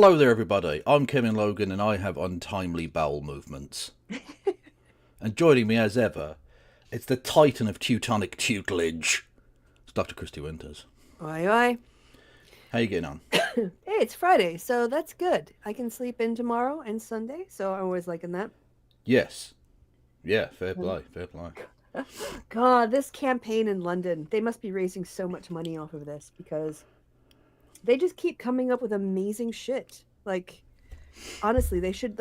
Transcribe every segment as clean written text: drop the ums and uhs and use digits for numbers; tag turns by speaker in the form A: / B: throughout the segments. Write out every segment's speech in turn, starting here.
A: Hello there, everybody. I'm Kevin Logan, and I have untimely bowel movements. And joining me, as ever, it's the titan of Teutonic tutelage. It's Dr. Christy Winters.
B: Oi, oi.
A: How you getting on?
B: Hey, it's Friday, so that's good. I can sleep in tomorrow and Sunday, so I'm always liking that.
A: Yes. Yeah, fair play, fair play.
B: God, this campaign in London, they must be raising so much money off of this because they just keep coming up with amazing shit. Like, honestly, they should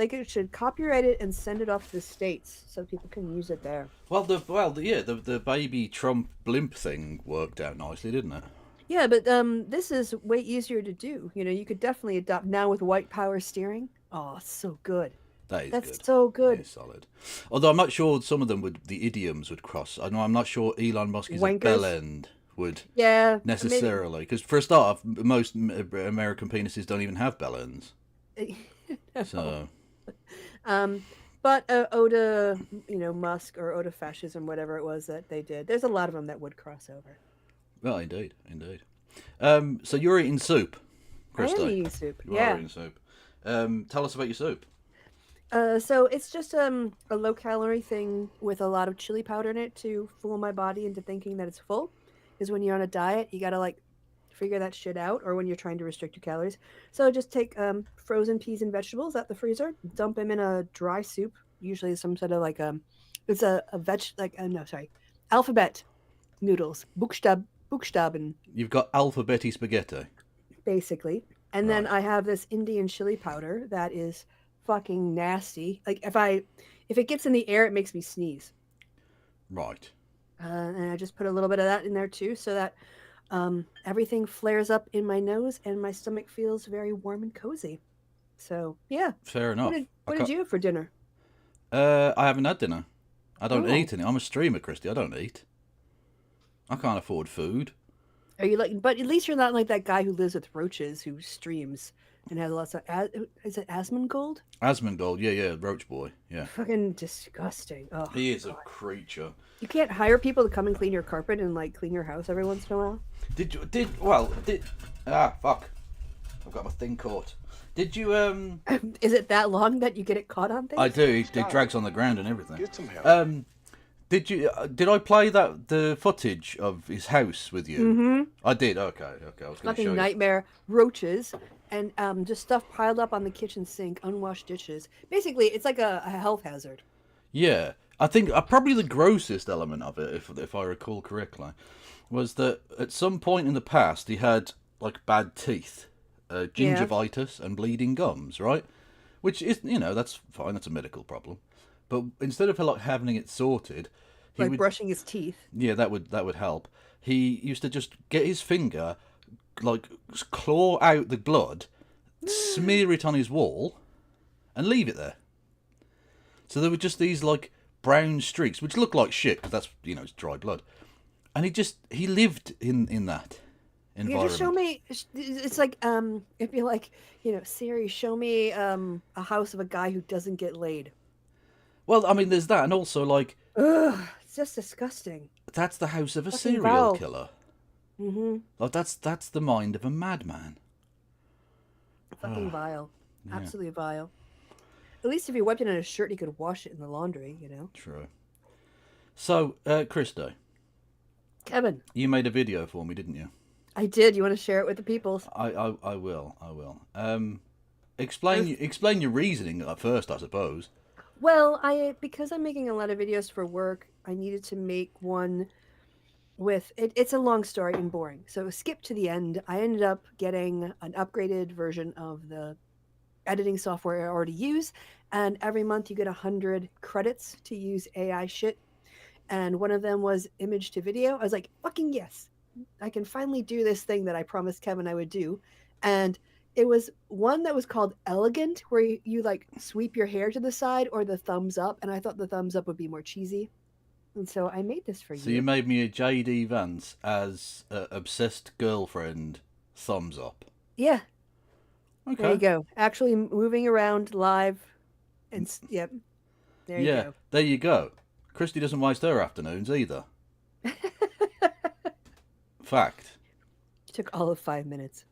B: copyright it and send it off to the States so people can use it there.
A: The baby Trump blimp thing worked out nicely, didn't it?
B: Yeah, but this is way easier to do. You know, you could definitely adopt now with white power steering. Oh, it's so good.
A: That is
B: That's
A: good.
B: so
A: That
B: good.
A: is solid. Although I'm not sure some of them the idioms would cross. I know I'm not sure Elon Musk is a bell
B: Wankers.
A: end would
B: Yeah,
A: necessarily. Because for a start off, most American penises don't even have bell ends.
B: maybe.
A: So,
B: Um, but Oda, Musk or Oda fascism, whatever it was that they did. There's a lot of them that would cross over.
A: well, indeed, indeed. So you're eating soup,
B: I am
A: Christy.
B: eating soup.
A: You are
B: Yeah.
A: eating soup. Tell us about your soup.
B: So it's just a low calorie thing with a lot of chili powder in it to fool my body into thinking that it's full. Because when you're on a diet, you gotta like figure that shit out, or when you're trying to restrict your calories. So just take frozen peas and vegetables out the freezer, dump them in a dry soup. Usually some sort of like it's a veg like no sorry, alphabet noodles, Buchstaben
A: You've got alphabeti spaghetti.
B: basically. And then
A: Right.
B: I have this Indian chili powder that is fucking nasty. Like if it gets in the air, it makes me sneeze.
A: Right.
B: And I just put a little bit of that in there too, so that everything flares up in my nose and my stomach feels very warm and cozy. So yeah,
A: Fair enough.
B: what did you have for dinner?
A: I haven't had dinner. I don't
B: Oh,
A: eat any. I'm a streamer, Christy. I don't eat. I can't afford food.
B: are you like? But at least you're not like that guy who lives with roaches who streams and has lots of. Is it Asmongold?
A: Asmongold, yeah, Roach Boy, yeah.
B: Fucking disgusting. Oh
A: He is a
B: god.
A: creature.
B: You can't hire people to come and clean your carpet and like clean your house every once in a while.
A: Fuck. I've got my thing caught. Did you,
B: Is it that long that you get it caught on
A: I
B: things?
A: do, it drags on the ground and everything.
C: Get some help.
A: Did I play the footage of his house with you?
B: Mm-hmm.
A: I did, okay, I was going to show
B: Fucking
A: you.
B: nightmare. Roaches and just stuff piled up on the kitchen sink, unwashed dishes. Basically, it's like a health hazard.
A: Yeah, I think probably the grossest element of it, if I recall correctly, was that at some point in the past he had like bad teeth,
B: Yeah,
A: gingivitis, and bleeding gums, right? Which is, that's fine. That's a medical problem. But instead of like having it sorted, he
B: like
A: would,
B: brushing his teeth.
A: yeah, that would help. He used to just get his finger, like claw out the blood, smear it on his wall, and leave it there. So there were just these like brown streaks, which look like shit because that's it's dry blood. And he lived in that
B: Yeah, just show
A: environment.
B: me. It's like if you're like Siri, show me a house of a guy who doesn't get laid.
A: Well, I mean, there's that, and also like
B: Ugh, it's just disgusting.
A: that's the house of a
B: Fucking
A: serial
B: vile.
A: killer.
B: Mm-hmm.
A: Like that's the mind of a madman.
B: Fucking vile.
A: Yeah,
B: Absolutely vile. At least if you wiped it on a shirt, you could wash it in the laundry.
A: true. So, Christo,
B: Kevin,
A: you made a video for me, didn't you?
B: I did. You want to share it with the peoples?
A: I will.
B: I was
A: Explain your reasoning at first, I suppose.
B: Well, I because I'm making a lot of videos for work, I needed to make one with it. It's a long story and boring. So skip to the end. I ended up getting an upgraded version of the editing software I already use, and every month you get 100 credits to use AI shit. And one of them was image to video. I was like, fucking yes, I can finally do this thing that I promised Kevin I would do. And it was one that was called Elegant, where you like sweep your hair to the side or the thumbs up. And I thought the thumbs up would be more cheesy. And so I made this for
A: So you
B: you.
A: made me a JD Vance as obsessed girlfriend thumbs up.
B: Yeah, there you
A: Okay.
B: go. Actually moving around live. And yep, there you
A: Yeah,
B: go.
A: there you go. Christy doesn't waste her afternoons either. Fact.
B: Took all of 5 minutes.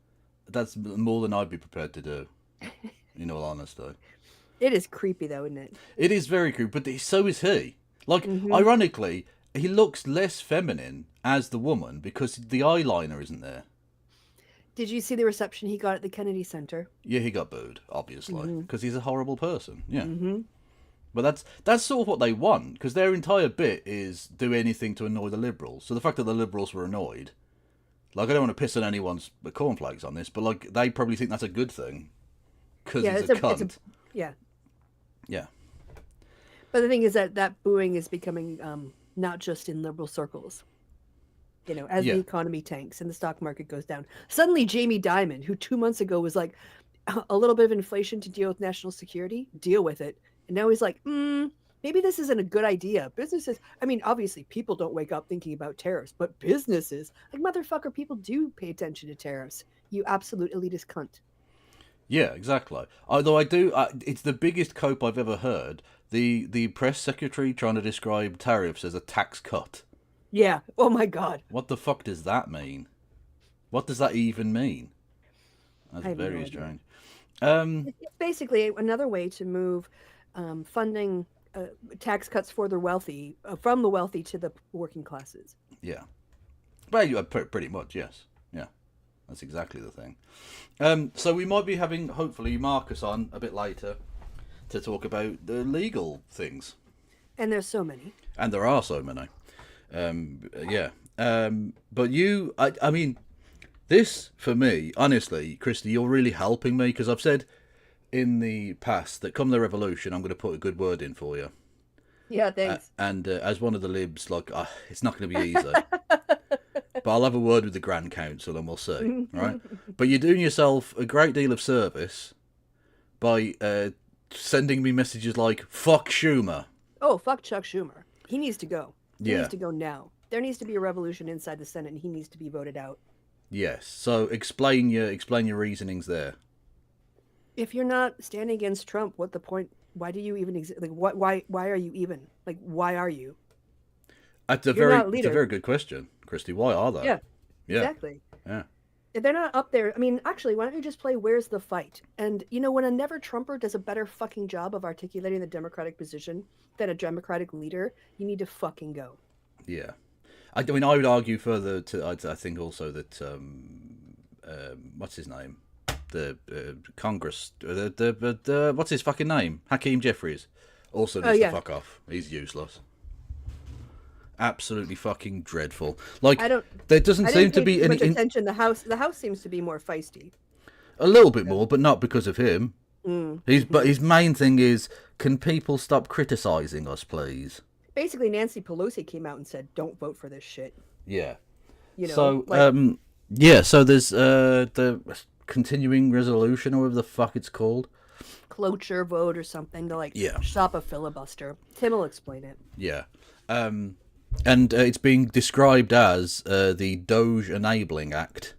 A: That's more than I'd be prepared to do. in all honesty.
B: It is creepy, though, isn't it?
A: It is very creepy, but so is he. Like,
B: Mm-hmm.
A: ironically, he looks less feminine as the woman because the eyeliner isn't there.
B: Did you see the reception he got at the Kennedy Center?
A: Yeah, he got booed, obviously, because he's a horrible person. Yeah.
B: Mm-hmm.
A: But that's sort of what they want, because their entire bit is do anything to annoy the Liberals. So the fact that the Liberals were annoyed, like, I don't want to piss on anyone's cornflakes on this, but, like, they probably think that's a good thing. Because he's a cunt.
B: Yeah.
A: Yeah.
B: But the thing is that booing is becoming not just in liberal circles. You know, as the economy tanks and the stock market goes down. Suddenly Jamie Dimon, who 2 months ago was like, a little bit of inflation to deal with national security, deal with it. And now he's like, maybe this isn't a good idea. Businesses, I mean, obviously people don't wake up thinking about tariffs, but businesses, like, motherfucker, people do pay attention to tariffs. You absolute elitist cunt.
A: Yeah, exactly. Although it's the biggest cope I've ever heard. The press secretary trying to describe tariffs as a tax cut.
B: Yeah. Oh my God.
A: What the fuck does that mean? What does that even mean? That's very strange.
B: It's basically another way to move funding tax cuts for the wealthy, from the wealthy to the working classes.
A: Yeah. Well, pretty much, yes. Yeah. That's exactly the thing. So we might be having, hopefully, Marcus on a bit later to talk about the legal things.
B: And there's so many.
A: And there are so many. Yeah. But you, I mean, this, for me, honestly, Christy, you're really helping me, because I've said in the past that come the revolution, I'm going to put a good word in for you.
B: Yeah, thanks.
A: And as one of the libs, like, it's not going to be easy. But I'll have a word with the Grand Council and we'll see, right? But you're doing yourself a great deal of service by sending me messages like, fuck Schumer.
B: Oh, fuck Chuck Schumer. He needs to go. He
A: Yeah.
B: needs to go now. There needs to be a revolution inside the Senate, and he needs to be voted out.
A: Yes. So explain your reasonings there.
B: If you're not standing against Trump, what the point? Why do you even exist? Like, why are you even? Like, why are you?
A: It's a very good question, Christy. Why are they?
B: Yeah.
A: Yeah.
B: Exactly.
A: Yeah.
B: If they're not up there, I mean, actually, why don't you just play Where's the Fight? And, you know, when a never Trumper does a better fucking job of articulating the Democratic position than a Democratic leader, you need to fucking go.
A: Yeah. I mean, I would argue further I think also that, what's his name? The Congress, the what's his fucking name? Hakeem Jeffries also needs to fuck off. He's useless. Absolutely fucking dreadful. Like, there doesn't seem to be any
B: attention. The House seems to be more feisty.
A: A little bit more, but not because of him. But his main thing is, can people stop criticizing us, please?
B: Basically, Nancy Pelosi came out and said, "Don't vote for this shit."
A: Yeah.
B: You know.
A: So so there's the continuing resolution, or whatever the fuck it's called.
B: Cloture vote or something to stop a filibuster. Tim will explain it.
A: Yeah. And it's being described as the DOGE Enabling Act.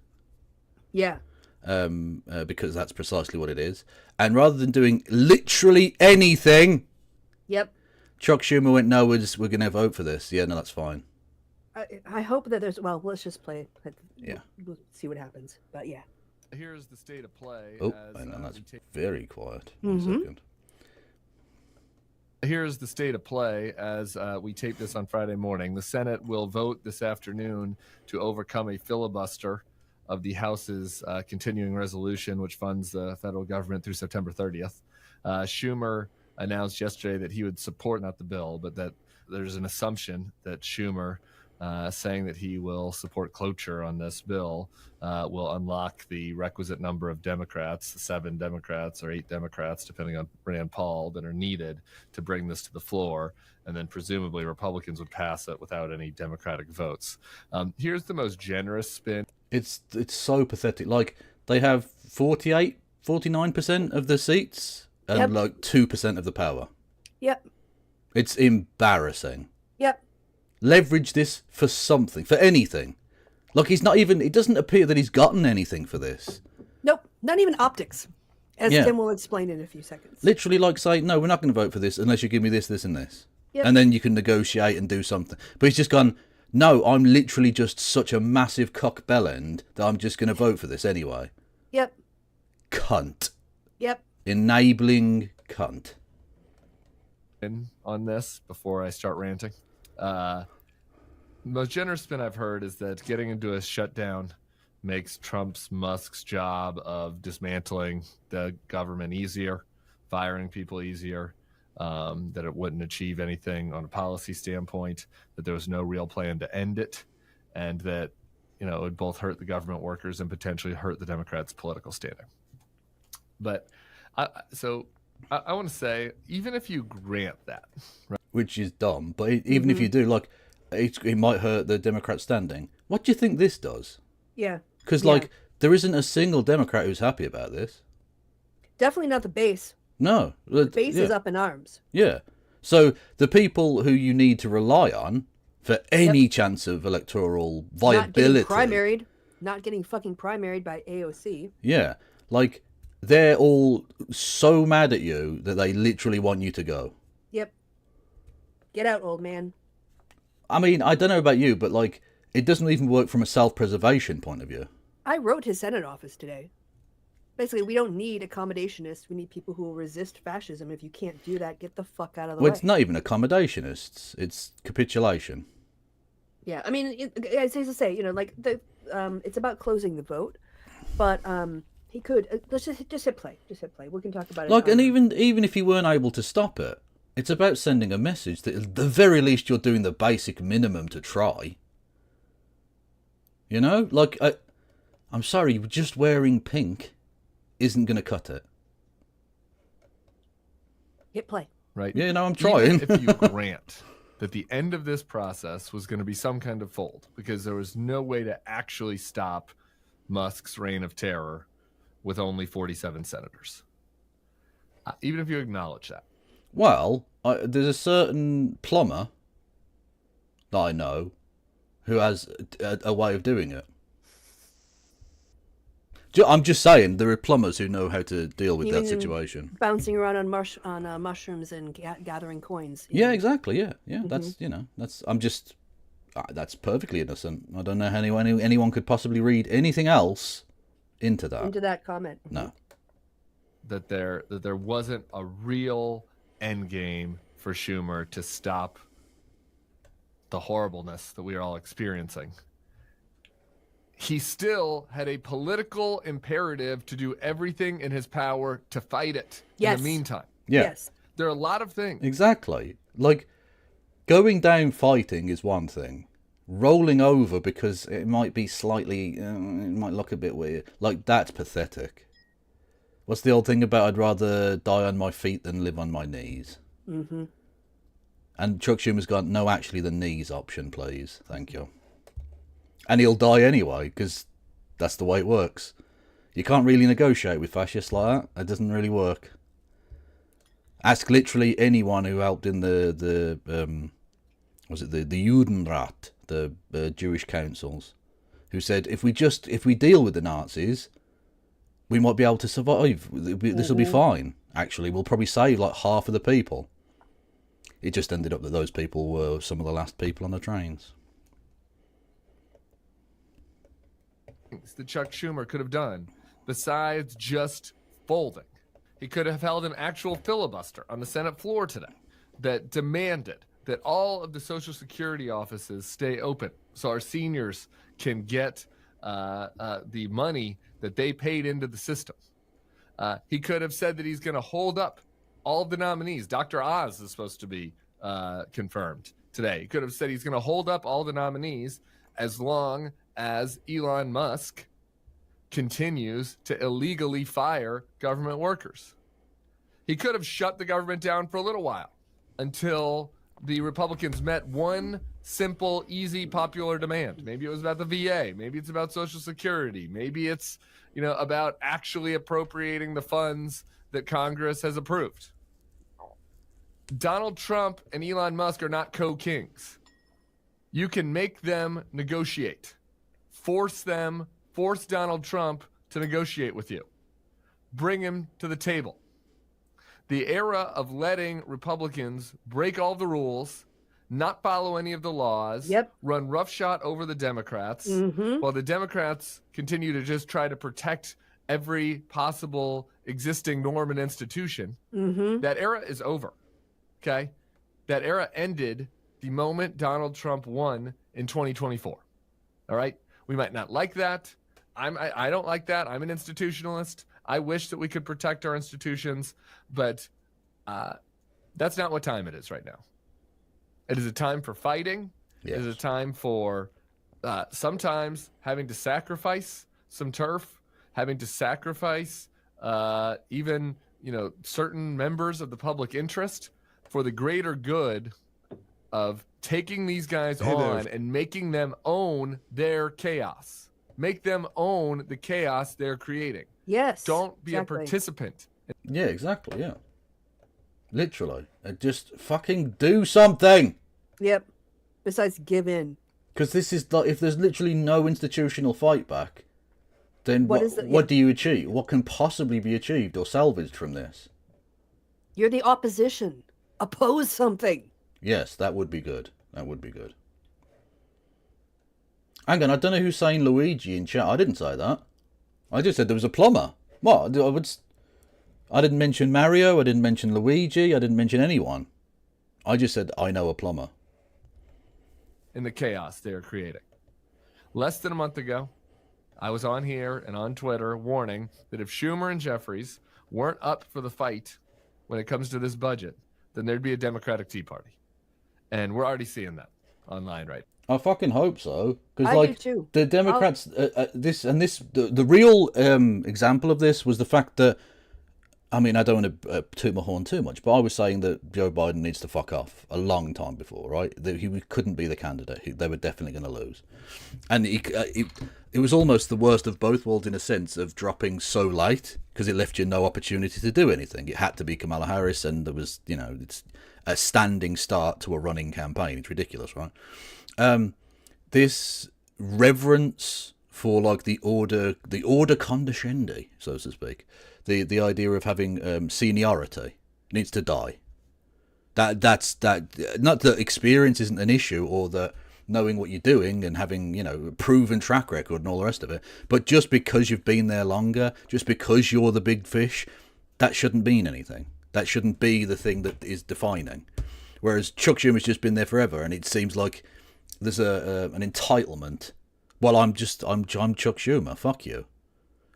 B: Yeah.
A: Because that's precisely what it is. And rather than doing literally anything,
B: yep,
A: Chuck Schumer went, no, we're going to vote for this. Yeah, no, that's fine.
B: I hope that there's, well, let's just play.
A: Yeah.
B: We'll see what happens. But yeah.
C: Here's the state of play.
A: Oh, hang on, that's very quiet. 1 second.
C: Here's the state of play as we tape this on Friday morning. The Senate will vote this afternoon to overcome a filibuster of the House's continuing resolution, which funds the federal government through September 30th. Schumer announced yesterday that he would support, not the bill, but that there's an assumption that Schumer saying that he will support cloture on this bill will unlock the requisite number of Democrats, 7 Democrats or 8 Democrats, depending on Rand Paul, that are needed to bring this to the floor. And then presumably Republicans would pass it without any Democratic votes. Here's the most generous spin.
A: It's so pathetic. Like, they have 49% of the seats and like 2% of the power.
B: Yep.
A: It's embarrassing.
B: Yep.
A: Leverage this for something, for anything. Like, he's not even, it doesn't appear that he's gotten anything for this.
B: Nope, not even optics, as Tim will explain in a few seconds.
A: Literally, like, say, no, we're not going to vote for this unless you give me this, this, and this. Yep. And then you can negotiate and do something. But he's just gone, no, I'm literally just such a massive cock bellend that I'm just going to vote for this anyway.
B: Yep.
A: Cunt.
B: Yep.
A: enabling cunt.
C: On this before I start ranting. The most generous spin I've heard is that getting into a shutdown makes Musk's job of dismantling the government easier, firing people easier, that it wouldn't achieve anything on a policy standpoint, that there was no real plan to end it, and that it would both hurt the government workers and potentially hurt the Democrats' political standing. But I want to say, even if you grant that, right?
A: Which is dumb, but even if you do, like, it might hurt the Democrat standing. What do you think this does?
B: Yeah.
A: Because, like, there isn't a single Democrat who's happy about this.
B: Definitely not the base.
A: No.
B: The base is up in arms.
A: Yeah. So the people who you need to rely on for any chance of electoral viability.
B: Not getting fucking primaried by AOC.
A: Yeah. Like, they're all so mad at you that they literally want you to go.
B: Yep. Get out, old man.
A: I mean, I don't know about you, but, like, it doesn't even work from a self-preservation point of view.
B: I wrote his Senate office today. Basically, we don't need accommodationists. We need people who will resist fascism. If you can't do that, get the fuck out of the way.
A: Well, it's not even accommodationists. It's capitulation.
B: Yeah, I mean, as I say, like, it's about closing the vote. But he could... let's just hit play. Just hit play. We can talk about it.
A: Like, and even if you weren't able to stop it, it's about sending a message that at the very least you're doing the basic minimum to try. Like, I'm sorry, just wearing pink isn't going to cut it.
B: Hit play.
C: Right.
A: Yeah, I'm trying.
C: Even if you grant that the end of this process was going to be some kind of fold, because there was no way to actually stop Musk's reign of terror with only 47 senators. Even if you acknowledge that.
A: Well, there's a certain plumber that I know who has a way of doing it. I'm just saying, there are plumbers who know how to deal with that situation.
B: Bouncing around on mushrooms and gathering coins.
A: Yeah, exactly. Yeah. That's perfectly innocent. I don't know how anyone could possibly read anything else into that
B: comment.
A: No.
C: That there wasn't a real end game for Schumer to stop the horribleness that we are all experiencing. He still had a political imperative to do everything in his power to fight it in the meantime.
A: Yeah.
B: Yes.
C: There are a lot of things.
A: Exactly. Like, going down fighting is one thing. Rolling over because it might be slightly, it might look a bit weird. Like, that's pathetic. What's the old thing about I'd rather die on my feet than live on my knees?
B: Mm-hmm.
A: And Chuck Schumer's gone, no, actually the knees option, please. Thank you. And he'll die anyway, because that's the way it works. You can't really negotiate with fascists like that. It doesn't really work. Ask literally anyone who helped in the Judenrat, the Jewish councils, who said if we deal with the Nazis, we might be able to survive. This will be fine. Actually, we'll probably save like half of the people. It just ended up that those people were some of the last people on the trains.
C: That Chuck Schumer could have done besides just folding. He could have held an actual filibuster on the Senate floor today that demanded that all of the Social Security offices stay open so our seniors can get the money that they paid into the system. He could have said that he's going to hold up all of the nominees. Dr. Oz is supposed to be confirmed today. He could have said he's going to hold up all the nominees as long as Elon Musk continues to illegally fire government workers. He could have shut the government down for a little while until the Republicans met one simple, easy, popular demand. Maybe it was about the VA. Maybe it's about Social Security. Maybe it's, about actually appropriating the funds that Congress has approved. Donald Trump and Elon Musk are not co-kings. You can make them negotiate. Force Donald Trump to negotiate with you. Bring him to the table. The era of letting Republicans break all the rules, not follow any of the laws, run roughshod over the Democrats, while the Democrats continue to just try to protect every possible existing norm and institution. That era is over. Okay? That era ended the moment Donald Trump won in 2024. All right? We might not like that. I don't like that. I'm an institutionalist. I wish that we could protect our institutions, but that's not what time it is right now. It is a time for fighting.
A: Yes.
C: It is a time for sometimes having to sacrifice some turf, having to sacrifice even, certain members of the public interest for the greater good of taking these guys on and making them own their chaos. Make them own the chaos they're creating.
B: Yes.
C: Don't be
B: exactly.
C: a participant.
A: Yeah, exactly, yeah. Literally. Just fucking do something!
B: Yep. Besides give in.
A: Because this is like, if there's literally no institutional fight back, then what do you achieve? What can possibly be achieved or salvaged from this?
B: You're the opposition. Oppose something.
A: Yes, that would be good. That would be good. Hang on, I don't know who's saying Luigi in chat. I didn't say that. I just said there was a plumber. What? I didn't mention Mario. I didn't mention Luigi. I didn't mention anyone. I just said I know a plumber.
C: In the chaos they're creating. Less than a month ago, I was on here and on Twitter warning that if Schumer and Jeffries weren't up for the fight when it comes to this budget, then there'd be a Democratic Tea Party. And we're already seeing that online right now.
A: I fucking hope so. Because
B: I do too.
A: the Democrats, the real example of this was the fact that, I mean, I don't want to toot my horn too much, but I was saying that Joe Biden needs to fuck off a long time before, right? That he couldn't be the candidate. They were definitely going to lose. And it was almost the worst of both worlds in a sense of dropping so late, because it left you no opportunity to do anything. It had to be Kamala Harris, and there was, it's a standing start to a running campaign. It's ridiculous, right? This reverence for like the order condescendi, so to speak. The idea of having seniority needs to die. That's not that experience isn't an issue, or that knowing what you're doing and having a proven track record and all the rest of it, but just because you've been there longer, just because you're the big fish, that shouldn't mean anything. That shouldn't be the thing that is defining. Whereas Chuck Schumer's just been there forever, and it seems like there's an entitlement. Well, I'm Chuck Schumer. Fuck you.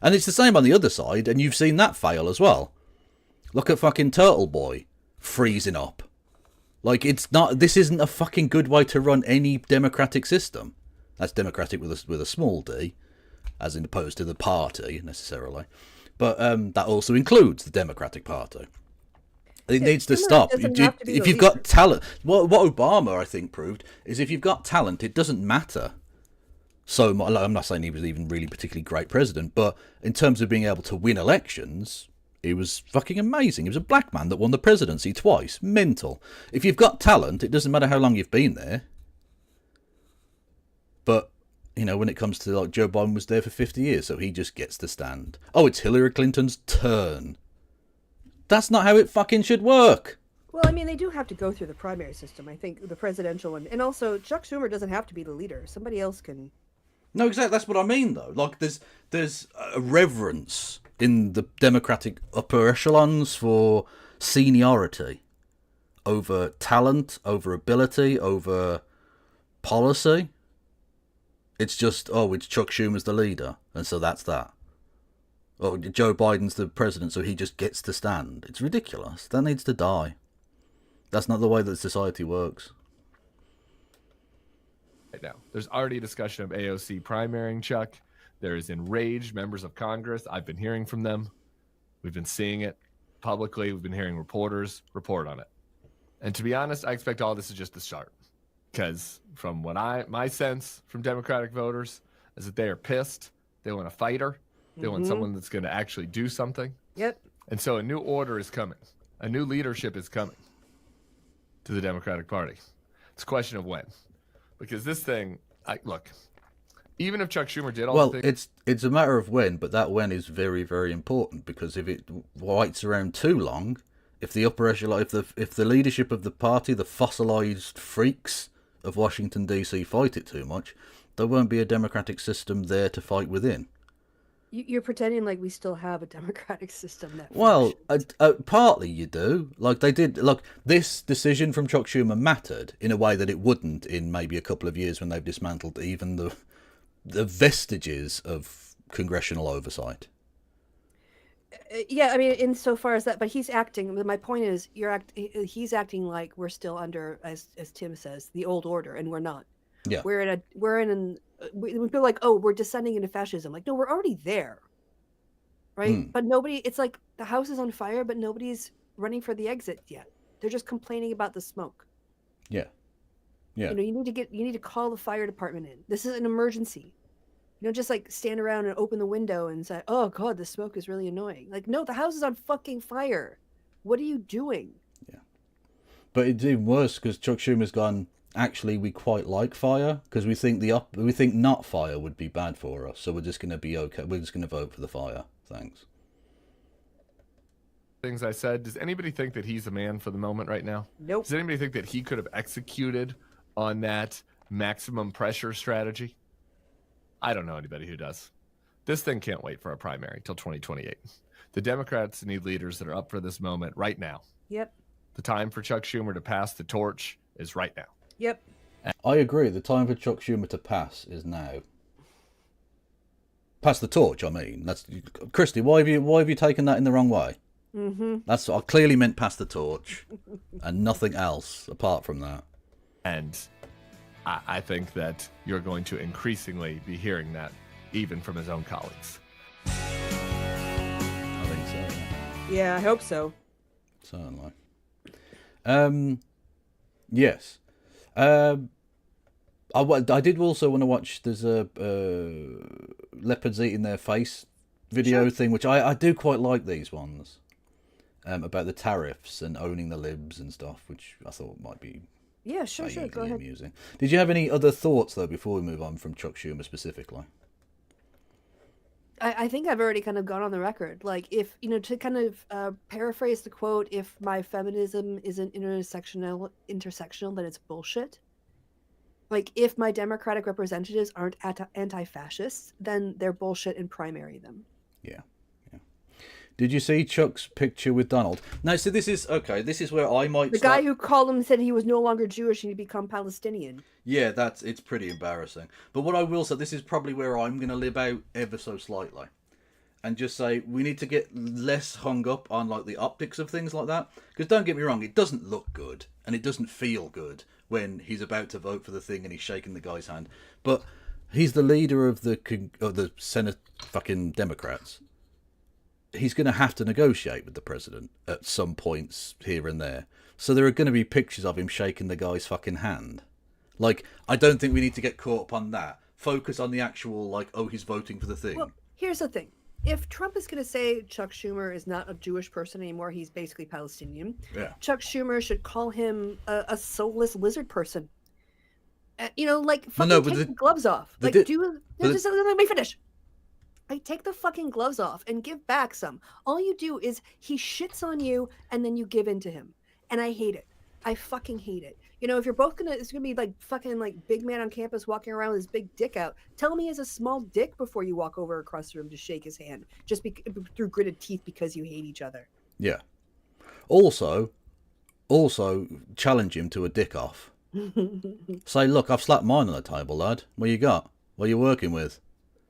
A: And it's the same on the other side, and you've seen that fail as well. Look at fucking Turtle Boy freezing up. Like, this isn't a fucking good way to run any democratic system. That's democratic with a small d, as opposed to the party, necessarily. But that also includes the Democratic Party. It needs to stop. If you've got talent, what Obama, I think, proved, is if you've got talent, it doesn't matter so much. I'm not saying he was even really particularly great president, but in terms of being able to win elections, he was fucking amazing. He was a black man that won the presidency twice. Mental. If you've got talent, it doesn't matter how long you've been there. But, when it comes to, like, Joe Biden was there for 50 years, so he just gets to stand. Oh, it's Hillary Clinton's turn. That's not how it fucking should work.
B: Well, I mean, they do have to go through the primary system. I think the presidential one, and also Chuck Schumer doesn't have to be the leader. Somebody else can.
A: No, exactly. That's what I mean, though. Like, there's a reverence in the Democratic upper echelons for seniority over talent, over ability, over policy. It's just, it's Chuck Schumer's the leader, and so that's that. Oh, Joe Biden's the president, so he just gets to stand. It's ridiculous. That needs to die. That's not the way that society works.
C: Right now, there's already a discussion of AOC primarying Chuck. There is enraged members of Congress. I've been hearing from them. We've been seeing it publicly. We've been hearing reporters report on it. And to be honest, I expect all this is just the start. Because from what my sense from Democratic voters is that they are pissed. They want a fighter. They want someone that's going to actually do something.
B: Yep.
C: And so a new order is coming. A new leadership is coming to the Democratic Party. It's a question of when. Because this thing, look, even if Chuck Schumer did all the things...
A: it's a matter of when, but that when is very, very important, because if it waits around too long, if the upper echelon, if the leadership of the party, the fossilized freaks of Washington, D.C. fight it too much, there won't be a democratic system there to fight within.
B: You're pretending like we still have a democratic system that
A: Well,
B: functions.
A: partly you do. Like they did. Look, this decision from Chuck Schumer mattered in a way that it wouldn't in maybe a couple of years when they've dismantled even the vestiges of congressional oversight.
B: Yeah, I mean, insofar as that, but he's acting. My point is, he's acting like we're still under, as Tim says, the old order, and we're not.
A: Yeah.
B: We're in an. We feel like, oh, we're descending into fascism. Like, no, we're already there, right? But nobody. It's like the house is on fire, but nobody's running for the exit yet. They're just complaining about the smoke.
A: Yeah. Yeah.
B: You need to call the fire department in. This is an emergency. You don't just like stand around and open the window and say, "Oh God, the smoke is really annoying." Like, no, the house is on fucking fire. What are you doing?
A: Yeah. But it's even worse because Chuck Schumer's gone. Actually, we quite like fire because we think not fire would be bad for us. So we're just going to be okay. We're just going to vote for the fire. Thanks.
C: Things I said. Does anybody think that he's a man for the moment right now?
B: Nope.
C: Does anybody think that he could have executed on that maximum pressure strategy? I don't know anybody who does. This thing can't wait for a primary till 2028. The Democrats need leaders that are up for this moment right now.
B: Yep.
C: The time for Chuck Schumer to pass the torch is right now.
B: Yep.
A: I agree. The time for Chuck Schumer to pass is now. Pass the torch. I mean, that's Christy. Why have you taken that in the wrong way?
B: Mm-hmm.
A: That's I clearly meant pass the torch, and nothing else apart from that.
C: And I think that you're going to increasingly be hearing that even from his own colleagues.
A: I think so.
B: Yeah, I hope so.
A: Certainly. Yes. I did also want to watch. There's a leopards eating their face video thing, which I do quite like these ones. About the tariffs and owning the libs and stuff, which I thought might be
B: Sure. Go ahead.
A: amusing. Did you have any other thoughts though before we move on from Chuck Schumer specifically?
B: I think I've already kind of gone on the record. Like, if, to kind of paraphrase the quote, if my feminism isn't intersectional, then it's bullshit. Like, if my Democratic representatives aren't anti-fascists, then they're bullshit and primary them.
A: Yeah. Did you see Chuck's picture with Donald? No, so this is where I might.
B: The guy who called him said he was no longer Jewish and he'd become Palestinian.
A: Yeah, it's pretty embarrassing. But what I will say, this is probably where I'm going to live out ever so slightly, and just say we need to get less hung up on like the optics of things like that. Because don't get me wrong, it doesn't look good and it doesn't feel good when he's about to vote for the thing and he's shaking the guy's hand. But he's the leader of the Senate fucking Democrats. He's going to have to negotiate with the president at some points here and there. So there are going to be pictures of him shaking the guy's fucking hand. Like, I don't think we need to get caught up on that. Focus on the actual, like, oh, he's voting for the thing.
B: Well, here's the thing. If Trump is going to say Chuck Schumer is not a Jewish person anymore, he's basically Palestinian.
A: Yeah.
B: Chuck Schumer should call him a soulless lizard person. Like, fucking take the gloves off. Like, let me finish. Like, take the fucking gloves off and give back some. All you do is he shits on you and then you give in to him. And I hate it. I fucking hate it. If you're both it's gonna be like fucking like big man on campus walking around with his big dick out. Tell him he has a small dick before you walk over across the room to shake his hand, just through gritted teeth because you hate each other.
A: Yeah. Also challenge him to a dick off. Say, look, I've slapped mine on the table, lad. What you got? What are you working with?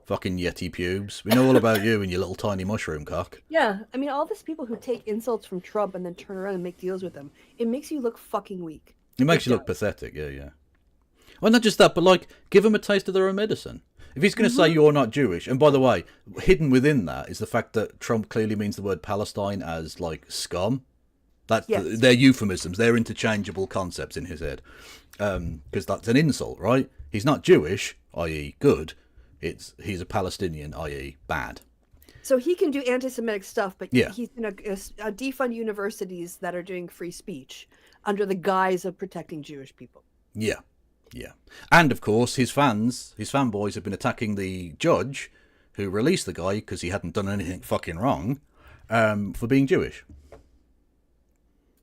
A: Fucking Yeti pubes. We know all about you and your little tiny mushroom cock.
B: Yeah, I mean, all these people who take insults from Trump and then turn around and make deals with him, it makes you look fucking weak.
A: It makes you look pathetic, yeah. Well, not just that, but like, give him a taste of their own medicine. If he's going to say you're not Jewish, and by the way, hidden within that is the fact that Trump clearly means the word Palestine as, like, scum. They're euphemisms. They're interchangeable concepts in his head. Because that's an insult, right? He's not Jewish, i.e. good. He's a Palestinian, i.e. bad.
B: So he can do anti-Semitic stuff, but
A: yeah.
B: He's going to defund universities that are doing free speech under the guise of protecting Jewish people.
A: Yeah. And of course, his fanboys have been attacking the judge who released the guy because he hadn't done anything fucking wrong, for being Jewish.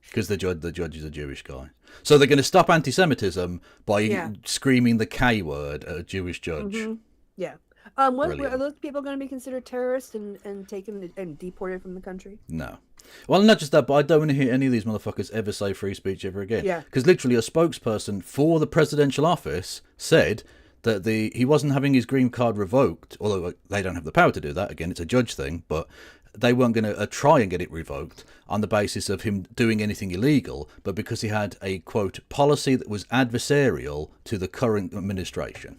A: Because the judge is a Jewish guy. So they're going to stop anti-Semitism by screaming the K word at a Jewish judge.
B: Mm-hmm. Yeah. Are
A: Brilliant.
B: those people going to be considered terrorists and taken and deported from the country?
A: No. Well, not just that, but I don't want to hear any of these motherfuckers ever say free speech ever again.
B: Yeah.
A: Because literally a spokesperson for the presidential office said that he wasn't having his green card revoked, although they don't have the power to do that. Again, it's a judge thing, but they weren't going to try and get it revoked on the basis of him doing anything illegal, but because he had a, quote, policy that was adversarial to the current administration.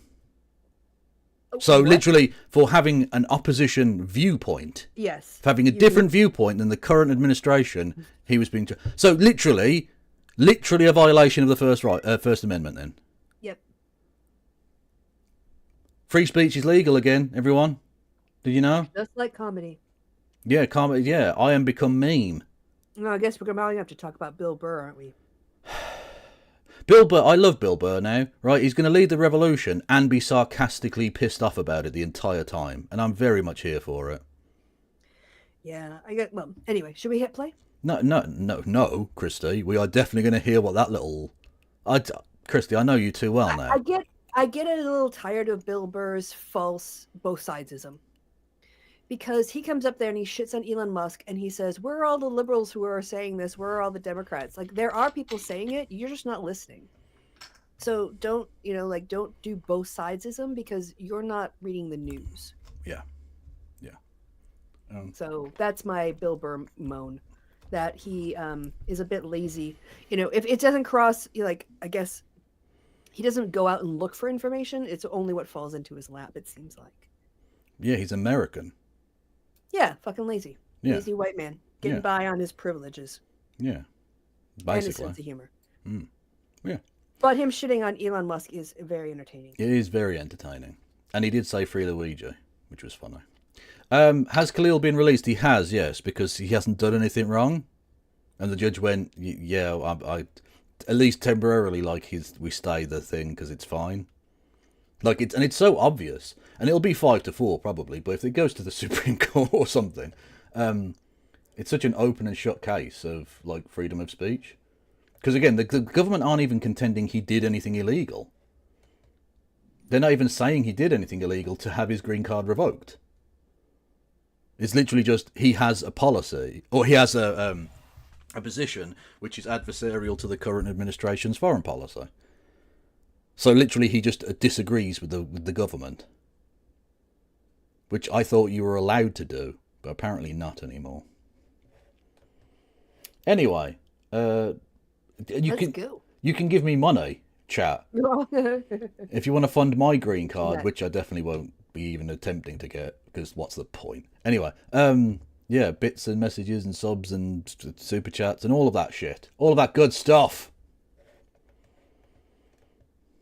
A: So
B: What?
A: literally, for having an opposition viewpoint,
B: Yes.
A: for having a different viewpoint than the current administration, he was being... So literally a violation of the First Amendment then.
B: Yep.
A: Free speech is legal again, everyone. Did you know?
B: Just like comedy.
A: Yeah, comedy. Yeah, I am become meme.
B: No, I guess we're going to have to talk about Bill Burr, aren't we?
A: Bill Burr, I love Bill Burr now, right? He's going to lead the revolution and be sarcastically pissed off about it the entire time, and I'm very much here for it.
B: Yeah, well, anyway, should we hit play?
A: No, Christy. We are definitely going to hear what that little... Christy, I know you too well now.
B: I get a little tired of Bill Burr's false both sidesism. Because he comes up there and he shits on Elon Musk and he says, where are all the liberals who are saying this? Where are all the Democrats? Like, there are people saying it. You're just not listening. So don't do both sidesism because you're not reading the news.
A: Yeah.
B: So that's my Bill Burr moan, that he is a bit lazy. If it doesn't cross, I guess he doesn't go out and look for information. It's only what falls into his lap, it seems like.
A: Yeah, he's American.
B: Yeah, fucking lazy.
A: Yeah.
B: Lazy white man. Getting by on his privileges.
A: Yeah.
B: And his
A: Basically.
B: sense of humor.
A: Yeah.
B: But him shitting on Elon Musk is very entertaining.
A: It is very entertaining. And he did say Free Luigi, which was funny. Has Khalil been released? He has, yes, because he hasn't done anything wrong. And the judge went, yeah, I at least temporarily, we stay the thing because it's fine. And it's so obvious. And it'll be 5-4 probably, but if it goes to the Supreme Court or something, it's such an open and shut case of freedom of speech. Because again, the government aren't even contending he did anything illegal. They're not even saying he did anything illegal to have his green card revoked. It's literally just he has a policy, or he has a position which is adversarial to the current administration's foreign policy. So literally he just disagrees with the government. Which I thought you were allowed to do, but apparently not anymore. Anyway, you can give me money, chat. If you want to fund my green card, which I definitely won't be even attempting to get, because what's the point? Anyway, yeah, bits and messages and subs and super chats and all of that shit. All of that good stuff.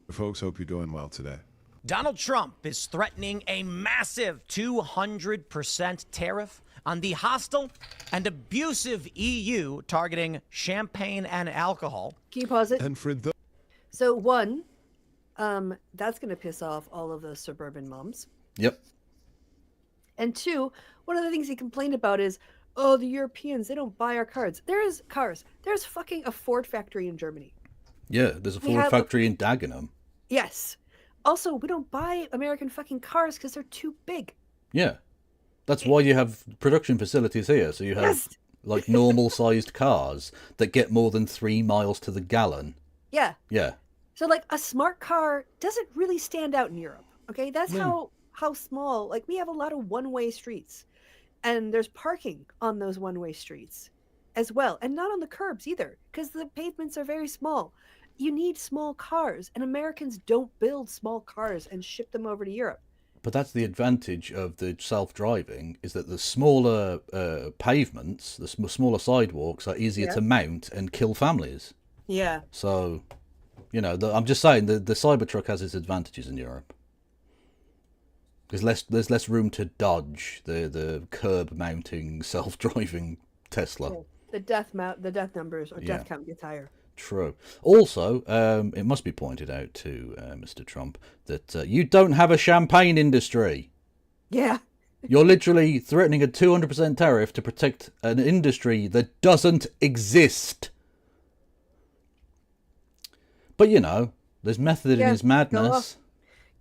D: Folks, hope you're doing well today.
E: Donald Trump is threatening a massive 200% tariff on the hostile and abusive EU targeting champagne and alcohol.
B: Can you pause it?
D: And for the
B: So one, that's going to piss off all of the suburban moms.
A: Yep.
B: And two, one of the things he complained about is, oh, the Europeans, they don't buy our cars. There's cars. There's fucking a Ford factory in Germany.
A: Yeah, there's a Ford factory in Dagenham.
B: Yes. Also, we don't buy American fucking cars because they're too big.
A: Yeah. That's why you have production facilities here. So you have normal-sized cars that get more than 3 miles to the gallon.
B: Yeah.
A: Yeah.
B: So a smart car doesn't really stand out in Europe. Okay, that's how small. We have a lot of one-way streets, and there's parking on those one-way streets as well, and not on the curbs either, because the pavements are very small. You need small cars, and Americans don't build small cars and ship them over to Europe.
A: But that's the advantage of the self-driving, is that the smaller pavements, the smaller sidewalks are easier to mount and kill families.
B: Yeah.
A: So, I'm just saying the Cybertruck has its advantages in Europe. There's less room to dodge the curb mounting self-driving Tesla.
B: Yeah. The death numbers or death count gets higher.
A: True. Also, it must be pointed out to Mr. Trump that you don't have a champagne industry.
B: Yeah.
A: You're literally threatening a 200% tariff to protect an industry that doesn't exist. But there's method in his madness.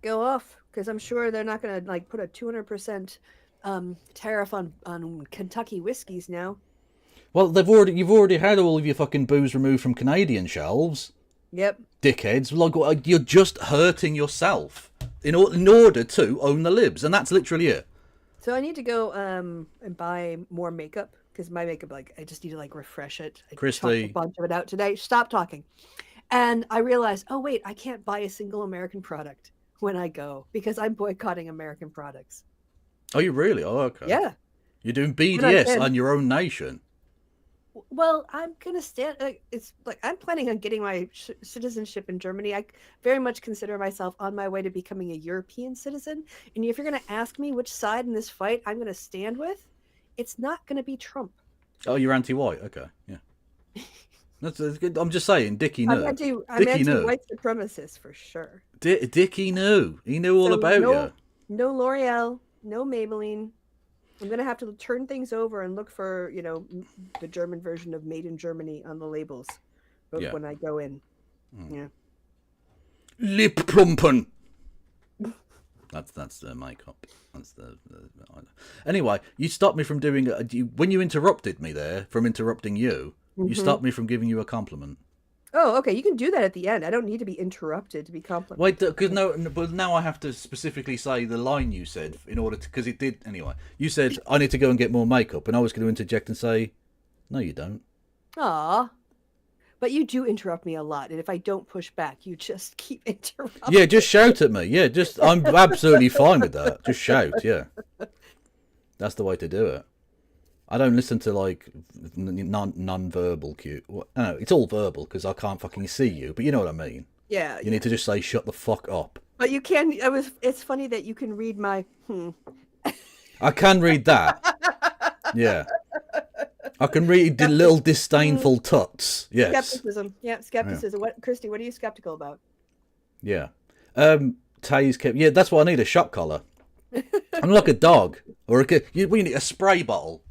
B: Go off. because I'm sure they're not going to like put a 200% tariff on Kentucky whiskeys now.
A: Well, you've already had all of your fucking booze removed from Canadian shelves.
B: Yep.
A: Dickheads. Like, you're just hurting yourself in order to own the libs, and that's literally it.
B: So I need to go and buy more makeup because my makeup, like, I just need to like refresh it. I
A: Christy.
B: chucked a bunch of it out today. Stop talking. And I realized, oh wait, I can't buy a single American product when I go because I'm boycotting American products.
A: Oh, you really? Oh, okay.
B: Yeah.
A: You're doing
B: But I
A: BDS
B: can.
A: on your own nation.
B: Well, I'm gonna stand. It's like I'm planning on getting my citizenship in Germany. I very much consider myself on my way to becoming a European citizen. And if you're gonna ask me which side in this fight I'm gonna stand with, it's not gonna be Trump.
A: Oh, you're anti-white? Okay, yeah. That's good. I'm just saying, Dickie knew.
B: I'm anti-white supremacist for sure.
A: Dickie knew. He knew all
B: So
A: about you.
B: No L'Oreal, no Maybelline. I'm gonna have to turn things over and look for, the German version of "Made in Germany" on the labels when I go in. Yeah.
A: Lip plumpen. That's the makeup. That's the. Anyway, you stopped me from doing. When you interrupted me there from interrupting you, you stopped me from giving you a compliment.
B: Oh, okay. You can do that at the end. I don't need to be interrupted to be complimented.
A: Wait, because but now I have to specifically say the line you said in order to, because it did anyway. You said I need to go and get more makeup, and I was going to interject and say, no, you don't.
B: Aw. But you do interrupt me a lot, and if I don't push back, you just keep interrupting.
A: Yeah, just shout at me. Yeah, I'm absolutely fine with that. Just shout. Yeah, that's the way to do it. I don't listen to like non-verbal cue. No, it's all verbal because I can't fucking see you. But you know what I mean.
B: Yeah.
A: You need to just say shut the fuck up.
B: But you can. It's funny that you can read my.
A: I can read that. Yeah. I can read the little disdainful tuts. Yes.
B: Skepticism. Yeah, skepticism. What, Christy? What are you skeptical about?
A: Yeah. Tay's kept. Yeah, that's what I need. A shock collar. I'm like a dog or we need a spray bottle.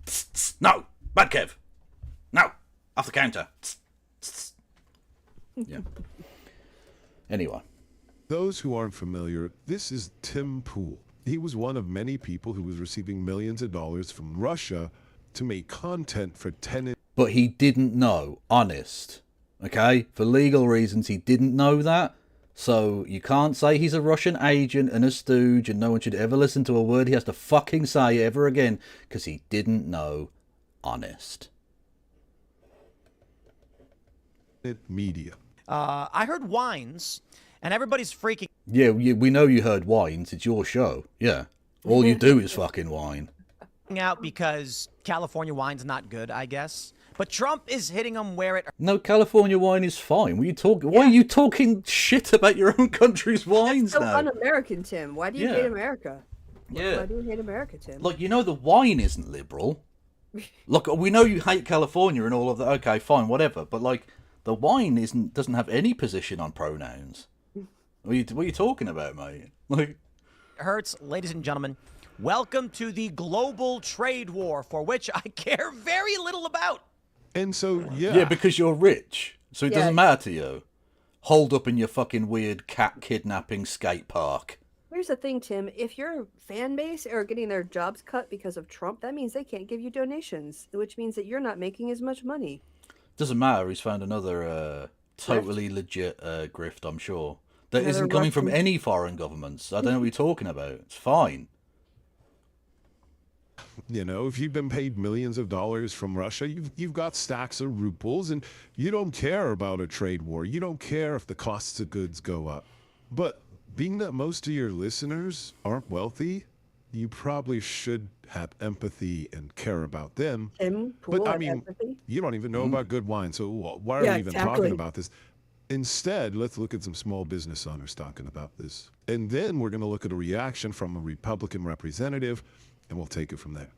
A: No, bad Kev. No, off the counter. Yeah. Anyway.
D: Those who aren't familiar, this is Tim Pool. He was one of many people who was receiving millions of dollars from Russia to make content for tenant.
A: But he didn't know, honest. Okay? For legal reasons, he didn't know that. So you can't say he's a Russian agent and a stooge and no one should ever listen to a word he has to fucking say ever again because he didn't know, honest.
D: Media.
E: I heard wines, and everybody's freaking
A: Yeah, we know you heard wines. It's your show. Yeah. All you do is fucking whine.
E: out because California wine's not good, I guess. But Trump is hitting them where it.
A: No, California wine is fine. What are you talking? Why are you talking shit about your own country's wines
B: So
A: now?
B: un-American, Tim. Why do you hate America?
A: Yeah.
B: Why do you hate America, Tim?
A: Like, the wine isn't liberal. Look, we know you hate California and all of that. Okay, fine, whatever. But like, the wine doesn't have any position on pronouns. What are you talking about, mate? Like,
E: hurts, ladies and gentlemen. Welcome to the global trade war, for which I care very little about.
D: And so,
A: yeah, because you're rich, so it doesn't matter to you. Holed up in your fucking weird cat kidnapping skate park.
B: Here's the thing, Tim. If your fan base are getting their jobs cut because of Trump, that means they can't give you donations, which means that you're not making as much money.
A: Doesn't matter. He's found another totally legit grift, I'm sure. That
B: Another
A: isn't coming from
B: Russian-
A: any foreign governments. I don't know what you're talking about. It's fine.
D: You know, if you've been paid millions of dollars from Russia, you've got stacks of rubles, and you don't care about a trade war. You don't care if the costs of goods go up. But being that most of your listeners aren't wealthy, you probably should have empathy and care about them.
B: But
D: I mean,
B: empathy?
D: you don't even know about good wine, so why are we even talking about this? Instead, let's look at some small business owners talking about this. And then we're going to look at a reaction from a Republican representative, and we'll take it from there.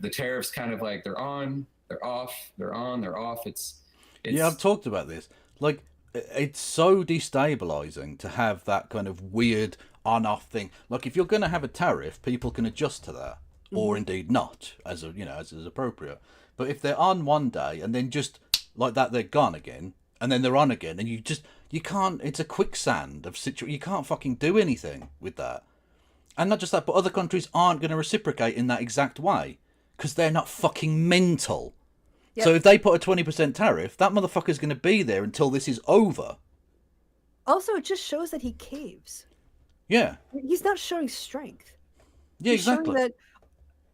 F: The tariffs kind of like they're on, they're off, they're on, they're off. It's
A: Yeah, I've talked about this. Like, it's so destabilizing to have that kind of weird on-off thing. Like, if you're going to have a tariff, people can adjust to that, or indeed not, as is appropriate. But if they're on one day and then just like that, they're gone again, and then they're on again, and you can't. It's a quicksand of you can't fucking do anything with that. And not just that, but other countries aren't going to reciprocate in that exact way because they're not fucking mental.
B: Yep.
A: So if they put a 20% tariff, that motherfucker's going to be there until this is over.
B: Also, it just shows that he caves.
A: Yeah.
B: He's not showing strength.
A: Yeah,
B: He's showing
A: exactly.
B: that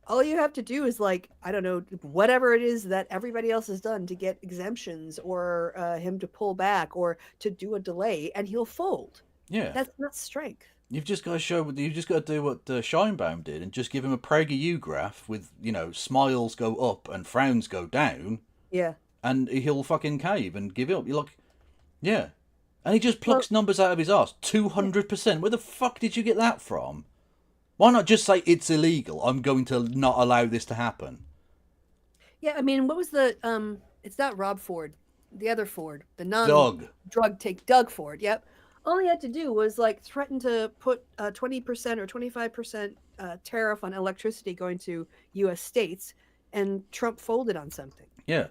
B: all you have to do is, like, I don't know, whatever it is that everybody else has done to get exemptions or him to pull back or to do a delay, and he'll fold.
A: Yeah.
B: That's not strength.
A: You've just got to do what Scheinbaum did and just give him a PragerU graph with, smiles go up and frowns go down,
B: Yeah.
A: and he'll fucking cave and give up. You're like, yeah. And he just plucks numbers out of his ass. 200%. Where the fuck did you get that from? Why not just say it's illegal? I'm going to not allow this to happen.
B: Yeah, I mean, what was the it's not Rob Ford, the other Ford, the
A: Doug
B: Doug Ford. Yep. All he had to do was, like, threaten to put 20% or 25% tariff on electricity going to U.S. states, and Trump folded on something.
A: Yeah.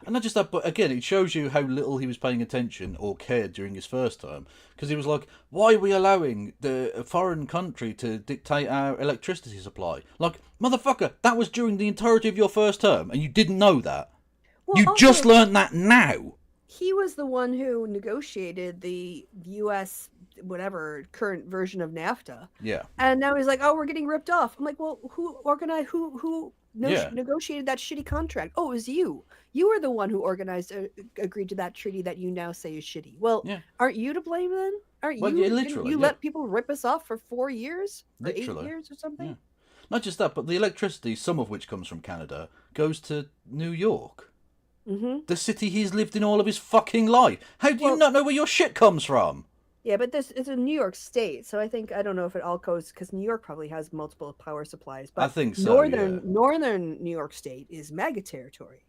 A: And not just that, but again, it shows you how little he was paying attention or cared during his first term. Because he was like, why are we allowing the foreign country to dictate our electricity supply? Like, motherfucker, that was during the entirety of your first term, and you didn't know that.
B: Well,
A: You
B: also,
A: just learned that now.
B: he was the one who negotiated the U.S. whatever current version of NAFTA,
A: Yeah.
B: and now he's like, "Oh, we're getting ripped off." I'm like, "Well, who organized? Who
A: Yeah.
B: negotiated that shitty contract? Oh, it was you. You were the one who organized, agreed to that treaty that you now say is shitty. Well,
A: Yeah.
B: aren't you to blame then? Aren't
A: Well,
B: you?
A: yeah,
B: didn't
A: literally,
B: you
A: yeah.
B: let people rip us off for 4 years, or
A: Literally.
B: 8 years, or something?
A: Yeah. Not just that, but the electricity, some of which comes from Canada, goes to New York.
B: Mm-hmm.
A: The city he's lived in all of his fucking life. How do you
B: Well-
A: not know where your shit comes from?
B: Yeah, but this it's a New York State, so I don't know if it all goes because New York probably has multiple power supplies. But
A: I think so, yeah.
B: northern New York State is MAGA territory.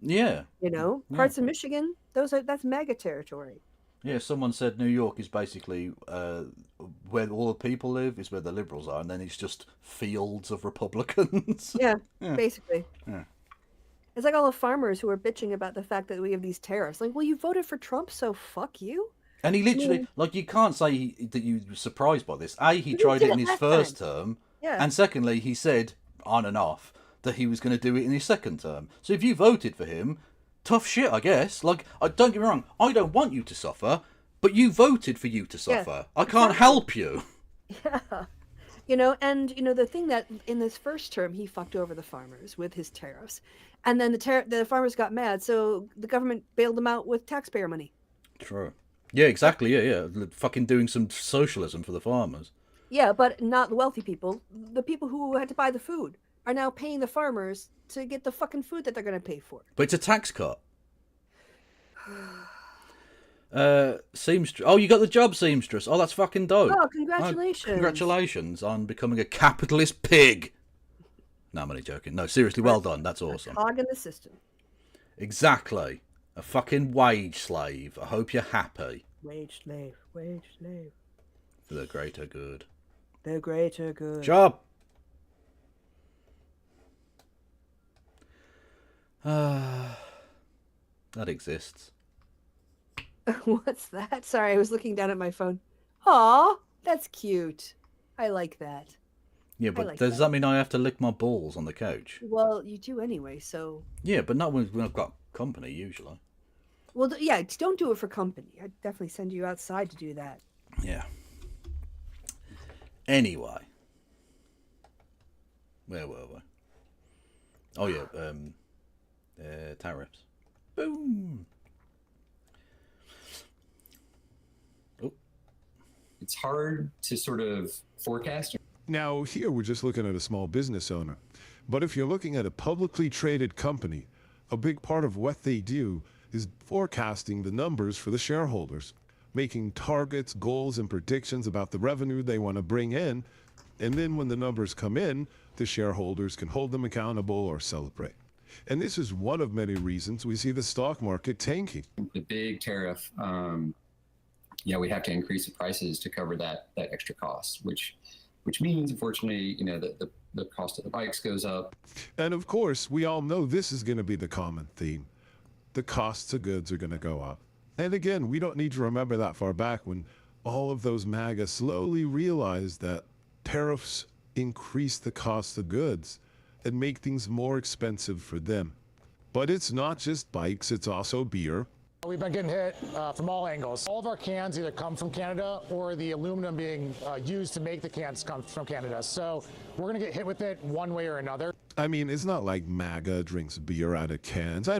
A: Yeah.
B: You know,
A: Yeah.
B: parts of Michigan, that's MAGA territory.
A: Yeah, someone said New York is basically where all the people live is where the liberals are, and then it's just fields of Republicans.
B: Yeah,
A: Yeah.
B: basically.
A: Yeah.
B: It's like all the farmers who are bitching about the fact that we have these tariffs. Like, well, you voted for Trump, so fuck you.
A: And he literally,
B: mean-
A: like, you can't say that you were surprised by this. A, he
B: He
A: tried
B: did
A: it in
B: it
A: his
B: last
A: first
B: time.
A: term,
B: Yeah.
A: and secondly, he said, on and off, that he was going to do it in his second term. So if you voted for him, tough shit, I guess. Like, don't get me wrong, I don't want you to suffer, but you voted for you to
B: Yeah,
A: suffer. I can't help you.
B: Yeah. You know, and the thing that in this first term he fucked over the farmers with his tariffs, and then the farmers got mad, so the government bailed them out with taxpayer money.
A: True. Yeah, exactly. Yeah. Fucking doing some socialism for the farmers.
B: Yeah, but not the wealthy people. The people who had to buy the food are now paying the farmers to get the fucking food that they're going to pay for.
A: But it's a tax cut. Seamstress. Oh, you got the job, seamstress. Oh, that's fucking dope.
B: Oh, congratulations.
A: Congratulations on becoming a capitalist pig. No, I'm only joking. No, seriously, well done. That's awesome.
B: Cog in the system.
A: Exactly. A fucking wage slave. I hope you're happy.
B: Wage slave.
A: For the greater good.
B: The greater good.
A: Job. That exists.
B: What's that? Sorry, I was looking down at my phone. Aw, that's cute. I like that.
A: Yeah, but
B: like
A: does that mean I have to lick my balls on the couch?
B: Well, you do anyway, so...
A: Yeah, but not when I've got company, usually.
B: Well, yeah, don't do it for company. I'd definitely send you outside to do that.
A: Yeah. Anyway. Where were we? Oh, yeah, tariffs. Boom! Oh.
F: It's hard to sort of forecast.
D: Now, here we're just looking at a small business owner. But if you're looking at a publicly traded company, a big part of what they do is forecasting the numbers for the shareholders, making targets, goals, and predictions about the revenue they want to bring in. And then when the numbers come in, the shareholders can hold them accountable or celebrate. And this is one of many reasons we see the stock market tanking.
F: The big tariff, we have to increase the prices to cover that extra cost, which means, unfortunately, the cost of the bikes goes up.
D: And of course, we all know this is going to be the common theme. The costs of goods are going to go up. And again, we don't need to remember that far back when all of those MAGA slowly realized that tariffs increase the cost of goods and make things more expensive for them. But it's not just bikes, it's also beer.
G: We've been getting hit from all angles. All of our cans either come from Canada or the aluminum being used to make the cans come from Canada. So we're going to get hit with it one way or another.
D: I mean, it's not like MAGA drinks beer out of cans. I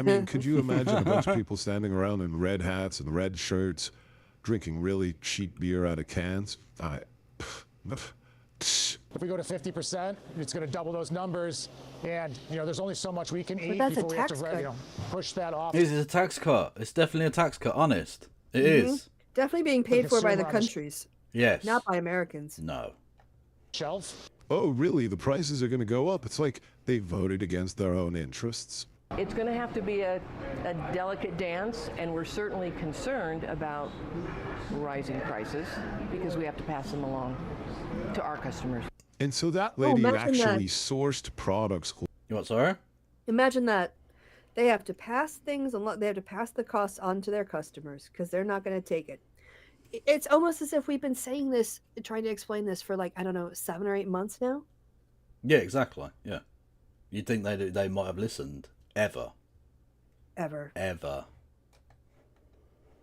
D: mean, could you imagine a bunch of people standing around in red hats and red shirts drinking really cheap beer out of cans?
G: If we go to 50%, it's going to double those numbers. And, there's only so much we can eat
B: that's a
G: before we have
B: tax
G: to,
B: cut.
G: push that off.
A: It is a tax cut. It's definitely a tax cut, honest. It is.
B: Definitely being paid for by the
G: consumer on the
B: countries,
A: Yes.
B: not by Americans.
A: No.
G: Shelf.
D: Oh, really? The prices are going to go up? It's like they voted against their own interests.
H: It's going to have to be a delicate dance, and we're certainly concerned about rising prices because we have to pass them along to our customers.
D: And so that lady
B: imagine
D: actually
B: that.
D: sourced products.
A: You what, sorry?
B: Imagine that. They have to pass things they have to pass the costs on to their customers because they're not going to take it. It's almost as if we've been saying this, trying to explain this for 7 or 8 months now.
A: Yeah, exactly. Yeah. You'd think they might have listened. Ever.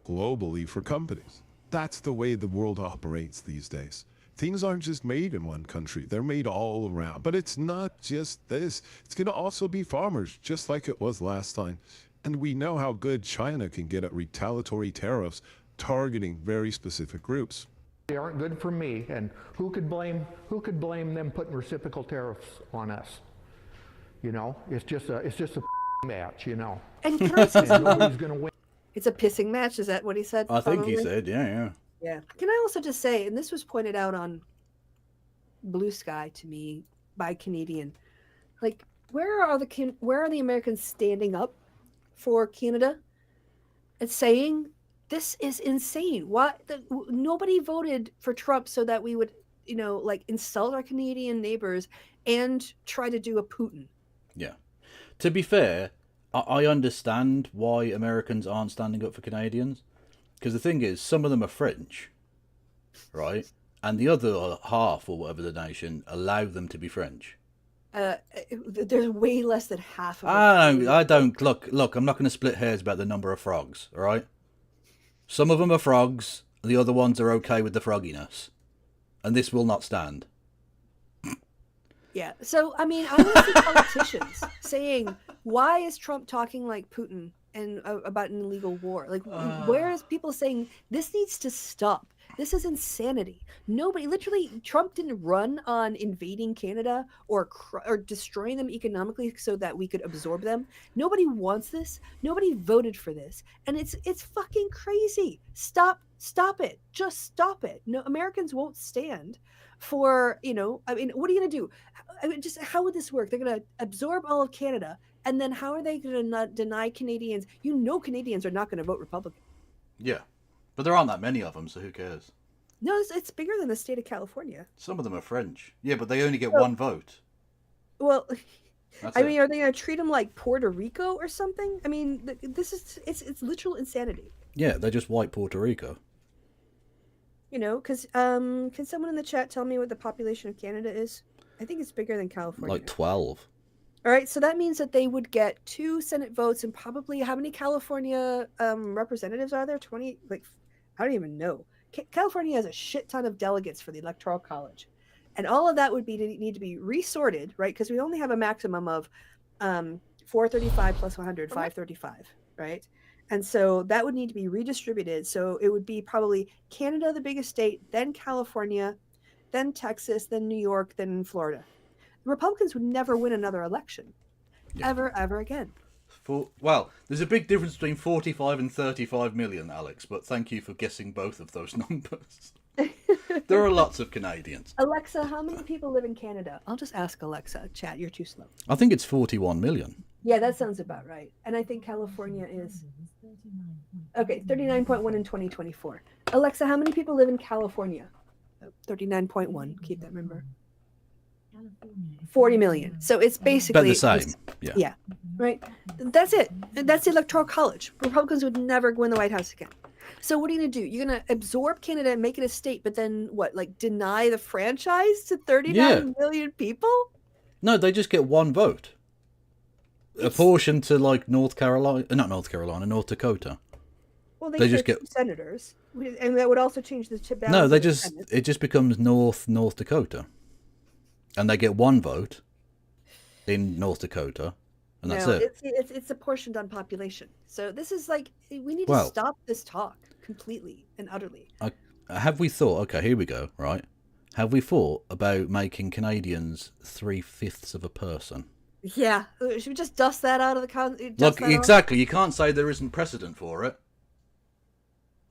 D: Globally for companies. That's the way the world operates these days. Things aren't just made in one country, they're made all around. But it's not just this. It's going to also be farmers, just like it was last time. And we know how good China can get at retaliatory tariffs targeting very specific groups.
I: They aren't good for me, and who could blame them putting reciprocal tariffs on us? It's just a match,
B: And can I say
I: and nobody's going to win.
B: it's a pissing match? Is that what he said?
A: I think he
B: probably?
A: said, yeah.
B: Yeah. Can I also just say, and this was pointed out on Blue Sky to me by Canadian, where are the Americans standing up for Canada and saying this is insane? Nobody voted for Trump so that we would, insult our Canadian neighbors and try to do a Putin.
A: Yeah. To be fair, I understand why Americans aren't standing up for Canadians. Because the thing is, some of them are French, right? And the other half, or whatever the nation, allow them to be French.
B: There's way less than half of them.
A: I don't. Look, I'm not going to split hairs about the number of frogs, all right? Some of them are frogs, and the other ones are okay with the frogginess. And this will not stand.
B: Yeah. So, I mean, I want to see politicians saying, why is Trump talking like Putin and about an illegal war? Where is people saying this needs to stop? This is insanity. Nobody, Trump didn't run on invading Canada or destroying them economically so that we could absorb them. Nobody wants this. Nobody voted for this. And it's fucking crazy. Stop it. Just stop it. No, Americans won't stand for, what are you going to do? How would this work? They're going to absorb all of Canada. And then how are they going to not deny Canadians? Canadians are not going to vote Republican.
A: Yeah. But there aren't that many of them, so who cares?
B: No, it's bigger than the state of California.
A: Some of them are French. Yeah, but they only get one vote.
B: Well,
A: That's
B: are they going to treat them like Puerto Rico or something? I mean, it's literal insanity.
A: Yeah, they're just white Puerto Rico.
B: Because can someone in the chat tell me what the population of Canada is? I think it's bigger than California.
A: Like 12.
B: All right, so that means that they would get 2 Senate votes and probably how many California representatives are there? 20? I don't even know. California has a shit ton of delegates for the Electoral College, and all of that would need to be resorted, right? Because we only have a maximum of 435 plus 100, 535, right? And so that would need to be redistributed. So it would be probably Canada, the biggest state, then California, then Texas, then New York, then Florida. The Republicans would never win another election, ever again.
A: Well, there's a big difference between 45 and 35 million, Alex, but thank you for guessing both of those numbers. There are lots of Canadians.
B: Alexa, how many people live in Canada? I'll just ask Alexa. Chat, you're too slow.
A: I think it's 41 million.
B: Yeah, that sounds about right. And I think California is... Okay, 39.1 in 2024. Alexa, how many people live in California? 39.1. Keep that number. 40 million. So it's basically...
A: About the same.
B: Yeah. Right? That's it. That's the Electoral College. Republicans would never win the White House again. So what are you gonna do? You're gonna absorb Canada and make it a state, but then what? Like deny the franchise to 39 million people?
A: No, they just get one vote. Apportioned to like North Dakota.
B: Well,
A: They just
B: get 2 senators, and that would also change the balance.
A: No,
B: of the Senate.
A: it just becomes North Dakota, and they get one vote in North Dakota, and that's it.
B: It's apportioned on population. So this is like we need to stop this talk completely and utterly.
A: Have we thought? Okay, here we go. Right, have we thought about making Canadians 3/5 of a person?
B: Yeah, should we just dust that out of the
A: Look, exactly. You can't say there isn't precedent for it.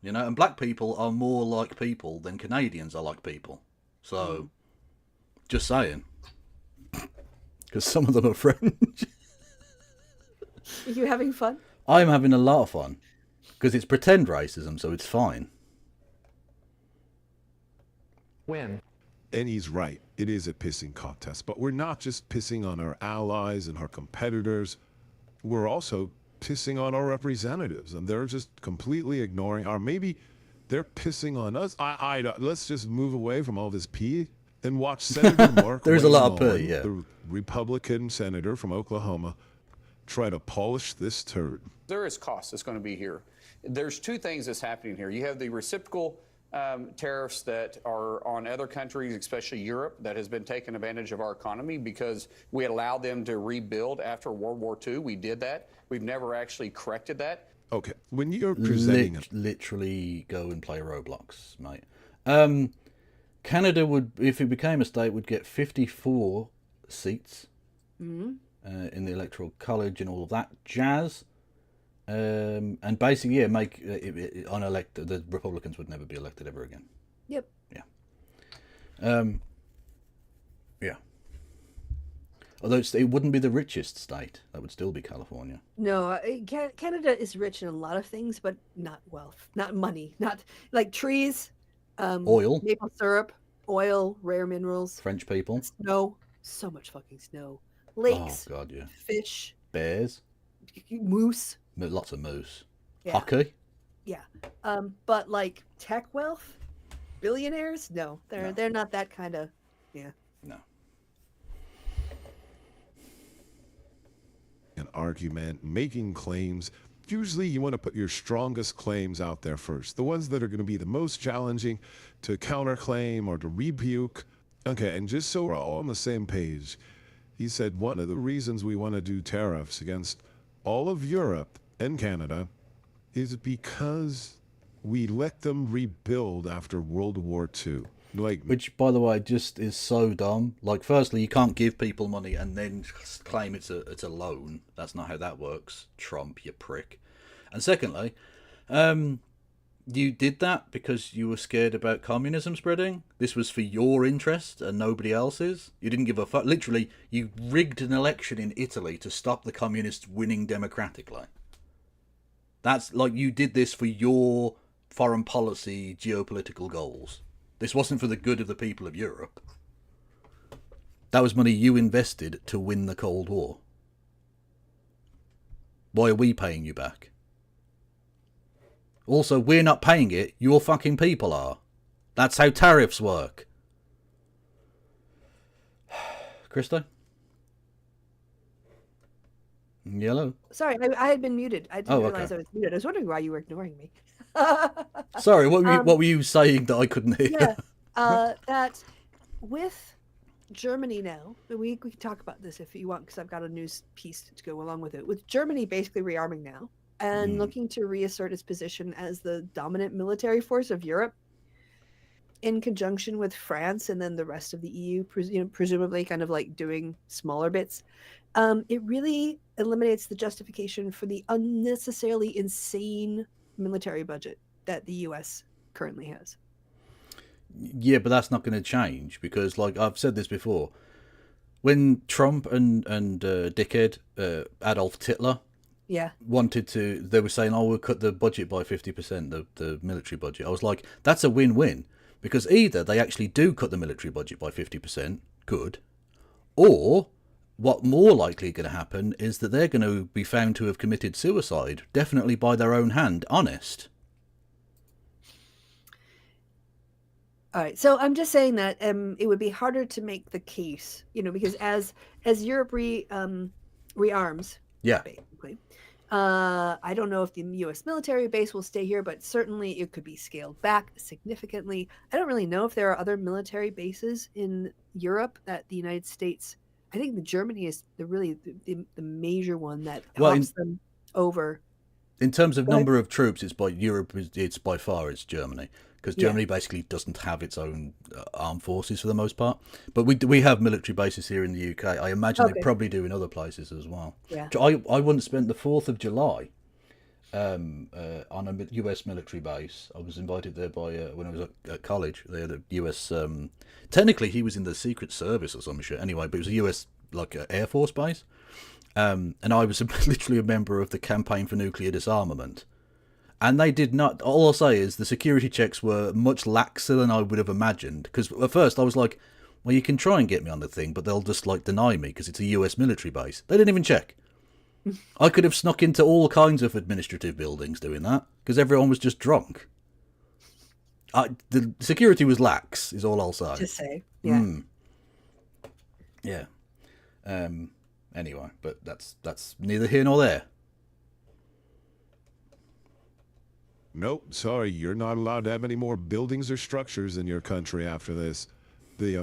A: You know, and black people are more like people than Canadians are like people. So, just saying. Because some of them are French.
B: Are you having fun?
A: I'm having a lot of fun. Because it's pretend racism, so it's fine.
I: When?
D: And he's right. It is a pissing contest. But we're not just pissing on our allies and our competitors. We're also pissing on our representatives, and they're just completely ignoring, or maybe they're pissing on us. Let's just move away from all this pee and watch Senator Mark
A: There's a lot of
D: Mullen,
A: pee, yeah.
D: the Republican senator from Oklahoma, try to polish this turd.
J: There is cost that's going to be here. There's two things that's happening here. You have the reciprocal tariffs that are on other countries, especially Europe, that has been taking advantage of our economy because we allowed them to rebuild after World War II. We did that. We've never actually corrected that.
D: Okay, when you're presenting
A: literally go and play Roblox, mate. Canada would, if it became a state, would get 54 seats in the Electoral College and all of that jazz. And basically, yeah, make unelected. The Republicans would never be elected ever again.
B: Yep.
A: Yeah. Yeah. Although it wouldn't be the richest state, that would still be California.
B: No, Canada is rich in a lot of things, but not wealth, not money, not like trees,
A: oil,
B: maple syrup, oil, rare minerals,
A: French people,
B: snow, so much fucking snow, lakes,
A: oh god, yeah,
B: fish,
A: bears,
B: moose,
A: lots of moose,
B: yeah.
A: hockey,
B: yeah, but like tech wealth, billionaires, no, they're not that kind of, yeah,
A: no.
D: An argument, making claims. Usually you want to put your strongest claims out there first, the ones that are going to be the most challenging to counterclaim or to rebuke. Okay, and just so we're all on the same page, he said one of the reasons we want to do tariffs against all of Europe and Canada is because we let them rebuild after World War II.
A: Which, by the way, just is so dumb. Like, firstly, you can't give people money and then claim it's a loan. That's not how that works, Trump, you prick. And secondly, you did that because you were scared about communism spreading. This was for your interest and nobody else's. You didn't give a fuck. Literally, you rigged an election in Italy to stop the communists winning democratically. That's like you did this for your foreign policy, geopolitical goals. This wasn't for the good of the people of Europe. That was money you invested to win the Cold War. Why are we paying you back? Also, we're not paying it, your fucking people are. That's how tariffs work. Krista? Yellow?
B: Sorry, I had been muted. I didn't realize
A: okay.
B: I was muted. I was wondering why you were ignoring me.
A: Sorry, what were you saying that I couldn't hear?
B: Yeah, that with Germany now, we can talk about this if you want, because I've got a news piece to go along with it. With Germany basically rearming now and looking to reassert its position as the dominant military force of Europe, in conjunction with France and then the rest of the EU, presumably kind of like doing smaller bits, it really eliminates the justification for the unnecessarily insane military budget that the US currently has.
A: Yeah, but that's not going to change because, like I've said this before, when Trump and dickhead Adolf Hitler wanted to, they were saying, "Oh, we'll cut the budget by 50%, the military budget." I was like, that's a win-win because either they actually do cut the military budget by 50%, good, or what more likely going to happen is that they're going to be found to have committed suicide, definitely by their own hand, honest.
B: All right, so I'm just saying that it would be harder to make the case, because as Europe rearms,
A: Yeah.
B: basically, I don't know if the U.S. military base will stay here, but certainly it could be scaled back significantly. I don't really know if there are other military bases in Europe that the United States. I think the Germany is the major one that helps them over.
A: In terms of
B: Go ahead.
A: number of troops, it's by Europe. It's by far it's Germany, because Germany basically doesn't have its own armed forces for the most part. But we have military bases here in the UK. I imagine they probably do in other places as well.
B: Yeah.
A: I once spent the 4th of July on a US military base. I was invited there by when I was at college. They had a US. Technically, he was in the Secret Service or some shit. Anyway, but it was a US Air Force base. And I was literally a member of the Campaign for Nuclear Disarmament. And they did not. All I'll say is the security checks were much laxer than I would have imagined. Because at first I was like, well, you can try and get me on the thing, but they'll just deny me because it's a US military base. They didn't even check. I could have snuck into all kinds of administrative buildings doing that because everyone was just drunk. The security was lax, is all I'll say.
B: Just say, yeah.
A: Yeah. Anyway, but that's neither here nor there.
D: Nope, sorry, you're not allowed to have any more buildings or structures in your country after this. The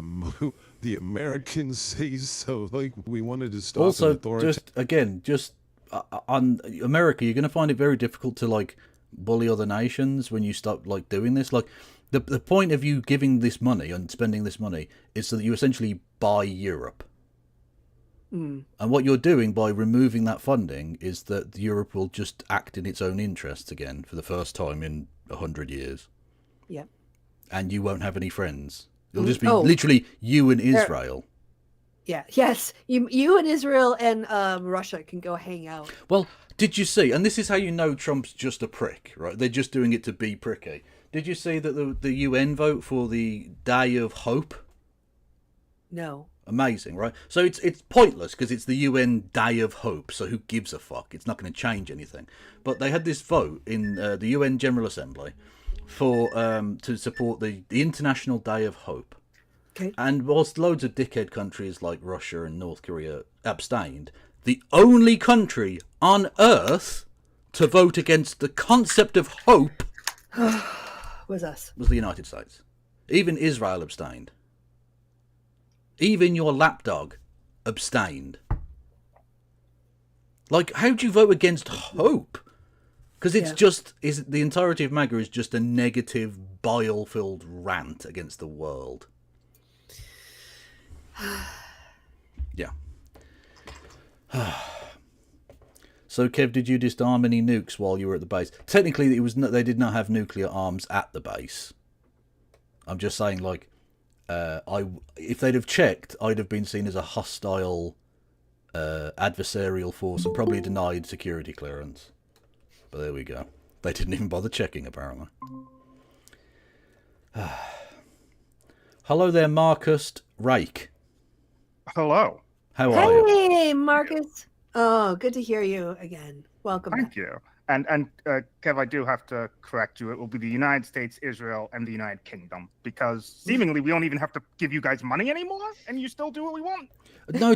D: Americans say so. We wanted to stop.
A: Also, just on America, you're going to find it very difficult to bully other nations when you start doing this. The point of you giving this money and spending this money is so that you essentially buy Europe. And what you're doing by removing that funding is that Europe will just act in its own interests again for the first time in 100 years.
B: Yeah.
A: And you won't have any friends. It'll just be literally you and Israel.
B: Yeah. Yes. You and Israel and Russia can go hang out.
A: Well, did you see? And this is how you know Trump's just a prick, right? They're just doing it to be pricky. Did you see that the UN vote for the Day of Hope?
B: No.
A: Amazing, right? So it's pointless because it's the UN Day of Hope, so who gives a fuck? It's not going to change anything. But they had this vote in the UN General Assembly for to support the International Day of Hope.
B: Okay.
A: And whilst loads of dickhead countries like Russia and North Korea abstained, the only country on Earth to vote against the concept of hope
B: was us.
A: Was the United States. Even Israel abstained. Even your lapdog abstained. How do you vote against hope? Because it's the entirety of MAGA is just a negative, bile-filled rant against the world. Yeah. So, Kev, did you disarm any nukes while you were at the base? Technically, they did not have nuclear arms at the base. I'm just saying, if they'd have checked, I'd have been seen as a hostile adversarial force and probably denied security clearance. But there we go. They didn't even bother checking, apparently. Hello there, Marcus Rake.
K: Hello.
A: How are you?
B: Hey, Marcus. Oh, good to hear you again. Welcome.
K: Thank you. And Kev, I do have to correct you. It will be the United States, Israel, and the United Kingdom, because seemingly we don't even have to give you guys money anymore, and you still do what we want.
A: No,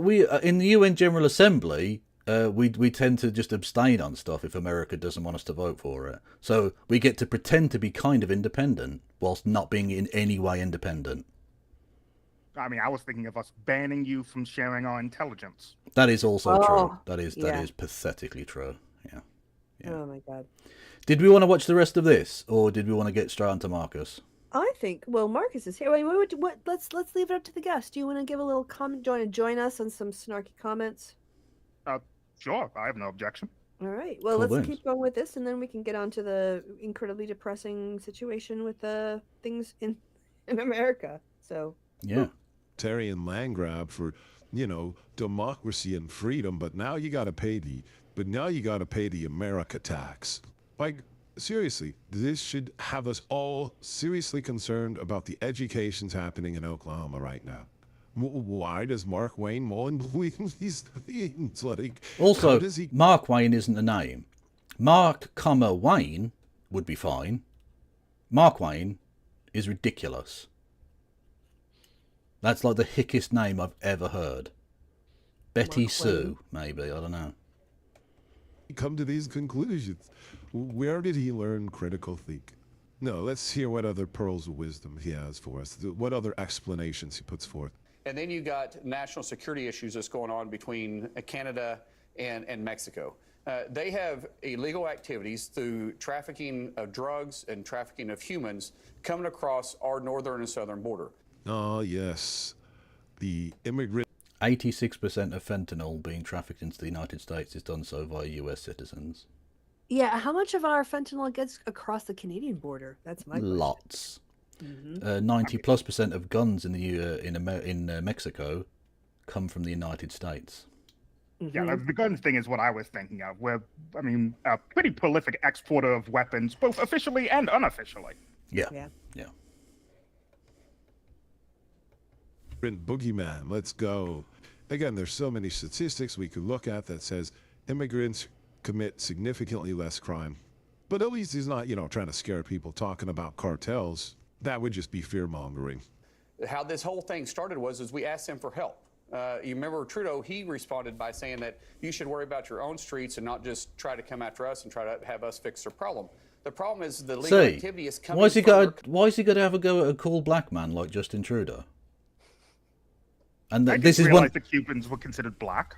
A: we in the UN General Assembly, we tend to just abstain on stuff if America doesn't want us to vote for it. So we get to pretend to be kind of independent whilst not being in any way independent.
K: I mean, I was thinking of us banning you from sharing our intelligence.
A: That is also true. That is pathetically true. Yeah.
B: Oh my God.
A: Did we want to watch the rest of this, or did we want to get straight on to Marcus?
B: I think. Well, Marcus is here. Wait, what? Let's leave it up to the guest. Do you want to give a little comment? Do you want to join us on some snarky comments?
K: Sure. I have no objection.
B: All right. Well, let's keep going with this, and then we can get on to the incredibly depressing situation with the things in America. So.
A: Yeah.
D: Libertarian land grab for, democracy and freedom, but now you got to pay the America tax. Seriously, this should have us all seriously concerned about the educations happening in Oklahoma right now. Why does Mark Wayne Mullen believe these things?
A: Also, Mark Wayne isn't a name. Mark, Wayne would be fine. Mark Wayne is ridiculous. That's like the hickest name I've ever heard. Betty Sue, maybe, I don't know.
D: Come to these conclusions. Where did he learn critical thinking? No, let's hear what other pearls of wisdom he has for us. What other explanations he puts forth.
J: And then you got national security issues that's going on between Canada and Mexico. They have illegal activities through trafficking of drugs and trafficking of humans coming across our northern and southern border.
D: Oh, yes. The immigrant...
A: 86% of fentanyl being trafficked into the United States is done so by US citizens.
B: Yeah, how much of our fentanyl gets across the Canadian border? That's my question.
A: Lots. 90+% of guns in Mexico come from the United States.
K: Yeah, the guns thing is what I was thinking of. We're, I mean, a pretty prolific exporter of weapons, both officially and unofficially.
A: Yeah.
D: Boogeyman, let's go. Again, there's so many statistics we could look at that says immigrants commit significantly less crime. But at least he's not, trying to scare people talking about cartels. That would just be fear-mongering.
J: How this whole thing started was we asked him for help. You remember Trudeau, he responded by saying that you should worry about your own streets and not just try to come after us and try to have us fix their problem. The problem is the legal activity is coming.
A: Why is he got to have a go at a cool black man like Justin Trudeau? And
K: I
A: this
K: didn't
A: is
K: realize
A: one.
K: the Cubans were considered black.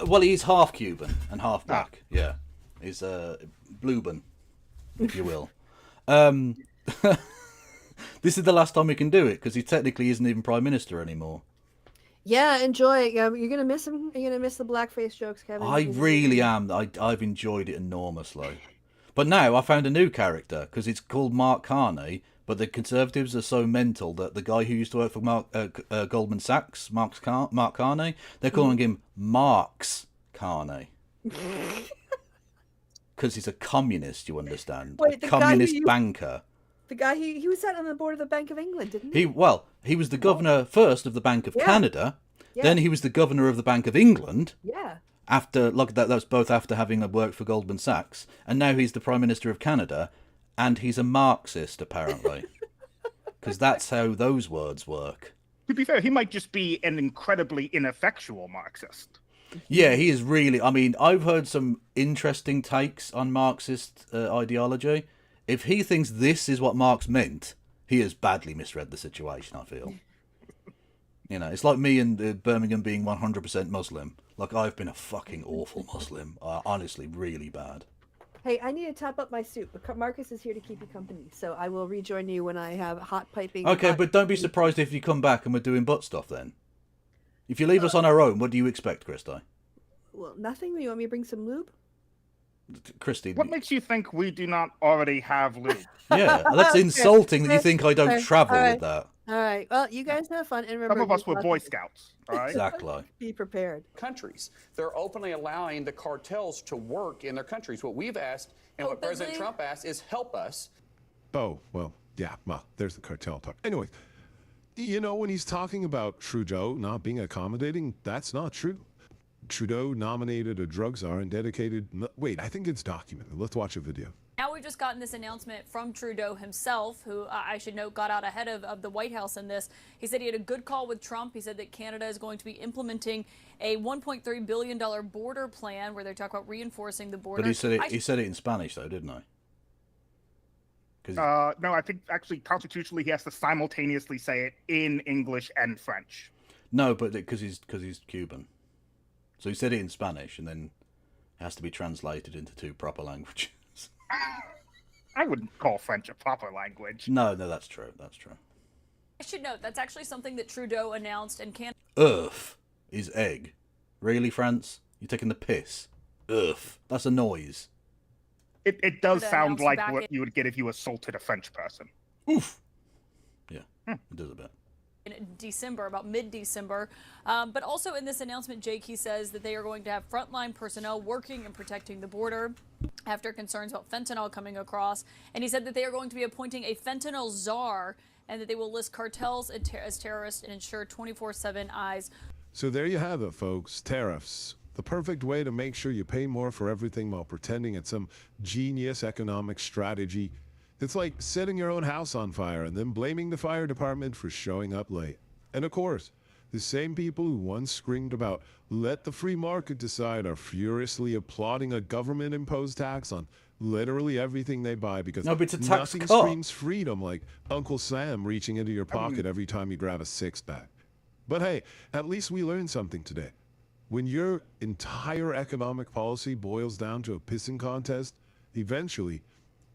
A: Well, he's half Cuban and half black. Yeah, he's Blueban, if you will. This is the last time we can do it because he technically isn't even prime minister anymore.
B: Yeah, enjoy it. You're gonna miss him. You're gonna miss the blackface jokes, Kevin.
A: I really am. I've enjoyed it enormously. But now I found a new character because it's called Mark Carney. But the Conservatives are so mental that the guy who used to work for Goldman Sachs, Mark Carney, they're calling him Marx Carney. Because he's a communist, you understand?
B: Wait,
A: a communist banker.
B: The guy, he was sat on the board of the Bank of England, didn't he?
A: He was the governor first of the Bank of Canada. Yeah. Then he was the governor of the Bank of England.
B: Yeah.
A: After, look, that was both after having worked for Goldman Sachs. And now he's the Prime Minister of Canada. And he's a Marxist, apparently. Because that's how those words work.
K: To be fair, he might just be an incredibly ineffectual Marxist.
A: Yeah, he is really... I mean, I've heard some interesting takes on Marxist ideology. If he thinks this is what Marx meant, he has badly misread the situation, I feel. It's like me and Birmingham being 100% Muslim. Like, I've been a fucking awful Muslim. Honestly, really bad.
B: Hey, I need to top up my soup, but Marcus is here to keep you company, so I will rejoin you when I have hot piping.
A: Okay, but don't be surprised if you come back and we're doing butt stuff then. If you leave us on our own, what do you expect, Christy?
B: Well, nothing. You want me to bring some lube?
A: Christy.
K: What makes you think we do not already have lube?
A: Yeah, that's insulting that you think I don't travel with that.
B: All right. Well, you guys have fun. And remember,
K: some of us were Boy Scouts. All right.
A: Exactly.
B: Be prepared.
J: Countries. They're openly allowing the cartels to work in their countries. What we've asked and what President Trump asked is help us.
D: Oh, well, yeah. Well, there's the cartel talk. Anyway, when he's talking about Trudeau not being accommodating, that's not true. Trudeau nominated a drug czar and dedicated... Wait, I think it's documented. Let's watch a video.
L: Now we've just gotten this announcement from Trudeau himself, who I should note got out ahead of the White House in this. He said he had a good call with Trump. He said that Canada is going to be implementing a $1.3 billion border plan where they talk about reinforcing the border.
A: But he said it in Spanish, though, didn't he?
K: No, I think actually constitutionally he has to simultaneously say it in English and French.
A: No, but because he's Cuban. So he said it in Spanish and then it has to be translated into two proper languages.
K: I wouldn't call French a proper language.
A: No, that's true. That's true.
L: I should note that's actually something that Trudeau announced and Canada.
A: Earth is egg. Really, France? You're taking the piss. Earth. That's a noise.
K: It does sound like what you would get if you assaulted a French person.
A: Oof. Yeah, it does a bit.
L: In December, about mid-December. But also in this announcement, Jake, he says that they are going to have frontline personnel working and protecting the border after concerns about fentanyl coming across. And he said that they are going to be appointing a fentanyl czar and that they will list cartels as terrorists and ensure 24/7 eyes.
D: So there you have it, folks. Tariffs. The perfect way to make sure you pay more for everything while pretending it's some genius economic strategy It's like setting your own house on fire and then blaming the fire department for showing up late. And of course, the same people who once screamed about let the free market decide are furiously applauding a government-imposed tax on literally everything they buy because
A: No, but it's a tax
D: nothing
A: cut.
D: screams freedom like Uncle Sam reaching into your pocket every time you grab a six-pack. But hey, at least we learned something today. When your entire economic policy boils down to a pissing contest, eventually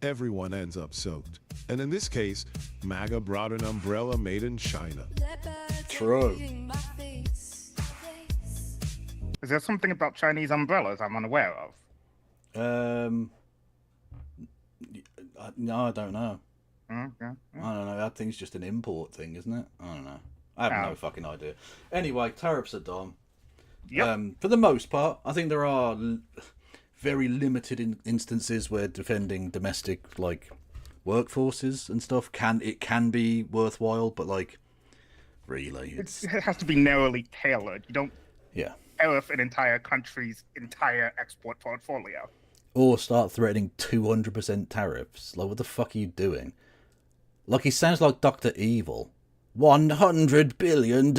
D: everyone ends up soaked. And in this case, MAGA brought an umbrella made in China.
A: True.
K: Is there something about Chinese umbrellas I'm unaware of?
A: No, I don't know.
K: Yeah.
A: I don't know. That thing's just an import thing, isn't it? I don't know. I have no fucking idea. Anyway, tariffs are dumb.
K: Yep.
A: For the most part, I think there are very limited instances where defending domestic workforces and stuff can be worthwhile, but really,
K: It has to be narrowly tailored. You don't tariff an entire country's entire export portfolio.
A: Or start threatening 200% tariffs. What the fuck are you doing? He sounds like Dr. Evil. $100 billion.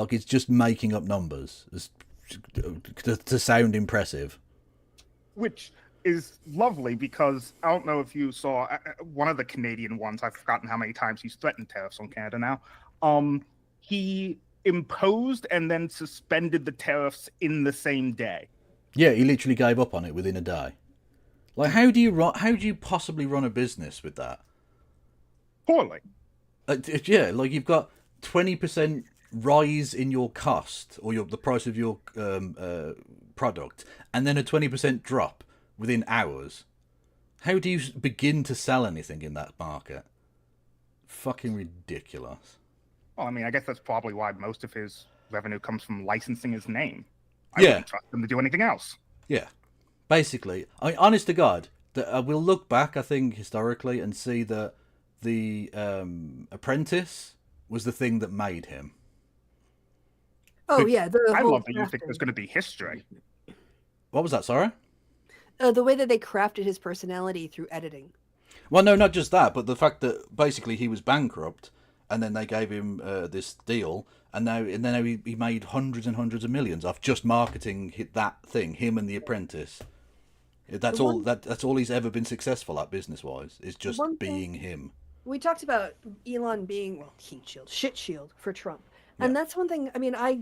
A: He's just making up numbers to sound impressive.
K: Which is lovely because I don't know if you saw one of the Canadian ones. I've forgotten how many times he's threatened tariffs on Canada now. He imposed and then suspended the tariffs in the same day.
A: Yeah, he literally gave up on it within a day. How do you possibly run a business with that?
K: Poorly.
A: You've got 20% rise in your cost or the price of your product, and then a 20% drop within hours. How do you begin to sell anything in that market? Fucking ridiculous.
K: Well, I mean, I guess that's probably why most of his revenue comes from licensing his name. I
A: Yeah.
K: wouldn't trust him to do anything else.
A: Yeah. Basically, honest to God, we'll look back, I think, historically and see that the Apprentice was the thing that made him.
B: Oh, yeah.
K: I love that you think there's going to be history.
A: What was that, sorry?
B: The way that they crafted his personality through editing.
A: Well, no, not just that, but the fact that basically he was bankrupt, and then they gave him this deal, and now he made hundreds and hundreds of millions off just marketing that thing, him and the Apprentice. That's all he's ever been successful at business-wise, is just being him.
B: We talked about Elon being shit shield for Trump. And that's one thing. I mean, I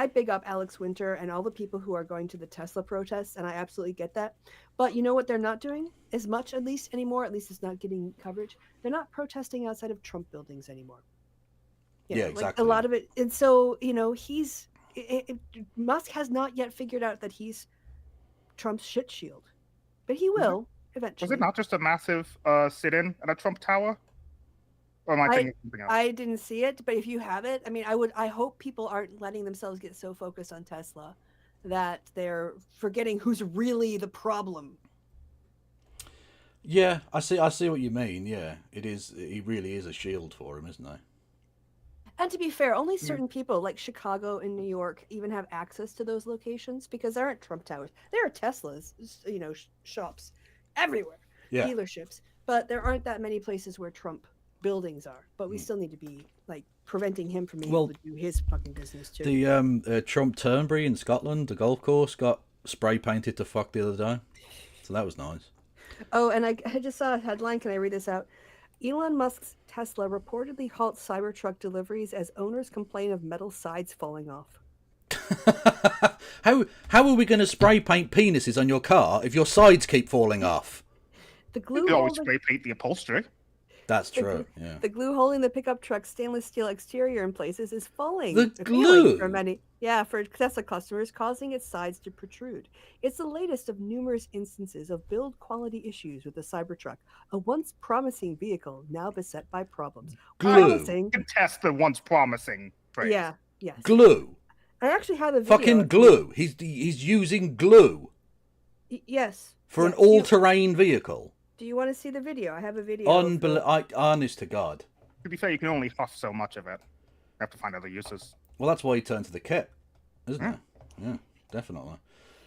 B: big up Alex Winter and all the people who are going to the Tesla protests, and I absolutely get that. But you know what they're not doing as much, at least anymore. At least it's not getting coverage. They're not protesting outside of Trump buildings anymore.
A: Exactly.
B: A lot of it, and so Musk has not yet figured out that he's Trump's shit shield, but he will eventually.
K: Was it not just a massive sit-in at a Trump tower? Or am I thinking something else?
B: I didn't see it, but if you have it, I mean, I hope people aren't letting themselves get so focused on Tesla that they're forgetting who's really the problem.
A: Yeah, I see what you mean. Yeah, it is. He really is a shield for him, isn't he?
B: And to be fair, only certain people like Chicago and New York even have access to those locations because there aren't Trump towers. There are Teslas, shops everywhere, dealerships, but there aren't that many places where Trump buildings are. But we still need to be preventing him from being able to do his fucking business too.
A: The Trump Turnberry in Scotland, the golf course, got spray painted to fuck the other day, so that was nice.
B: Oh, and I just saw a headline. Can I read this out? Elon Musk's Tesla reportedly halts Cybertruck deliveries as owners complain of metal sides falling off.
A: How are we going to spray paint penises on your car if your sides keep falling off?
B: The glue
K: You can always spray paint the upholstery.
A: That's true. Yeah.
B: The glue holding the pickup truck's stainless steel exterior in places is falling.
A: The glue
B: for Tesla customers, causing its sides to protrude. It's the latest of numerous instances of build quality issues with the Cybertruck, a once promising vehicle now beset by problems.
A: Glue.
K: You can test the once promising phrase.
B: Yeah. Yes.
A: Glue.
B: I actually have a video.
A: Fucking glue. He's using glue.
B: Yes.
A: For an all-terrain vehicle.
B: Do you want to see the video? I have a video.
A: Honest to God.
K: To be fair, you can only huff so much of it. You have to find other uses.
A: Well, that's why he turned to the kit, isn't it? Yeah, definitely.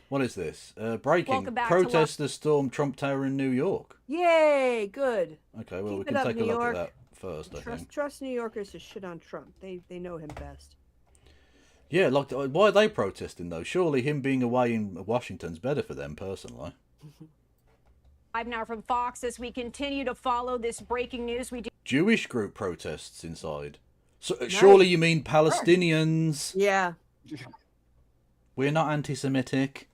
A: What is this? Breaking.
M: Welcome back to
A: Protesters storm Trump Tower in New York.
B: Yay, good.
A: Okay, well,
B: Keep
A: we
B: it
A: can
B: up,
A: take a
B: New
A: look
B: York.
A: at that first, I think.
B: Trust New Yorkers to shit on Trump. They know him best.
A: Yeah, like, why are they protesting, though? Surely him being away in Washington's better for them, personally.
M: Live now from Fox as we continue to follow this breaking news. We do
A: Jewish group protests inside. So, surely you mean Palestinians.
B: Yeah.
A: We're not anti-Semitic.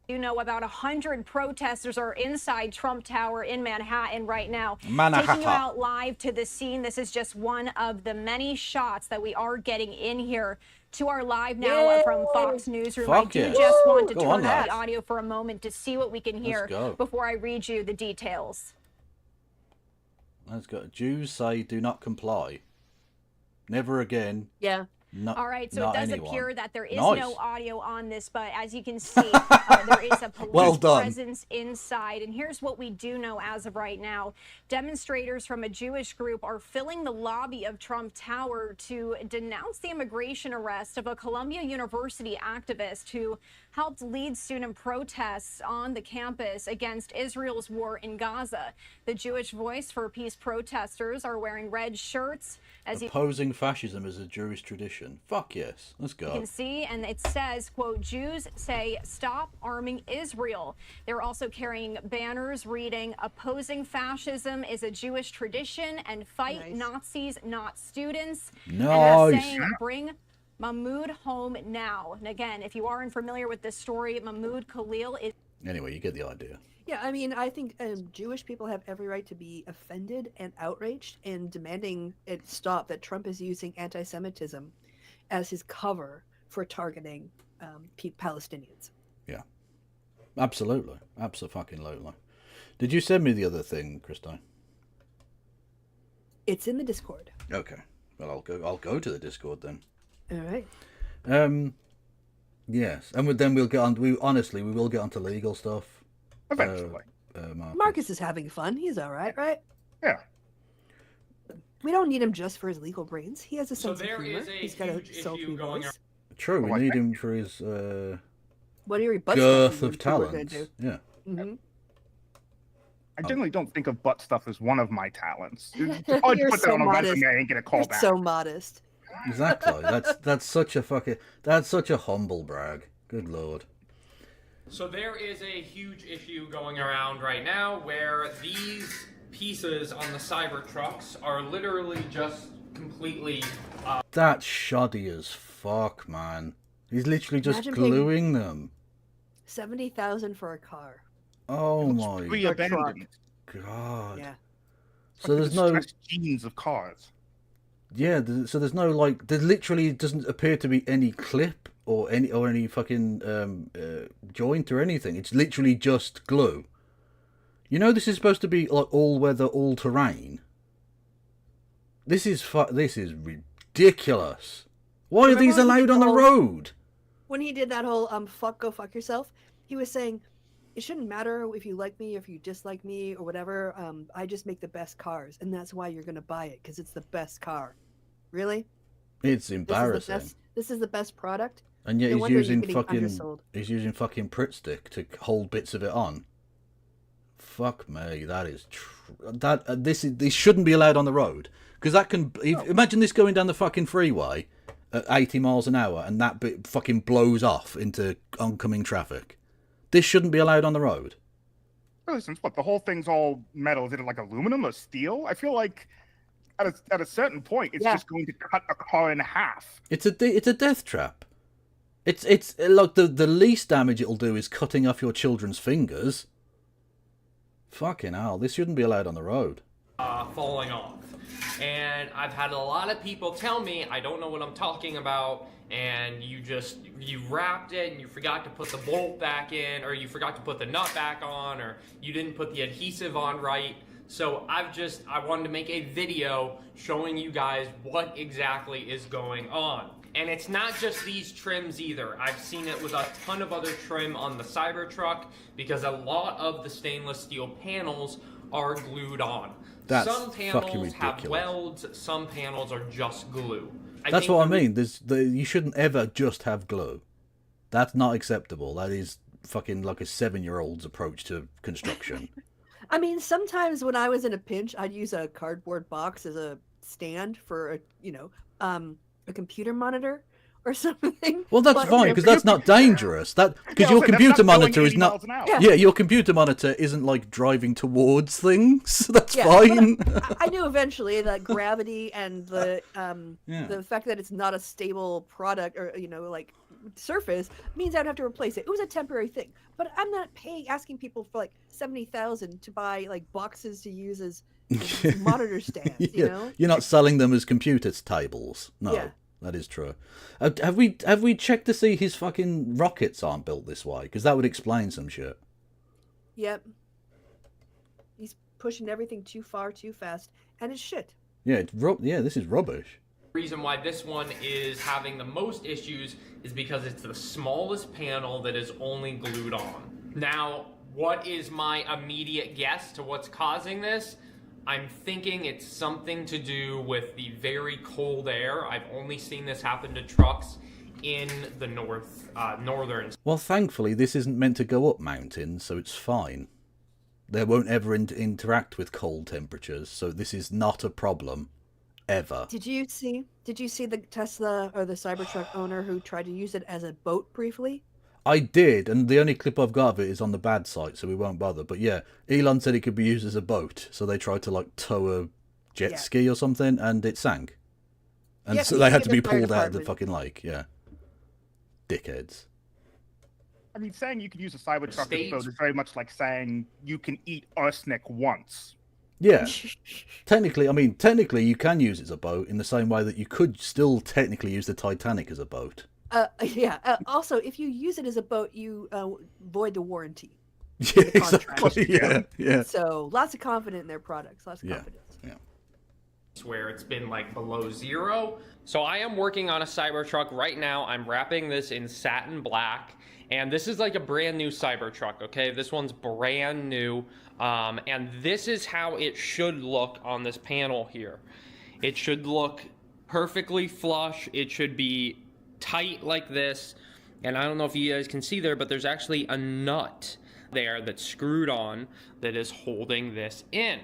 M: know about 100 protesters are inside Trump Tower in Manhattan right now.
A: Manhattan.
M: Taking you out live to the scene. This is just one of the many shots that we are getting in here to our live now from Fox Newsroom.
A: Fuck
M: I do
A: yeah.
M: just want to
A: Go
M: turn
A: on,
M: on the
A: lads.
M: audio for a moment to see what we can hear
A: go.
M: before I read you the details.
A: Let's go. Jews say do not comply. Never again.
B: Yeah.
A: No,
M: All right, so
A: not
M: it does
A: anyone.
M: appear that there is
A: Nice.
M: no audio on this, but as you can see, there is a police
A: Well done.
M: presence inside. And here's what we do know as of right now. Demonstrators from a Jewish group are filling the lobby of Trump Tower to denounce the immigration arrest of a Columbia University activist who helped lead student protests on the campus against Israel's war in Gaza. The Jewish Voice for Peace protesters are wearing red shirts, as you
A: Opposing fascism is a Jewish tradition. Fuck yes. Let's
M: You
A: go.
M: can see, and it says, quote, Jews say stop arming Israel. They're also carrying banners reading, opposing fascism is a Jewish tradition and fight Nazis, not students. And they're
A: Nice.
M: saying bring Mahmoud home now. And again, if you aren't familiar with this story, Mahmoud Khalil is
A: Anyway, you get the idea.
B: Yeah, I mean, I think Jewish people have every right to be offended and outraged and demanding it stop that Trump is using anti-Semitism as his cover for targeting Palestinians.
A: Yeah. Absolutely. Absolutely. Did you send me the other thing, Christine?
B: It's in the Discord.
A: Okay. Well, I'll go to the Discord then.
B: All right.
A: Yes, and then we'll get on. We will get onto legal stuff
K: eventually.
B: Marcus is having fun. He's all right, right?
K: Yeah.
B: We don't need him just for his legal brains. He has a
N: So
B: sense of
N: there
B: humor.
N: is a
B: He's got a
N: huge
B: sultry
N: issue going
B: voice.
A: True, we need him for his
B: What are your butt
A: girth
B: stuff
A: of
B: you were gonna
A: talents.
B: do?
A: Yeah.
B: Mm-hmm.
K: I generally don't think of butt stuff as one of my talents. I'd
B: You're
K: put that
B: so
K: on a
B: modest.
K: resume and get a call
B: You're
K: back.
B: so modest.
A: Exactly. That's such a humble brag. Good lord.
N: So there is a huge issue going around right now where these pieces on the Cybertrucks are literally just completely
A: That's shoddy as fuck, man. He's literally just
B: Imagine paying-
A: gluing them.
B: 70,000 for a car.
A: Oh my
K: Re-abandoned.
A: god.
B: Yeah.
A: So there's no
K: Stress genes of cars.
A: yeah. So there's no like. There literally doesn't appear to be any clip or any fucking joint or anything. It's literally just glue. You know this is supposed to be like all weather, all terrain. This is ridiculous. Why are
B: Remember
A: these
B: when he
A: allowed
B: did
A: on the
B: whole-
A: road?
B: When he did that whole go fuck yourself, he was saying it shouldn't matter if you like me, if you dislike me, or whatever. I just make the best cars, and that's why you're gonna buy it because it's the best car. Really?
A: It's embarrassing.
B: This is the best product.
A: And yet
B: No
A: he's
B: wonder you're
A: using
B: getting
A: fucking
B: undersold.
A: Pritt stick to hold bits of it on. Fuck me, that is this shouldn't be allowed on the road because that can imagine this going down the fucking freeway at 80 miles an hour and that bit fucking blows off into oncoming traffic. This shouldn't be allowed on the road.
K: Really, since what the whole thing's all metal, is it like aluminum or steel? I feel like at a certain point, it's just going to cut a car in half.
A: It's a death trap. It's like the least damage it'll do is cutting off your children's fingers. Fucking hell, this shouldn't be allowed on the road.
N: falling off. And I've had a lot of people tell me I don't know what I'm talking about, and you wrapped it and you forgot to put the bolt back in, or you forgot to put the nut back on, or you didn't put the adhesive on right. So I wanted to make a video showing you guys what exactly is going on. And it's not just these trims either. I've seen it with a ton of other trim on the Cybertruck because a lot of the stainless steel panels are glued on.
A: That's
N: some
A: fucking
N: panels have
A: ridiculous.
N: welds, some panels are just glue.
A: That's what I mean. You shouldn't ever just have glue. That's not acceptable. That is fucking like a 7-year-old's approach to construction.
B: I mean, sometimes when I was in a pinch, I'd use a cardboard box as a stand for a computer monitor or something.
A: Well, that's fine because that's not dangerous. Because your computer monitor is not. Yeah, your computer monitor isn't like driving towards things. That's fine.
B: I knew eventually that gravity and the fact that it's not a stable product or like surface means I'd have to replace it. It was a temporary thing, but I'm not asking people for like $70,000 to buy like boxes to use as monitor stands.
A: You're not selling them as computer tables. No. Yeah. That is true. Have we checked to see his fucking rockets aren't built this way? Because that would explain some shit.
B: Yep. He's pushing everything too far, too fast, and it's shit.
A: Yeah, this is rubbish.
N: The reason why this one is having the most issues is because it's the smallest panel that is only glued on. Now, what is my immediate guess to what's causing this? I'm thinking it's something to do with the very cold air. I've only seen this happen to trucks in the northern.
A: Well, thankfully, this isn't meant to go up mountains, so it's fine. They won't ever interact with cold temperatures, so this is not a problem, ever.
B: Did you see the Tesla or the Cybertruck owner who tried to use it as a boat briefly?
A: I did, and the only clip I've got of it is on the bad site, so we won't bother. But yeah, Elon said it could be used as a boat, so they tried to like tow a jet ski or something, and it sank. And so they had to be pulled out of the fucking lake. Yeah, dickheads.
K: I mean, saying you could use a Cybertruck as a boat is very much like saying you can eat arsenic once.
A: Yeah, technically you can use it as a boat in the same way that you could still technically use the Titanic as a boat.
B: Also, if you use it as a boat, you void the warranty.
A: Yeah, exactly. Yeah.
B: So lots of confidence in their products. Lots of confidence.
A: Yeah.
N: Where it's been like below zero. So I am working on a Cybertruck right now. I'm wrapping this in satin black, and this is like a brand new Cybertruck. Okay, this one's brand new, and this is how it should look on this panel here. It should look perfectly flush. It should be tight like this, and I don't know if you guys can see there, but there's actually a nut there that's screwed on that is holding this in.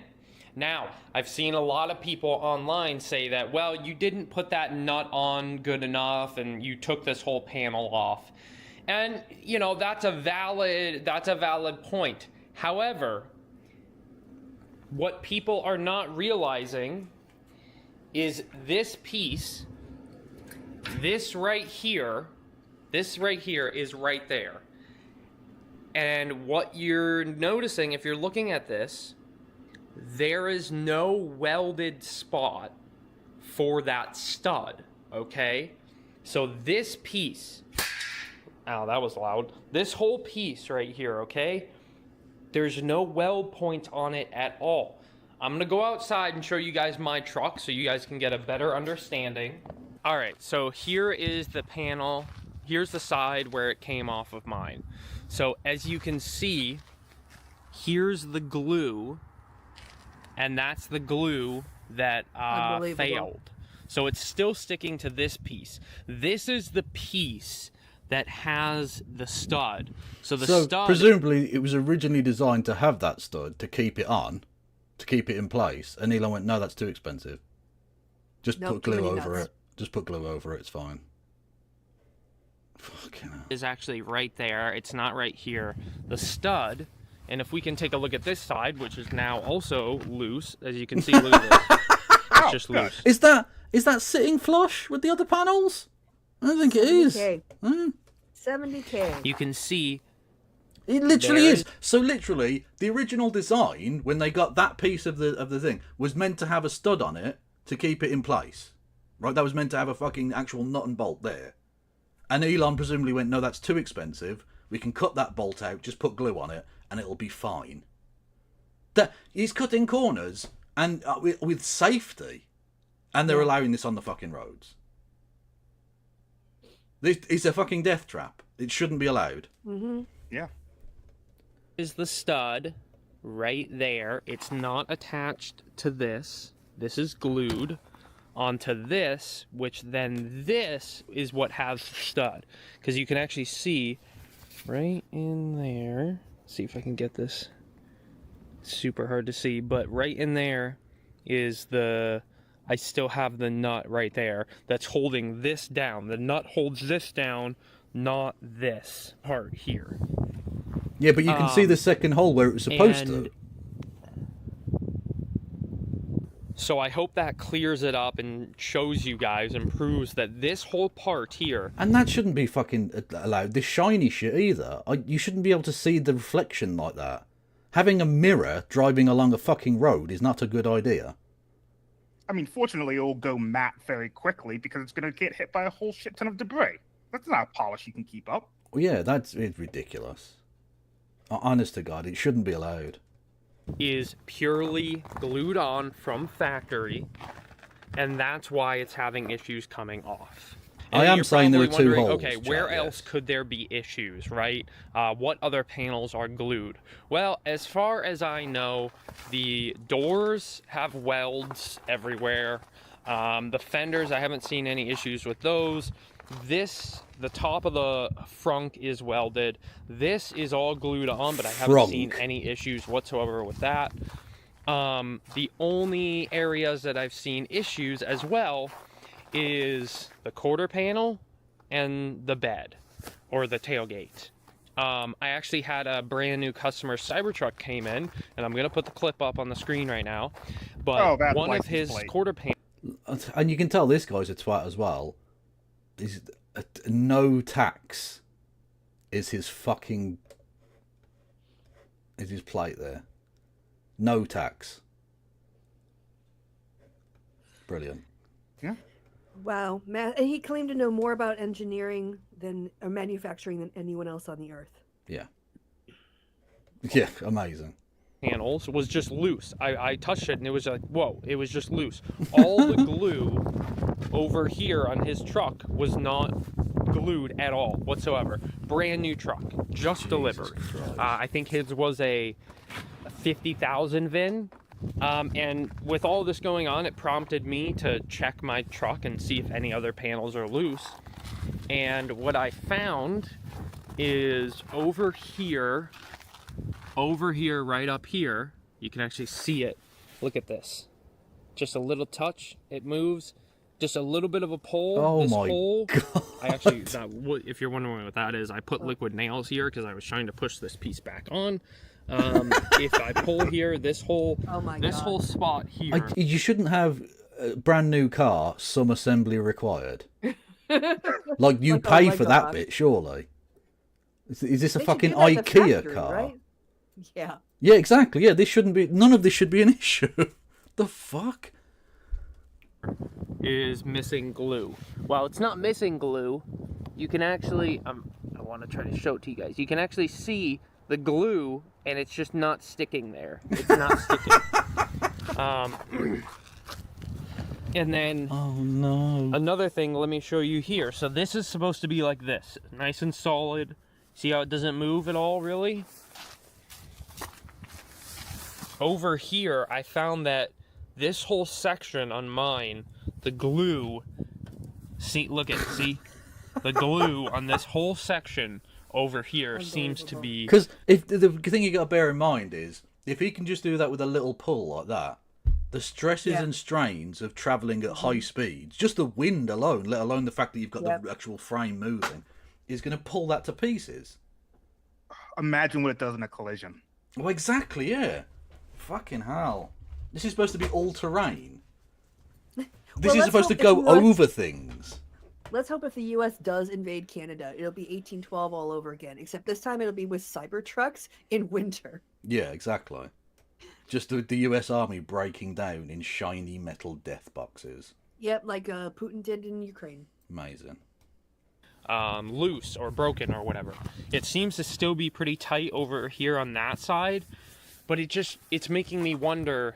N: Now, I've seen a lot of people online say that, well, you didn't put that nut on good enough and you took this whole panel off. And, that's a valid point. However, what people are not realizing is this piece, this right here is right there. And what you're noticing, if you're looking at this, there is no welded spot for that stud, okay? So this piece, ow, that was loud. This whole piece right here, okay? There's no weld point on it at all. I'm gonna go outside and show you guys my truck so you guys can get a better understanding. All right, so here is the panel. Here's the side where it came off of mine. So as you can see, here's the glue, and that's the glue that failed. So it's still sticking to this piece. This is the piece that has the stud. So the stud...
A: presumably it was originally designed to have that stud to keep it on, to keep it in place, and Elon went, no, that's too expensive. Just put glue over it. Just put glue over it, it's fine. Fucking hell.
N: Is actually right there. It's not right here. The stud, and if we can take a look at this side, which is now also loose, as you can see, look at this. It's just loose.
A: Is that sitting flush with the other panels? I don't think it is.
B: 70K.
N: You can see
A: it literally is. So literally, the original design, when they got that piece of the thing, was meant to have a stud on it to keep it in place. Right? That was meant to have a fucking actual nut and bolt there. And Elon presumably went, no, that's too expensive. We can cut that bolt out, just put glue on it, and it'll be fine. He's cutting corners and with safety, and they're allowing this on the fucking roads. This is a fucking death trap. It shouldn't be allowed.
B: Mm-hmm.
K: Yeah.
N: Is the stud right there. It's not attached to this. This is glued onto this, which then this is what has the stud. Because you can actually see right in there. See if I can get this. Super hard to see, but right in there is I still have the nut right there that's holding this down. The nut holds this down, not this part here.
A: Yeah, but you can see the second hole where it was supposed to.
N: So I hope that clears it up and shows you guys and proves that this whole part here...
A: And that shouldn't be fucking allowed. This shiny shit either. You shouldn't be able to see the reflection like that. Having a mirror driving along a fucking road is not a good idea.
K: I mean, fortunately, it'll go matte very quickly because it's going to get hit by a whole shit ton of debris. That's not a polish you can keep up.
A: Well, yeah, it's ridiculous. Honest to God, it shouldn't be allowed.
N: Is purely glued on from factory, and that's why it's having issues coming off. And
A: I am saying there are two holes.
N: Okay, where else could there be issues, right? What other panels are glued? Well, as far as I know, the doors have welds everywhere. The fenders, I haven't seen any issues with those. The top of the frunk is welded. This is all glued on, but I haven't seen any issues whatsoever with that. The only areas that I've seen issues as well is the quarter panel and the bed or the tailgate. I actually had a brand new customer Cybertruck came in, and I'm going to put the clip up on the screen right now. But one of his quarter panels...
A: And you can tell this guy's a twat as well. He's no tax is his fucking... is his plate there. No tax. Brilliant.
K: Yeah.
B: Wow. And he claimed to know more about engineering or manufacturing than anyone else on the earth.
A: Yeah. Yeah, amazing.
N: Panels was just loose. I touched it and it was like, whoa, it was just loose. All the glue over here on his truck was not glued at all whatsoever. Brand new truck, just delivered. I think his was a 50,000 VIN. And with all this going on, it prompted me to check my truck and see if any other panels are loose. And what I found is over here, right up here, you can actually see it. Look at this. Just a little touch, it moves. Just a little bit of a pull.
A: Oh
N: this
A: my
N: hole,
A: God.
N: I actually, if you're wondering what that is, I put liquid nails here because I was trying to push this piece back on. If I pull here, this whole spot here.
A: You shouldn't have a brand new car, some assembly required. Like you pay for that bit, surely. Is this a fucking IKEA
B: factory,
A: car?
B: right? Yeah.
A: Yeah, exactly. Yeah, this shouldn't be. None of this should be an issue. The fuck?
N: Is missing glue. Well, it's not missing glue. You can actually, I want to try to show it to you guys. You can actually see the glue, and it's just not sticking there. It's not sticking. And then,
A: oh no,
N: another thing. Let me show you here. So this is supposed to be like this, nice and solid. See how it doesn't move at all, really? Over here, I found that this whole section on mine, the glue, see the glue on this whole section over here seems to be...
A: Because if the thing you got to bear in mind is, if he can just do that with a little pull like that, the stresses and strains of travelling at high speeds, just the wind alone, let alone the fact that you've got the actual frame moving, is going to pull that to pieces.
K: Imagine what it does in a collision.
A: Well, exactly, yeah. Fucking hell. This is supposed to be all-terrain. This is supposed to go over things.
B: Let's hope if the U.S. does invade Canada, it'll be 1812 all over again. Except this time it'll be with Cybertrucks in winter.
A: Yeah, exactly. Just the U.S. Army breaking down in shiny metal death boxes.
B: Yep, like Putin did in Ukraine.
A: Amazing.
N: Loose or broken or whatever. It seems to still be pretty tight over here on that side, but it's making me wonder,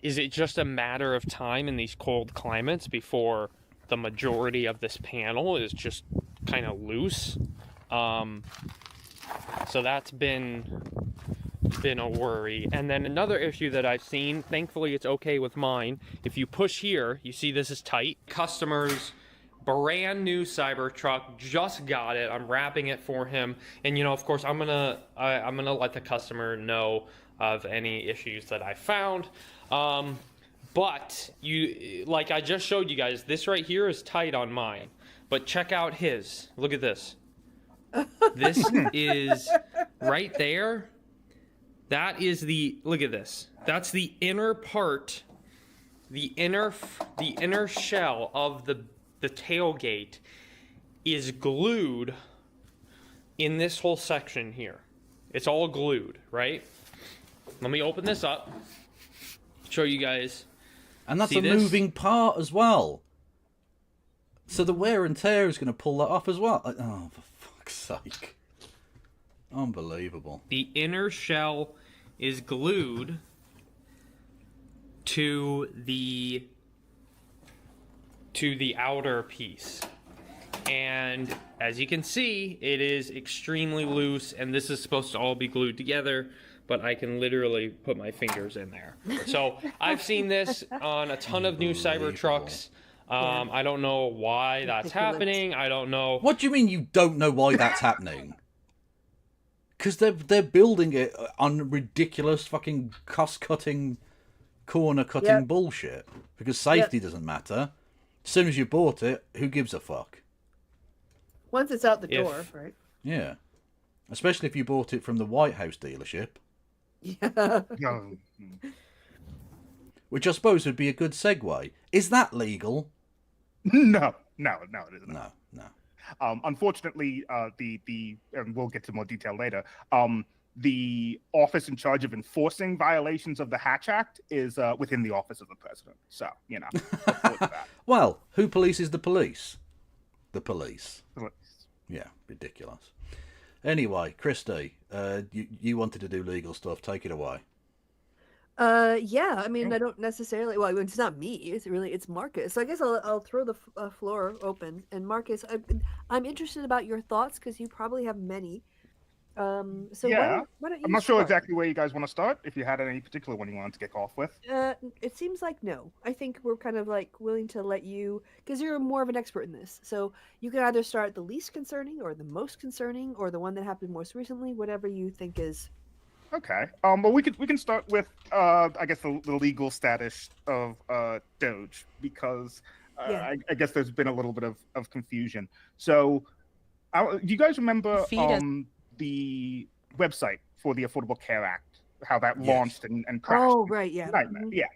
N: is it just a matter of time in these cold climates before the majority of this panel is just kind of loose? So that's been a worry. And then another issue that I've seen, thankfully it's okay with mine, if you push here, you see this is tight. Customers brand new Cybertruck, just got it. I'm wrapping it for him, and of course, I'm gonna let the customer know of any issues that I found. But like I just showed you guys, this right here is tight on mine, but check out his. Look at this. This is right there. That is look at this. That's the inner part, the inner shell of the tailgate is glued in this whole section here. It's all glued, right? Let me open this up, show you guys.
A: And that's
N: See
A: a
N: this?
A: moving part as well. So the wear and tear is going to pull that off as well. Oh, for fuck's sake. Unbelievable.
N: The inner shell is glued to the outer piece. And as you can see, it is extremely loose, and this is supposed to all be glued together, but I can literally put my fingers in there. So I've seen this on a ton of new Cybertrucks. I don't know why that's happening. I don't know.
A: What do you mean you don't know why that's happening? Because they're building it on ridiculous fucking cost-cutting, corner-cutting bullshit. Because safety doesn't matter. As soon as you bought it, who gives a fuck?
B: Once it's out the door, right?
A: Yeah. Especially if you bought it from the White House dealership.
B: Yeah.
A: Which I suppose would be a good segue. Is that legal?
K: No, it isn't.
A: No.
K: Unfortunately, and we'll get to more detail later. The office in charge of enforcing violations of the Hatch Act is within the office of the president. So,
A: Well, who polices the police? The police. Yeah, ridiculous. Anyway, Christy, you wanted to do legal stuff. Take it away.
B: Yeah, I mean, I don't necessarily. Well, it's not me. It's Marcus. So I guess I'll throw the floor open. And Marcus, I'm interested about your thoughts because you probably have many. So
K: yeah,
B: why don't you
K: I'm not sure
B: start?
K: exactly where you guys want to start. If you had any particular one you wanted to kick off with.
B: It seems like no. I think we're kind of like willing to let you, because you're more of an expert in this. So you can either start the least concerning, or the most concerning, or the one that happened most recently. Whatever you think is.
K: Okay. Well, we can start with I guess the legal status of DOGE, because I guess there's been a little bit of confusion. So, do you guys remember the website for the Affordable Care Act, how that launched and crashed?
B: Oh, right, yeah.
K: Nightmare.
B: Mhm.
K: Yeah.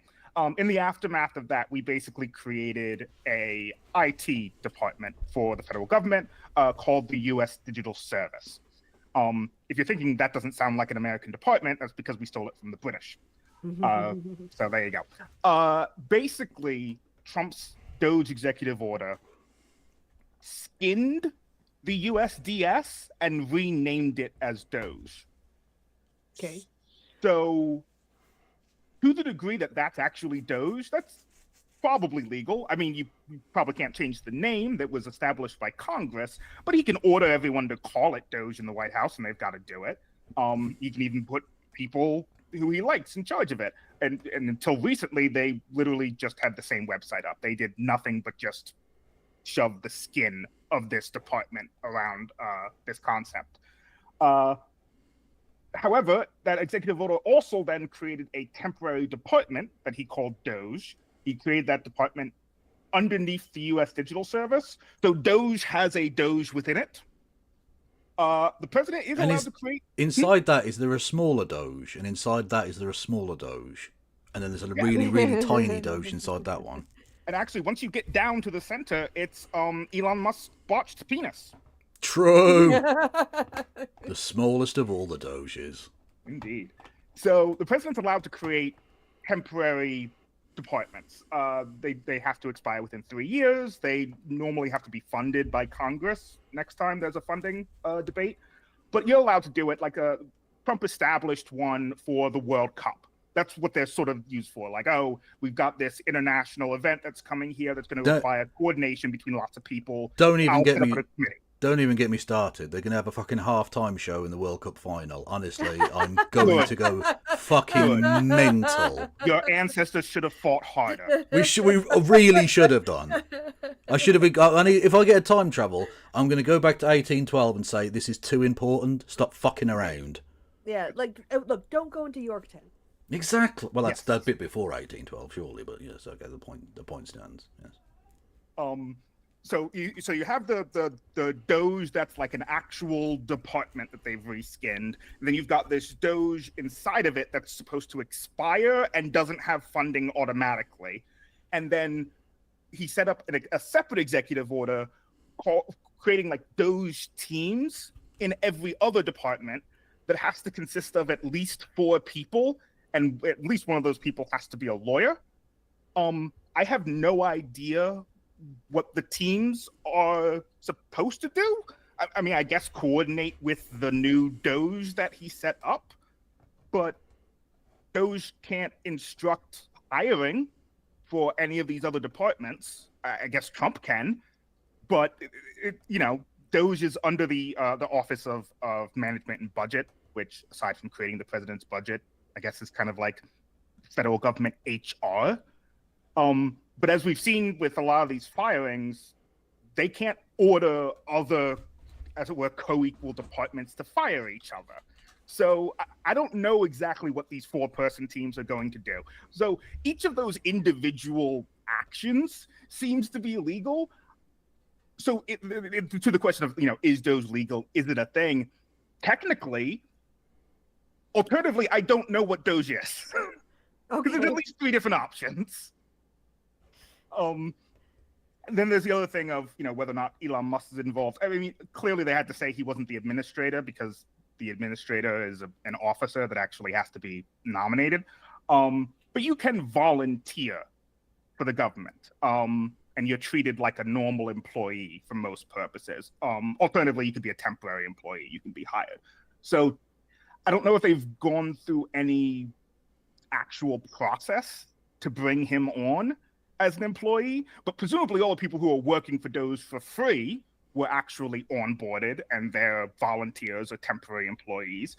K: In the aftermath of that, we basically created a IT department for the federal government called the U.S. Digital Service. If you're thinking that doesn't sound like an American department, that's because we stole it from the British. So there you go. Basically, Trump's DOGE executive order skinned the USDS and renamed it as DOGE.
B: Okay.
K: So, to the degree that that's actually DOGE, that's probably legal. I mean, you probably can't change the name that was established by Congress, but he can order everyone to call it DOGE in the White House, and they've got to do it. He can even put people who he likes in charge of it. And until recently, they literally just had the same website up. They did nothing but just shove the skin of this department around this concept. However, that executive order also then created a temporary department that he called DOGE. He created that department underneath the U.S. Digital Service. So DOGE has a DOGE within it. The president is allowed to create...
A: Inside that, is there a smaller DOGE? And inside that, is there a smaller DOGE? And then there's a really, really tiny DOGE inside that one.
K: And actually, once you get down to the center, it's Elon Musk's botched penis.
A: True. The smallest of all the DOGEs.
K: Indeed. So the president's allowed to create temporary departments. They have to expire within 3 years. They normally have to be funded by Congress next time there's a funding debate. But you're allowed to do it. Like Trump established one for the World Cup. That's what they're sort of used for. Like, oh, we've got this international event that's coming here that's going to require coordination between lots of people.
A: Don't even get me started. They're going to have a fucking halftime show in the World Cup final. Honestly, I'm going to go fucking mental.
K: Your ancestors should have fought harder.
A: We really should have done. I should have been. If I get a time travel, I'm going to go back to 1812 and say this is too important. Stop fucking around.
B: Yeah, like look, don't go into Yorktown.
A: Exactly. Well, that's a bit before 1812, surely, but yes, okay. The point stands. Yes.
K: So you have the Doge that's like an actual department that they've reskinned. And then you've got this Doge inside of it that's supposed to expire and doesn't have funding automatically. And then he set up a separate executive order creating like Doge teams in every other department that has to consist of at least 4 people, and at least one of those people has to be a lawyer. I have no idea what the teams are supposed to do. I mean, I guess coordinate with the new Doge that he set up, but Doge can't instruct hiring for any of these other departments. I guess Trump can, but Doge is under the Office of Management and Budget, which, aside from creating the president's budget, I guess is kind of like federal government HR. But as we've seen with a lot of these firings, they can't order other, as it were, co-equal departments to fire each other. So I don't know exactly what these 4-person teams are going to do. So each of those individual actions seems to be illegal. So to the question of, is Doge legal? Is it a thing? Technically, alternatively, I don't know what Doge is. Because there's at least 3 different options. And then there's the other thing of, whether or not Elon Musk is involved. I mean, clearly they had to say he wasn't the administrator because the administrator is an officer that actually has to be nominated. But you can volunteer for the government. And you're treated like a normal employee for most purposes. Alternatively, you could be a temporary employee. You can be hired. So I don't know if they've gone through any actual process to bring him on as an employee, but presumably all the people who are working for Doge for free were actually onboarded and they're volunteers or temporary employees.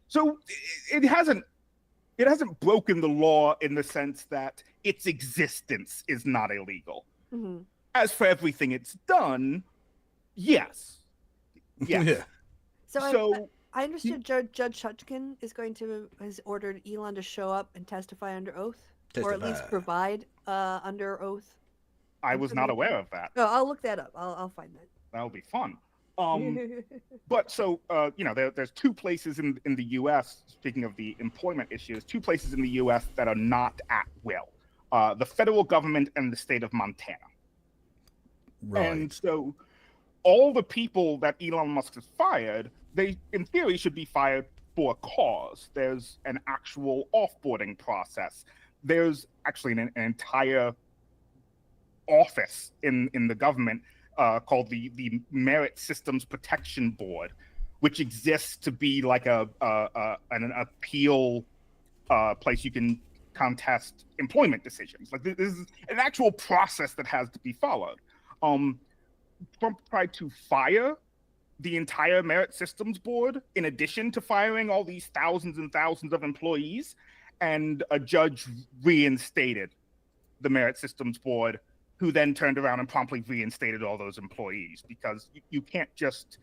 K: So it hasn't broken the law in the sense that its existence is not illegal.
B: Mm-hmm.
K: As for everything it's done, yes.
A: Yeah.
B: So I understood Judge Chutkin has ordered Elon to show up and testify under oath, or at least provide under oath.
K: I was not aware of that.
B: Oh, I'll look that up. I'll find that.
K: That'll be fun. But so there's 2 places in the U.S. Speaking of the employment issues, 2 places in the U.S. that are not at will: the federal government and the state of Montana.
A: Right.
K: And so all the people that Elon Musk has fired, they in theory should be fired for a cause. There's an actual offboarding process. There's actually an entire office in the government called the Merit Systems Protection Board, which exists to be like an appeal place you can contest employment decisions. Like, this is an actual process that has to be followed. Trump tried to fire the entire Merit Systems Board in addition to firing all these thousands and thousands of employees, and a judge reinstated the Merit Systems Board, who then turned around and promptly reinstated all those employees, because you can't just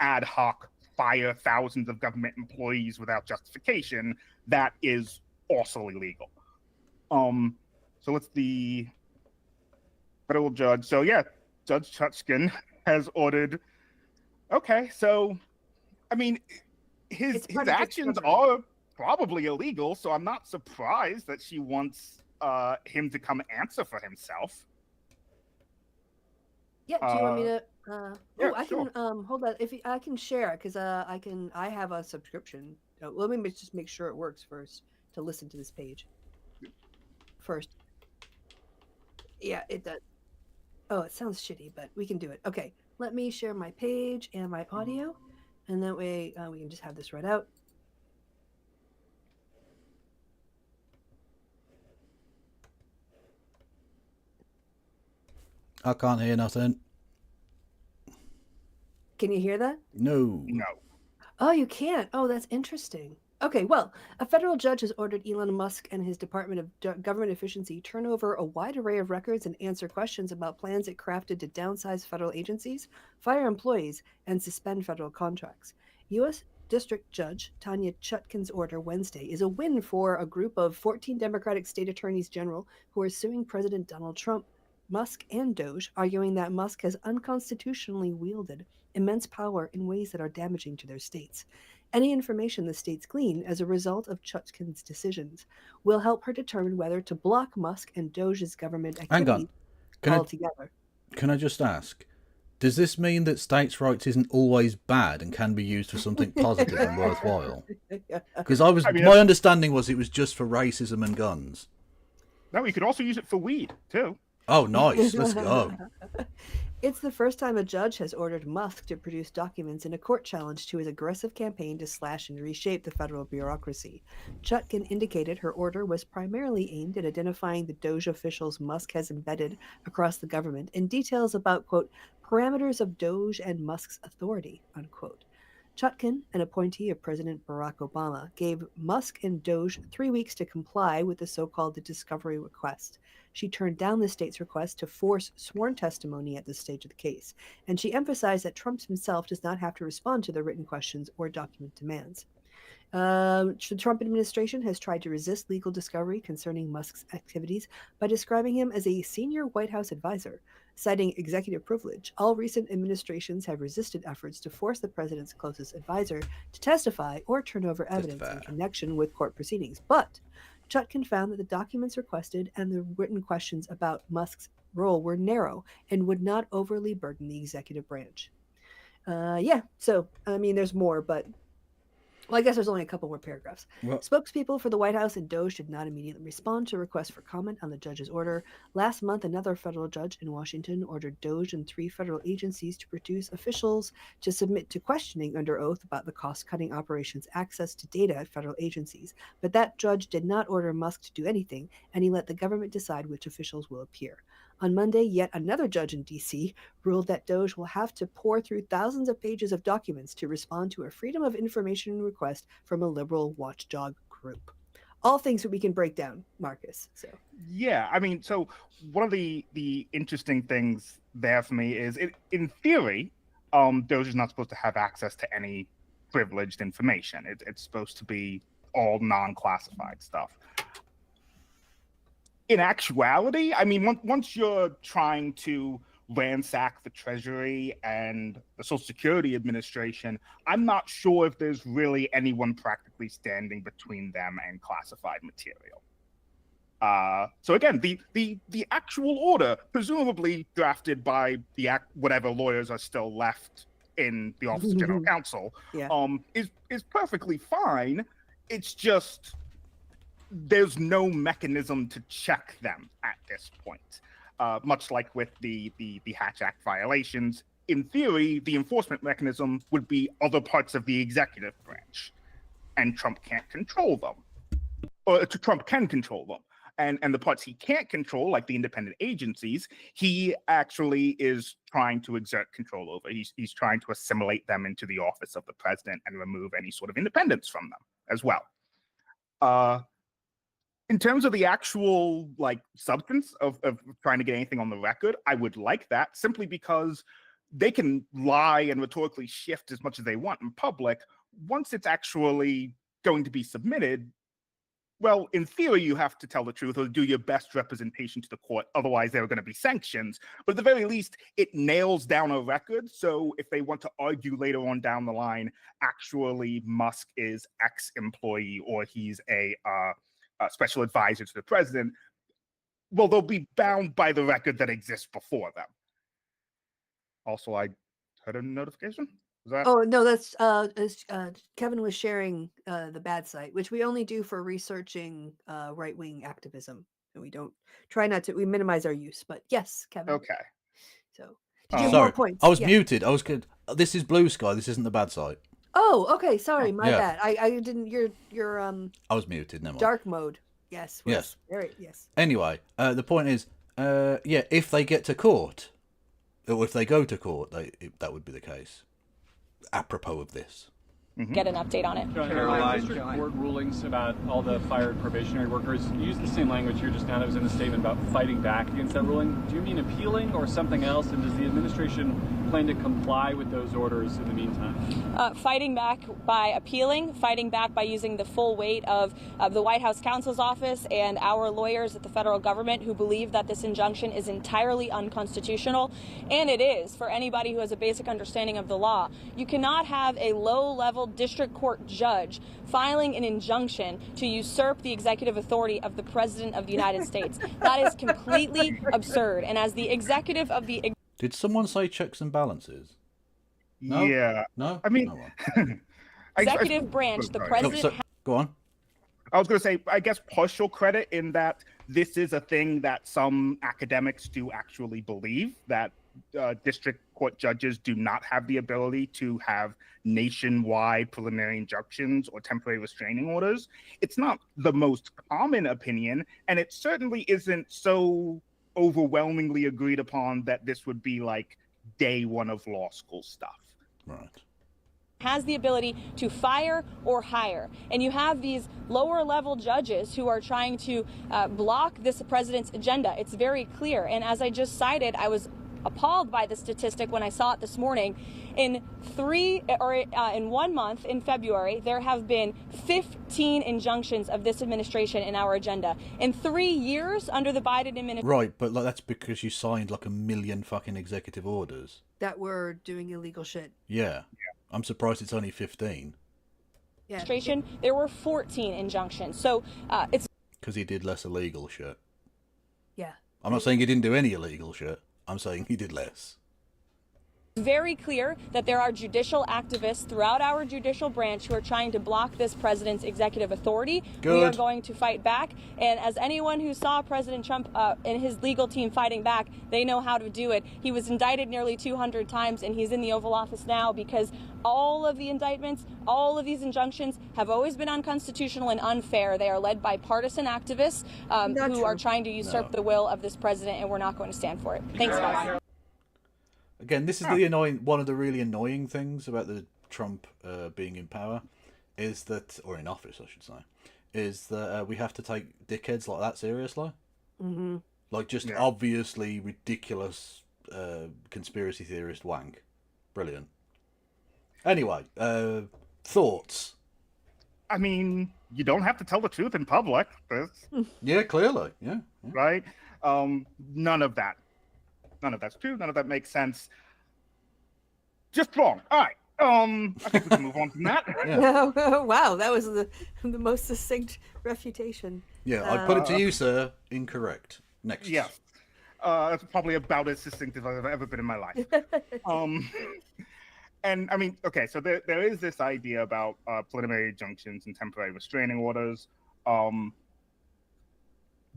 K: ad hoc fire thousands of government employees without justification. That is also illegal. So it's the federal judge. So yeah, Judge Chutkin has ordered. Okay, so I mean, his actions are probably illegal, so I'm not surprised that she wants him to come answer for himself.
B: Yeah, do you want me to?
K: Yeah,
B: I
K: sure.
B: can hold on. If I can share it, because I have a subscription. Let me just make sure it works first to listen to this page. First, yeah, it does. Oh, it sounds shitty, but we can do it. Okay, let me share my page and my audio, and that way we can just have this read out.
A: I can't hear nothing.
B: Can you hear that?
A: No.
K: No.
B: Oh, you can't. Oh, that's interesting. Okay, well, a federal judge has ordered Elon Musk and his Department of Government Efficiency turn over a wide array of records and answer questions about plans it crafted to downsize federal agencies, fire employees, and suspend federal contracts. U.S. District Judge Tanya Chutkan's order Wednesday is a win for a group of 14 Democratic state attorneys general who are suing President Donald Trump, Musk, and DOGE, arguing that Musk has unconstitutionally wielded immense power in ways that are damaging to their states. Any information the states glean as a result of Chutkan's decisions will help her determine whether to block Musk and DOGE's government
A: Hang
B: activity
A: on.
B: altogether.
A: Can I just ask, does this mean that states' rights isn't always bad and can be used for something positive and worthwhile? Because my understanding was it was just for racism and guns.
K: No, you could also use it for weed, too.
A: Oh, nice. Let's go.
B: It's the first time a judge has ordered Musk to produce documents in a court challenge to his aggressive campaign to slash and reshape the federal bureaucracy. Chutkan indicated her order was primarily aimed at identifying the DOGE officials Musk has embedded across the government and details about, quote, parameters of DOGE and Musk's authority, unquote. Chutkan, an appointee of President Barack Obama, gave Musk and DOGE 3 weeks to comply with the so-called discovery request. She turned down the state's request to force sworn testimony at this stage of the case, and she emphasized that Trump himself does not have to respond to the written questions or document demands. The Trump administration has tried to resist legal discovery concerning Musk's activities by describing him as a senior White House advisor. Citing executive privilege, all recent administrations have resisted efforts to force the president's closest advisor to testify or turn over evidence in connection with court proceedings. But Chutkan found that the documents requested and the written questions about Musk's role were narrow and would not overly burden the executive branch. So, I mean, there's more, but I guess there's only a couple more paragraphs.
A: Well,
B: Spokespeople for the White House and DOGE did not immediately respond to requests for comment on the judge's order. Last month, another federal judge in Washington ordered DOGE and 3 federal agencies to produce officials to submit to questioning under oath about the cost-cutting operations access to data at federal agencies. But that judge did not order Musk to do anything, and he let the government decide which officials will appear. On Monday, yet another judge in D.C. ruled that DOGE will have to pour through thousands of pages of documents to respond to a Freedom of Information request from a liberal watchdog group. All things that we can break down, Marcus. So
K: yeah, I mean, so one of the interesting things there for me is, in theory, DOGE is not supposed to have access to any privileged information. It's supposed to be all non-classified stuff. In actuality, I mean, once you're trying to ransack the Treasury and the Social Security Administration, I'm not sure if there's really anyone practically standing between them and classified material. So again, the actual order, presumably drafted by whatever lawyers are still left in the Office of General Counsel, is perfectly fine. It's just there's no mechanism to check them at this point. Much like with the Hatch Act violations, in theory, the enforcement mechanism would be other parts of the executive branch, and Trump can't control them. Or Trump can control them. And the parts he can't control, like the independent agencies, he actually is trying to exert control over. He's trying to assimilate them into the office of the president and remove any sort of independence from them as well. In terms of the actual substance of trying to get anything on the record, I would like that, simply because they can lie and rhetorically shift as much as they want in public. Once it's actually going to be submitted, well, in theory, you have to tell the truth or do your best representation to the court. Otherwise, there are going to be sanctions. But at the very least, it nails down a record. So if they want to argue later on down the line, actually Musk is ex-employee or he's a special advisor to the president, well, they'll be bound by the record that exists before them. Also, I heard a notification.
B: Oh no, that's Kevin was sharing the bad site, which we only do for researching right-wing activism, and we don't try not to. We minimize our use, but yes, Kevin.
K: Okay.
B: So, did you have
A: sorry,
B: more points?
A: I was muted. I was good. This is Blue Sky. This isn't the bad site.
B: Oh, okay. Sorry, my bad. I didn't. Your
A: I was muted. Never mind.
B: Dark mode. Yes.
A: Yes.
B: Very. Yes.
A: Anyway, the point is, if they get to court, or if they go to court, that would be the case. Apropos of this.
O: get an update on it.
P: Caroline, district court rulings about all the fired probationary workers use the same language here just now that was in the statement about fighting back against that ruling. Do you mean appealing or something else? And does the administration plan to comply with those orders in the meantime?
O: Fighting back by appealing, fighting back by using the full weight of the White House counsel's office and our lawyers at the federal government who believe that this injunction is entirely unconstitutional. And it is, for anybody who has a basic understanding of the law. You cannot have a low-level district court judge filing an injunction to usurp the executive authority of the President of the United States. That is completely absurd. And as the executive of the...
A: Did someone say checks and balances? No?
K: Yeah.
A: No?
K: I mean...
O: executive branch, the president...
A: Go on.
K: I was going to say, I guess partial credit in that this is a thing that some academics do actually believe, that district court judges do not have the ability to have nationwide preliminary injunctions or temporary restraining orders. It's not the most common opinion, and it certainly isn't so overwhelmingly agreed upon that this would be like day one of law school stuff.
A: Right.
O: Has the ability to fire or hire. And you have these lower level judges who are trying to block this president's agenda. It's very clear. And as I just cited, I was appalled by the statistic when I saw it this morning. In 1 month, in February, there have been 15 injunctions of this administration in our agenda. In 3 years under the Biden administration.
A: Right, but like, that's because you signed like 1 million fucking executive orders.
B: That were doing illegal shit.
A: Yeah. I'm surprised it's only 15.
B: Yeah.
O: There were 14 injunctions. So it's...
A: Because he did less illegal shit.
B: Yeah.
A: I'm not saying he didn't do any illegal shit. I'm saying he did less.
O: Very clear that there are judicial activists throughout our judicial branch who are trying to block this president's executive authority.
A: Good.
O: We are going to fight back. And as anyone who saw President Trump and his legal team fighting back, they know how to do it. He was indicted nearly 200 times, and he's in the Oval Office now because all of the indictments, all of these injunctions have always been unconstitutional and unfair. They are led by partisan activists who are trying to usurp the will of this president, and we're not going to stand for it. Thanks, guys.
A: Again, this is the one of the really annoying things about the Trump being in power, is that, or in office, I should say, is that we have to take dickheads like that seriously.
B: Mm-hmm.
A: Like just obviously ridiculous conspiracy theorist wank. Brilliant. Anyway, thoughts?
K: I mean, you don't have to tell the truth in public.
A: Yeah, clearly. Yeah.
K: Right? None of that. None of that's true. None of that makes sense. Just wrong. All right. I think we can move on from that.
B: Wow, that was the most succinct refutation.
A: Yeah, I put it to you, sir. Incorrect. Next.
K: Yeah. That's probably about as succinct as I've ever been in my life. And I mean, okay, so there is this idea about preliminary injunctions and temporary restraining orders.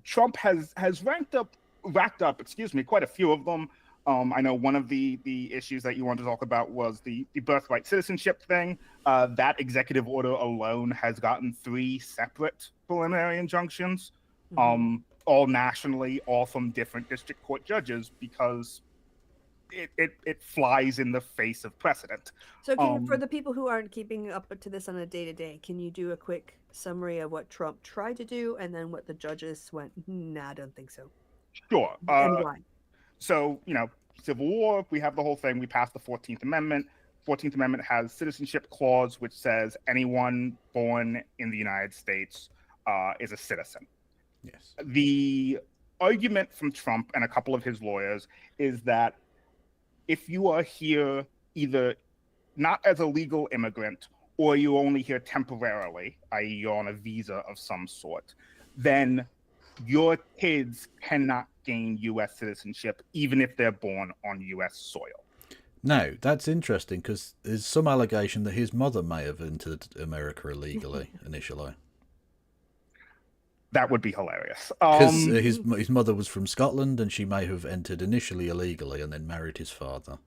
K: Trump has racked up, quite a few of them. I know one of the issues that you wanted to talk about was the birthright citizenship thing. That executive order alone has gotten 3 separate preliminary injunctions, all nationally, all from different district court judges, because it flies in the face of precedent.
B: So for the people who aren't keeping up to this on a day-to-day, can you do a quick summary of what Trump tried to do and then what the judges went, nah, I don't think so?
K: Sure.
B: And why?
K: So, Civil War, we have the whole thing. We passed the 14th Amendment. 14th Amendment has citizenship clause, which says anyone born in the United States is a citizen.
A: Yes.
K: The argument from Trump and a couple of his lawyers is that if you are here either not as a legal immigrant or you're only here temporarily, i.e. you're on a visa of some sort, then your kids cannot gain U.S. citizenship, even if they're born on U.S. soil.
A: Now, that's interesting, because there's some allegation that his mother may have entered America illegally initially.
K: That would be hilarious.
A: Because his mother was from Scotland, and she may have entered initially illegally and then married his father.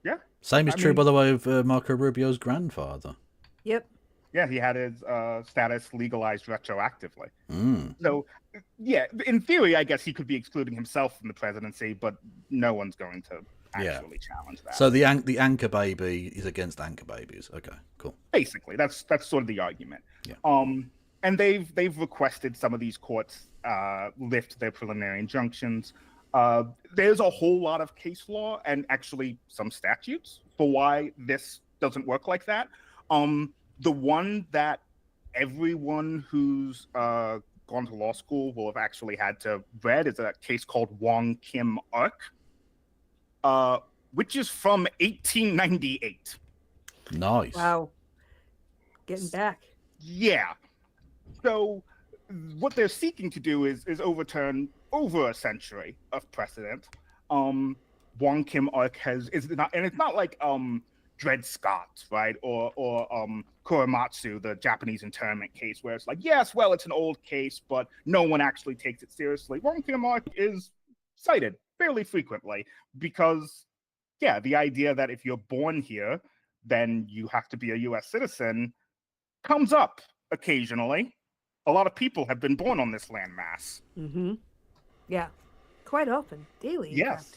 K: Yeah.
A: Same is true, by the way, of Marco Rubio's grandfather.
B: Yep.
K: Yeah, he had his status legalized retroactively.
A: Mm.
K: So, yeah, in theory, I guess he could be excluding himself from the presidency, but no one's going to actually challenge that.
A: So the anchor baby is against anchor babies. Okay, cool.
K: Basically, that's sort of the argument.
A: Yeah.
K: And they've requested some of these courts lift their preliminary injunctions. There's a whole lot of case law and actually some statutes for why this doesn't work like that. The one that everyone who's gone to law school will have actually had to read is a case called Wong Kim Ark, which is from 1898.
A: Nice.
B: Wow. Getting back.
K: Yeah. So what they're seeking to do is overturn over a century of precedent. Wong Kim Ark is not, and it's not like Dred Scott, right, or Korematsu, the Japanese internment case, where it's like, yes, well, it's an old case, but no one actually takes it seriously. Wong Kim Ark is cited fairly frequently because, yeah, the idea that if you're born here, then you have to be a U.S. citizen comes up occasionally. A lot of people have been born on this landmass.
B: Mm-hmm. Yeah, quite often, daily.
K: Yes.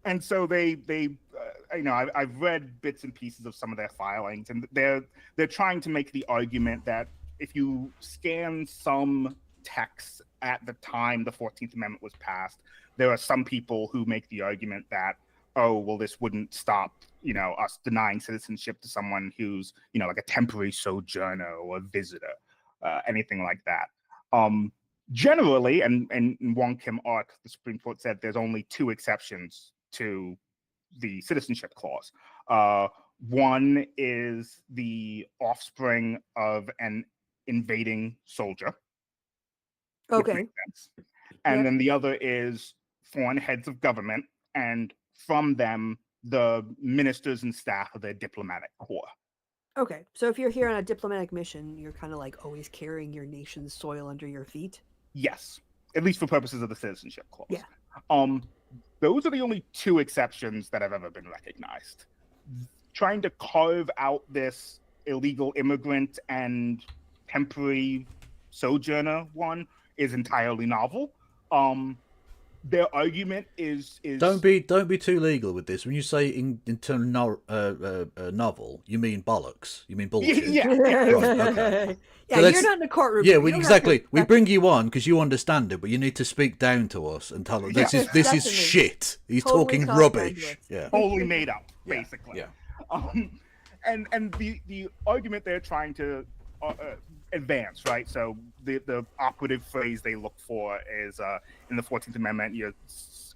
K: And so they I've read bits and pieces of some of their filings, and they're trying to make the argument that if you scan some texts at the time the 14th Amendment was passed, there are some people who make the argument that, oh, well, this wouldn't stop, us denying citizenship to someone who's, like a temporary sojourner or a visitor, anything like that. Generally, and in Wong Kim Ark, the Supreme Court said there's only two exceptions to the citizenship clause. One is the offspring of an invading soldier.
B: Okay.
K: And then the other is foreign heads of government, and from them, the ministers and staff of their diplomatic corps.
B: Okay, so if you're here on a diplomatic mission, you're kind of like always carrying your nation's soil under your feet.
K: Yes, at least for purposes of the citizenship clause.
B: Yeah.
K: Those are the only two exceptions that have ever been recognized. Trying to carve out this illegal immigrant and temporary sojourner one is entirely novel. Their argument is
A: don't be too legal with this. When you say in terms novel, you mean bollocks. You mean bullshit.
K: Yeah.
A: Right, okay.
B: Yeah,
A: So
B: you're not in a courtroom.
A: Yeah, exactly. We bring you on because you understand it, but you need to speak down to us and tell us this is shit. He's
B: Totally
A: talking rubbish. Yeah.
K: Totally made up, basically.
A: Yeah.
K: And the argument they're trying to advance, right? So the operative phrase they look for is in the 14th Amendment,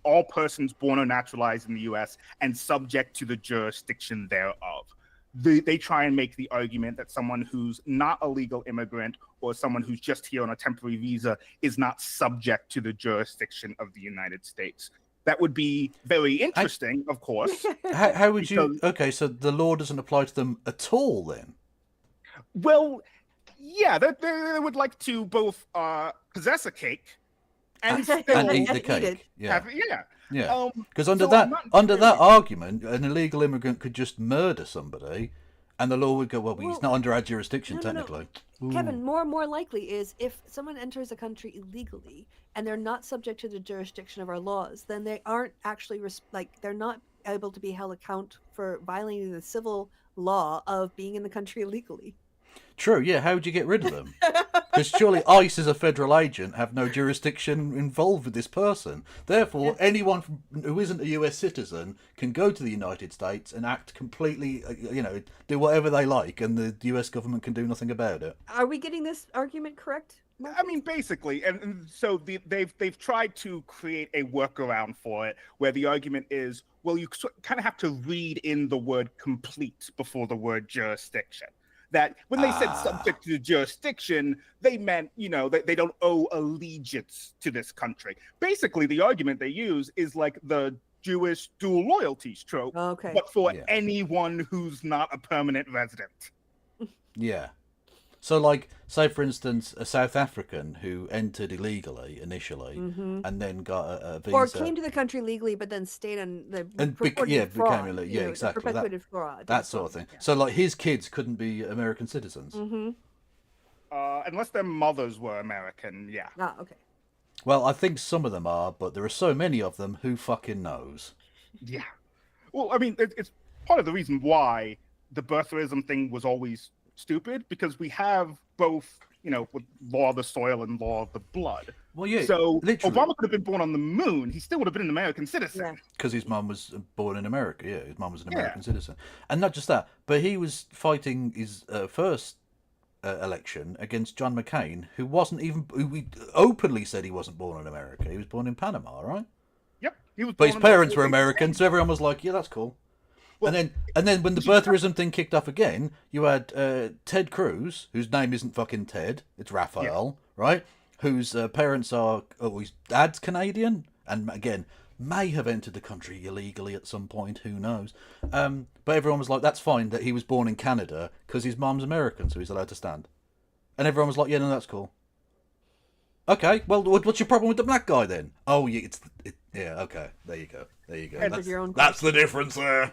K: all persons born or naturalized in the U.S. and subject to the jurisdiction thereof. They try and make the argument that someone who's not a legal immigrant or someone who's just here on a temporary visa is not subject to the jurisdiction of the United States. That would be very interesting, of course.
A: How would you... Okay, so the law doesn't apply to them at all, then?
K: Well, yeah, they would like to both possess a cake and still
A: eat the cake. Yeah.
K: Yeah.
A: Because under that argument, an illegal immigrant could just murder somebody, and the law would go, well, he's not under our jurisdiction technically.
B: No. Kevin, more likely is if someone enters a country illegally and they're not subject to the jurisdiction of our laws, then they aren't actually they're not able to be held account for violating the civil law of being in the country illegally.
A: True, yeah. How would you get rid of them? Because surely ICE as a federal agent have no jurisdiction involved with this person. Therefore, anyone who isn't a US citizen can go to the United States and act completely, do whatever they like, and the US government can do nothing about it.
B: Are we getting this argument correct?
K: I mean, basically, and so they've tried to create a workaround for it, where the argument is, well, you kind of have to read in the word complete before the word jurisdiction. That when they said subject to the jurisdiction, they meant, that they don't owe allegiance to this country. Basically, the argument they use is like the Jewish dual loyalties trope, but for anyone who's not a permanent resident.
A: Yeah. So, say, for instance, a South African who entered illegally initially and then got a visa.
B: Or came to the country legally, but then stayed on the
A: became illegal. Yeah, exactly.
B: Perpetuated fraud.
A: That sort of thing. Yeah. So, his kids couldn't be American citizens.
K: Unless their mothers were American,
B: Ah, okay.
A: Well, I think some of them are, but there are so many of them, who fucking knows?
K: Yeah. Well, I mean, it's part of the reason why the birtherism thing was always stupid, because we have both, with law of the soil and law of the blood.
A: Well, yeah.
K: So
A: literally.
K: Obama could have been born on the moon. He still would have been an American citizen.
A: Because his mum was born in America. Yeah, his mum was an American citizen. And not just that, but he was fighting his first election against John McCain, who we openly said he wasn't born in America. He was born in Panama, right?
K: Yep. He was.
A: But his parents were American, so everyone was like, "Yeah, that's cool." Well, and then when the birtherism thing kicked off again, you had Ted Cruz, whose name isn't fucking Ted, it's Raphael, right? Whose parents are, his dad's Canadian, and again, may have entered the country illegally at some point, who knows? But everyone was like, that's fine that he was born in Canada because his mum's American, so he's allowed to stand. And everyone was like, yeah, no, that's cool. Okay, well, what's your problem with the black guy then? Oh, yeah, okay, there you go. That's the difference there.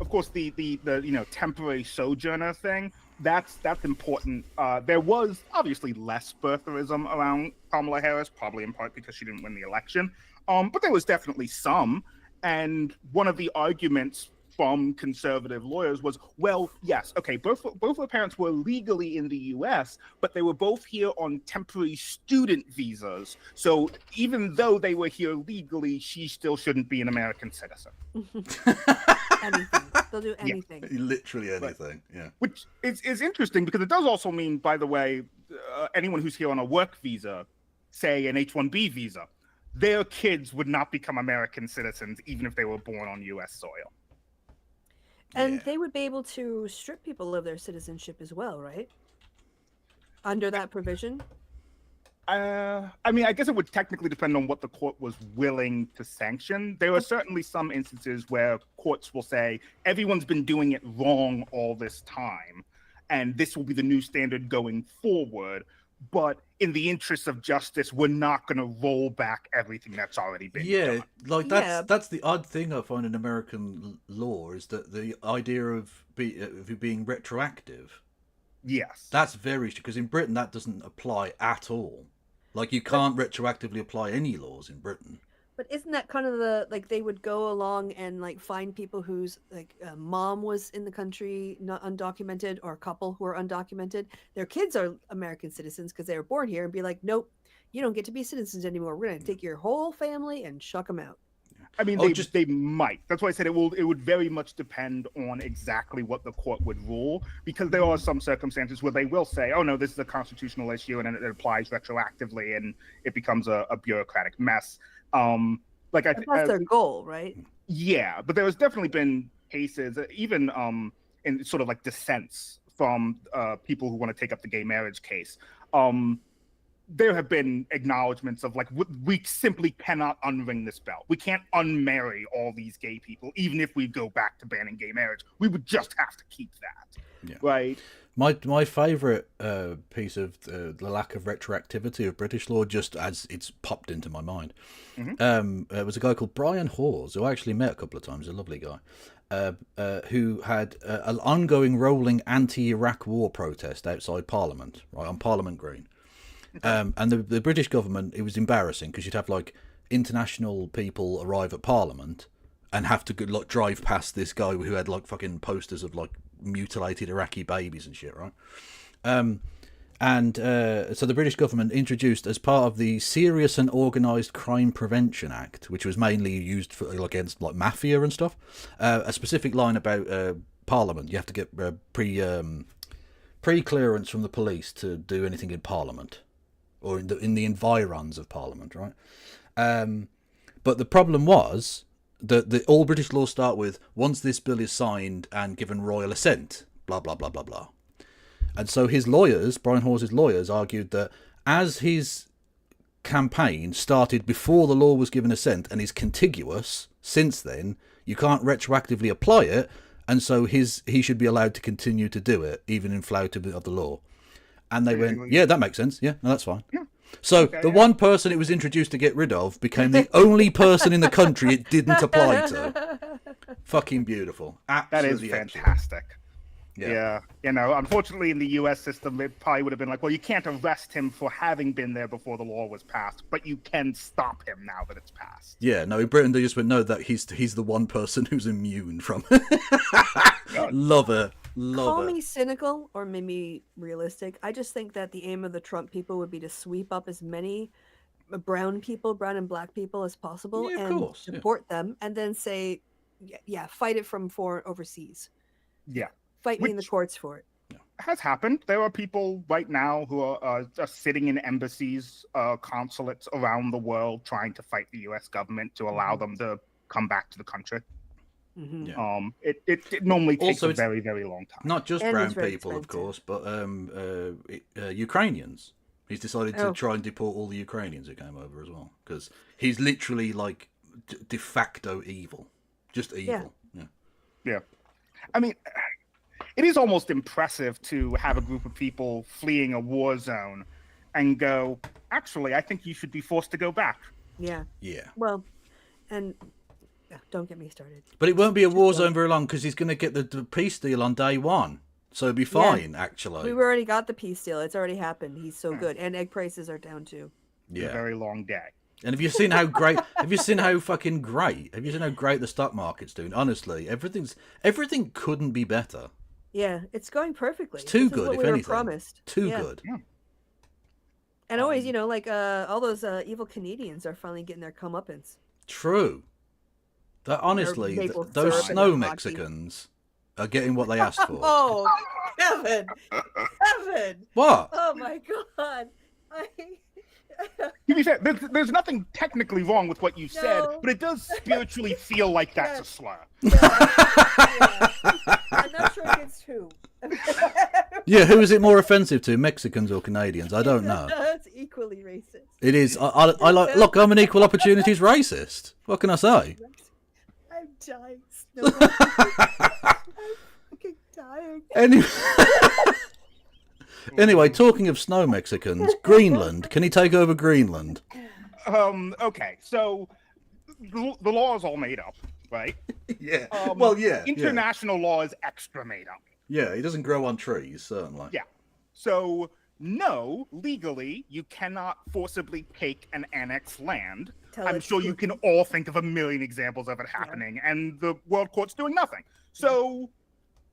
K: Of course, the temporary sojourner thing, that's important. There was obviously less birtherism around Kamala Harris, probably in part because she didn't win the election. But there was definitely some. And one of the arguments from conservative lawyers was, well, yes, okay, both her parents were legally in the U.S., but they were both here on temporary student visas. So even though they were here legally, she still shouldn't be an American citizen.
B: Anything. They'll do anything.
A: Yeah. Literally anything, yeah.
K: Which is interesting, because it does also mean, by the way, anyone who's here on a work visa, say an H-1B visa, their kids would not become American citizens even if they were born on U.S. soil.
B: And they would be able to strip people of their citizenship as well, right? Under that provision?
K: I mean, I guess it would technically depend on what the court was willing to sanction. There are certainly some instances where courts will say, everyone's been doing it wrong all this time, and this will be the new standard going forward. But in the interest of justice, we're not going to roll back everything that's already been done.
A: Like that's the odd thing I find in American law, is that the idea of it being retroactive.
K: Yes.
A: That's very, because in Britain that doesn't apply at all. Like, you can't retroactively apply any laws in Britain.
B: But isn't that kind of they would go along and find people whose mom was in the country not undocumented, or a couple who are undocumented, their kids are American citizens because they were born here, and be like, nope, you don't get to be citizens anymore. We're going to take your whole family and chuck them out.
K: I mean, they might. That's why I said it would very much depend on exactly what the court would rule, because there are some circumstances where they will say, oh no, this is a constitutional issue, and it applies retroactively, and it becomes a bureaucratic mess.
B: That's their goal, right?
K: Yeah, but there has definitely been cases, even in sort of dissents from people who want to take up the gay marriage case. There have been acknowledgments of we simply cannot unring this bell. We can't unmarry all these gay people, even if we go back to banning gay marriage. We would just have to keep that, right?
A: My favourite piece of the lack of retroactivity of British law, just as it's popped into my mind, it was a guy called Brian Hawes, who I actually met a couple of times, a lovely guy, who had an ongoing rolling anti-Iraq war protest outside Parliament, right, on Parliament Green. And the British government, it was embarrassing, because you'd have international people arrive at Parliament and have to drive past this guy who had fucking posters of mutilated Iraqi babies and shit, right? So the British government introduced, as part of the Serious and Organised Crime Prevention Act, which was mainly used for against mafia and stuff, a specific line about Parliament. You have to get pre-clearance from the police to do anything in Parliament, or in the environs of Parliament, right? But the problem was that the all British laws start with, once this bill is signed and given royal assent, blah, blah, blah, blah, blah. And so his lawyers, Brian Hawes' lawyers, argued that as his campaign started before the law was given assent and is contiguous since then, you can't retroactively apply it, and so he should be allowed to continue to do it, even in flout of the law. And they went, yeah, that makes sense. Yeah, no, that's fine. Yeah. So the one person it was introduced to get rid of became the only person in the country it didn't apply to. Fucking beautiful. Absolutely
K: that is fantastic. Yeah. You know, unfortunately, in the U.S. system, it probably would have been like, well, you can't arrest him for having been there before the law was passed, but you can stop him now that it's passed.
A: Yeah, no, in Britain they just went, no, that he's the one person who's immune from it. Love it.
B: Call me cynical or maybe realistic. I just think that the aim of the Trump people would be to sweep up as many brown and black people as possible and deport them, and then say, yeah, fight it from overseas.
K: Yeah.
B: Fight me in the courts for it.
K: Has happened. There are people right now who are sitting in embassies, consulates around the world trying to fight the U.S. government to allow them to come back to the country. It normally takes a very, very long time.
A: Not just brown people, of course, but Ukrainians. He's decided to try and deport all the Ukrainians who came over as well, because he's literally like de facto evil. Just evil.
K: Yeah. I mean, it is almost impressive to have a group of people fleeing a war zone and go, actually, I think you should be forced to go back.
B: Yeah. Well, and don't get me started.
A: But it won't be a war zone very long, because he's going to get the peace deal on day one. So it'll be fine, actually.
B: We've already got the peace deal. It's already happened. He's so good. And egg prices are down, too.
A: Yeah.
K: A very long day.
A: And have you seen how great? Have you seen how fucking great? Have you seen how great the stock market's doing? Honestly, everything couldn't be better.
B: Yeah, it's going perfectly.
A: It's too
B: This is
A: good,
B: what
A: if
B: we were
A: anything.
B: promised.
A: Too good.
K: Yeah.
B: And always, you know, like all those evil Canadians are finally getting their comeuppance.
A: True. That honestly,
B: maple
A: those
B: syrup
A: snow
B: and
A: Mexicans are getting what they asked for.
B: Oh, Kevin! Kevin!
A: What?
B: Oh my God!
K: To be fair, there's nothing technically wrong with what you said, but it does spiritually feel like that's a slur.
B: I'm not sure it's who.
A: Yeah, who is it more offensive to, Mexicans or Canadians? I don't know.
B: That's equally racist.
A: It is. I like. Look, I'm an equal opportunities racist. What can I say?
B: I'm dying. I'm fucking dying.
A: Anyway, talking of snow Mexicans, Greenland. Can he take over Greenland?
K: Okay, so the law is all made up, right?
A: Yeah.
K: International law is extra made up.
A: Yeah, he doesn't grow on trees, certainly.
K: Yeah. So, no, legally, you cannot forcibly take and annex land. I'm sure you can all think of a million examples of it happening, and the world court's doing nothing. So,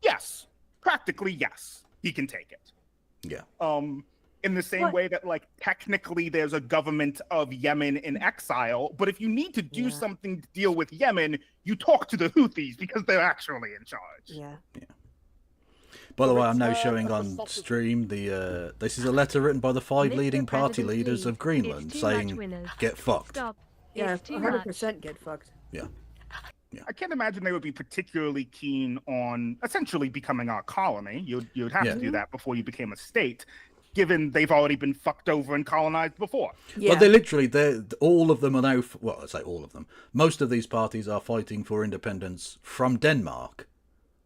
K: yes, practically yes, he can take it.
A: Yeah.
K: In the same way that, like, technically there's a government of Yemen in exile, but if you need to do something to deal with Yemen, you talk to the Houthis because they're actually in charge.
B: Yeah.
A: By the way, I'm now showing on stream this is a letter written by the 5 leading party leaders of Greenland saying, "Get fucked."
B: Yeah, 100% get fucked.
A: Yeah.
K: I can't imagine they would be particularly keen on essentially becoming our colony. You'd have to do that before you became a state, given they've already been fucked over and colonized before.
A: Yeah. But all of them are now. Well, I say all of them. Most of these parties are fighting for independence from Denmark.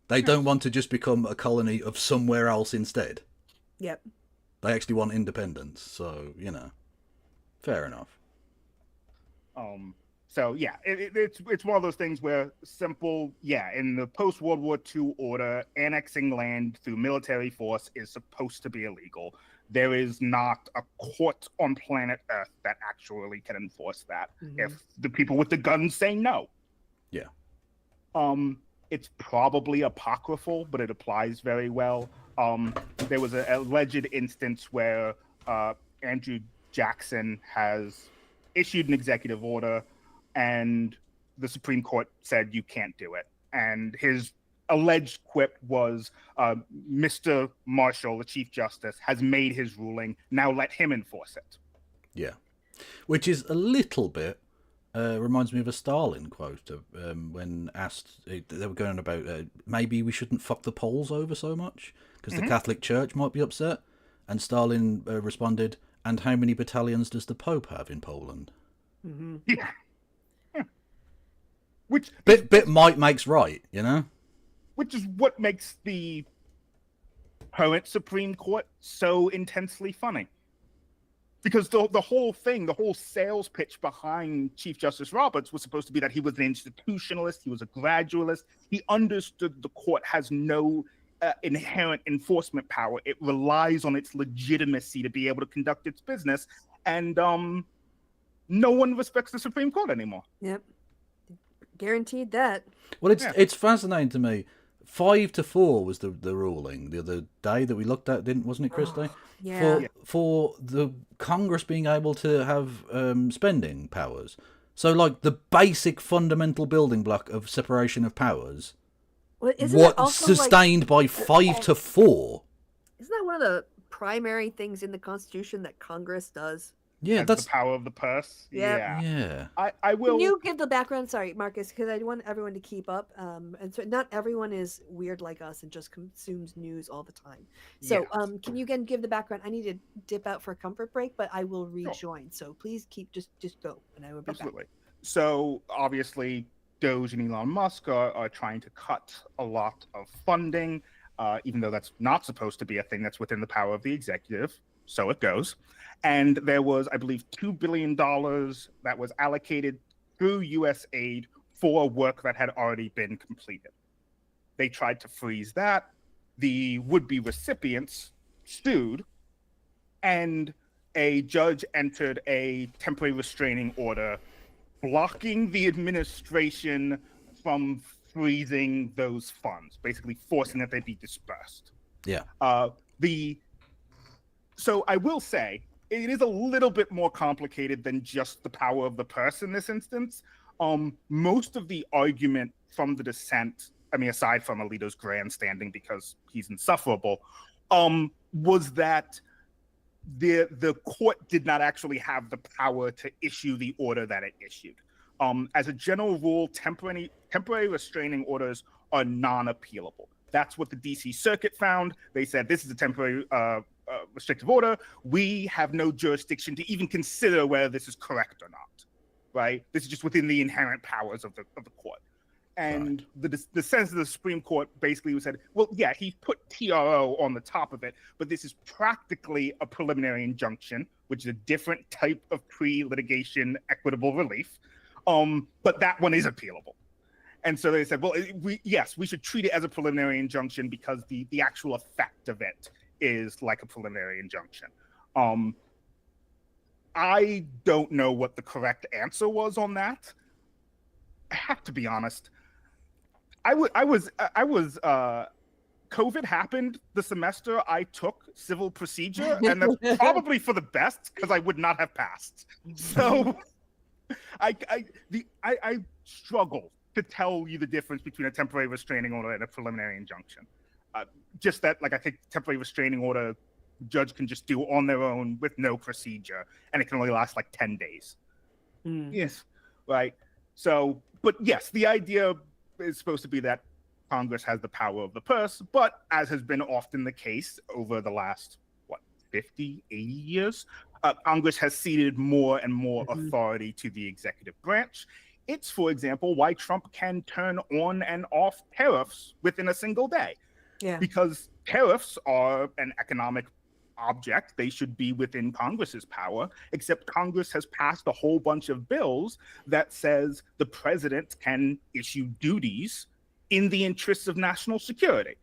A: They don't want to just become a colony of somewhere else instead.
B: Yep.
A: They actually want independence. So fair enough.
K: So yeah, it's one of those things where in the post-World War II order, annexing land through military force is supposed to be illegal. There is not a court on planet Earth that actually can enforce that if the people with the guns say no.
A: Yeah.
K: It's probably apocryphal, but it applies very well. There was an alleged instance where Andrew Jackson has issued an executive order and the Supreme Court said you can't do it. And his alleged quip was, Mr. Marshall, the Chief Justice, has made his ruling. Now let him enforce it.
A: Yeah. Which is a little bit, reminds me of a Stalin quote when asked, they were going on about maybe we shouldn't fuck the Poles over so much because the Catholic Church might be upset. And Stalin responded, and how many battalions does the Pope have in Poland?
K: Yeah. Which
A: bit might makes right,
K: Which is what makes the current Supreme Court so intensely funny. Because the whole thing, the whole sales pitch behind Chief Justice Roberts was supposed to be that he was an institutionalist, he was a gradualist, he understood the court has no inherent enforcement power. It relies on its legitimacy to be able to conduct its business, and no one respects the Supreme Court anymore.
B: Yep, guaranteed that.
A: Well, it's fascinating to me. 5-4 was the ruling the other day that we looked at, wasn't it, Christy?
B: Yeah.
A: For the Congress being able to have spending powers. So, like, the basic fundamental building block of separation of powers.
B: Well, isn't it also
A: sustained by 5-4?
B: Isn't that one of the primary things in the Constitution that Congress does?
A: Yeah,
K: that's the power of the purse.
B: Yep.
A: Yeah.
K: I will.
B: Can you give the background? Sorry, Marcus, because I want everyone to keep up. And so not everyone is weird like us and just consumes news all the time. So, can you again give the background? I need to dip out for a comfort break, but I will rejoin. So please keep just go, and I will be
K: Absolutely.
B: back.
K: So obviously, DOGE and Elon Musk are trying to cut a lot of funding, even though that's not supposed to be a thing that's within the power of the executive. So it goes. And there was, I believe, $2 billion that was allocated through U.S. aid for work that had already been completed. They tried to freeze that. The would-be recipients sued, and a judge entered a temporary restraining order blocking the administration from freezing those funds, basically forcing that they be dispersed.
A: Yeah.
K: So I will say, it is a little bit more complicated than just the power of the purse in this instance. Most of the argument from the dissent, I mean, aside from Alito's grandstanding because he's insufferable, was that the court did not actually have the power to issue the order that it issued. As a general rule, temporary restraining orders are non-appealable. That's what the DC Circuit found. They said this is a temporary restrictive order. We have no jurisdiction to even consider whether this is correct or not, right? This is just within the inherent powers of the court. And the sense of the Supreme Court basically said, well, yeah, he put TRO on the top of it, but this is practically a preliminary injunction, which is a different type of pre-litigation equitable relief. But that one is appealable. And so they said, well, we should treat it as a preliminary injunction because the actual effect of it is like a preliminary injunction. I don't know what the correct answer was on that. I have to be honest. COVID happened the semester I took civil procedure, and that's probably for the best because I would not have passed. So I struggle to tell you the difference between a temporary restraining order and a preliminary injunction. Just that, like, I think temporary restraining order, the judge can just do on their own with no procedure, and it can only last like 10 days. Yes, right. So, but yes, the idea is supposed to be that Congress has the power of the purse, but as has been often the case over the last, 50, 80 years, Congress has ceded more and more authority to the executive branch. It's, for example, why Trump can turn on and off tariffs within a single day.
B: Yeah.
K: Because tariffs are an economic object. They should be within Congress's power, except Congress has passed a whole bunch of bills that says the president can issue duties in the interests of national security.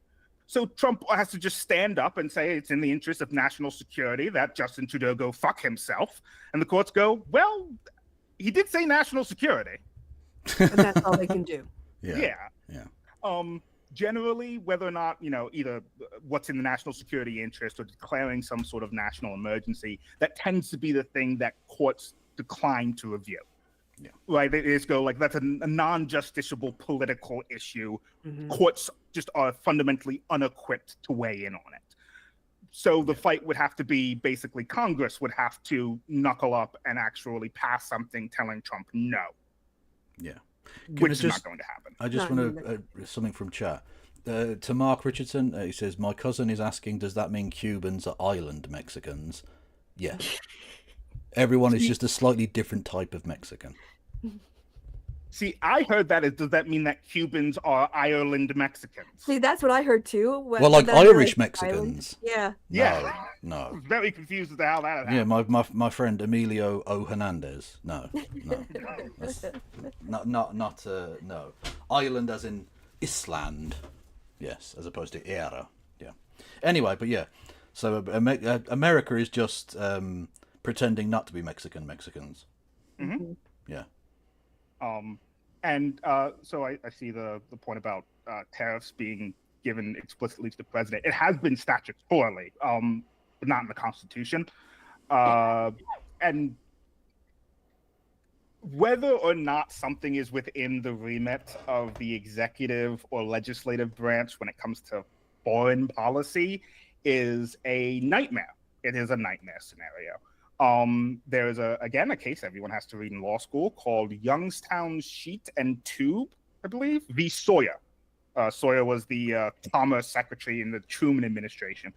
K: So Trump has to just stand up and say it's in the interest of national security that Justin Trudeau go fuck himself. And the courts go, well, he did say national security.
B: And that's all they can do.
K: Yeah. Generally, whether or not, either what's in the national security interest or declaring some sort of national emergency, that tends to be the thing that courts decline to review. Yeah. Right? They just go like, that's a non-justiciable political issue. Courts just are fundamentally unequipped to weigh in on it. So the fight would have to be basically Congress would have to knuckle up and actually pass something telling Trump no.
A: Yeah.
K: Which is not going to happen.
A: I just want to something from chat. To Mark Richardson, he says, my cousin is asking, does that mean Cubans are island Mexicans? Yes. Everyone is just a slightly different type of Mexican.
K: See, I heard that does that mean that Cubans are Ireland Mexicans?
B: See, that's what I heard too.
A: Well, like Irish Mexicans.
B: Yeah.
K: No. Very confused as to how that happened.
A: Yeah, my friend Emilio O. Hernandez. No. That's no. Ireland as in Island. Yes, as opposed to era. Yeah. Anyway, but yeah. So America is just pretending not to be Mexicans.
K: Mm-hmm.
A: Yeah.
K: So I see the point about tariffs being given explicitly to the president. It has been statutorily, but not in the Constitution. And whether or not something is within the remit of the executive or legislative branch when it comes to foreign policy is a nightmare. It is a nightmare scenario. There is a case everyone has to read in law school called Youngstown Sheet and Tube, I believe, v. Sawyer. Sawyer was the Commerce Secretary in the Truman administration.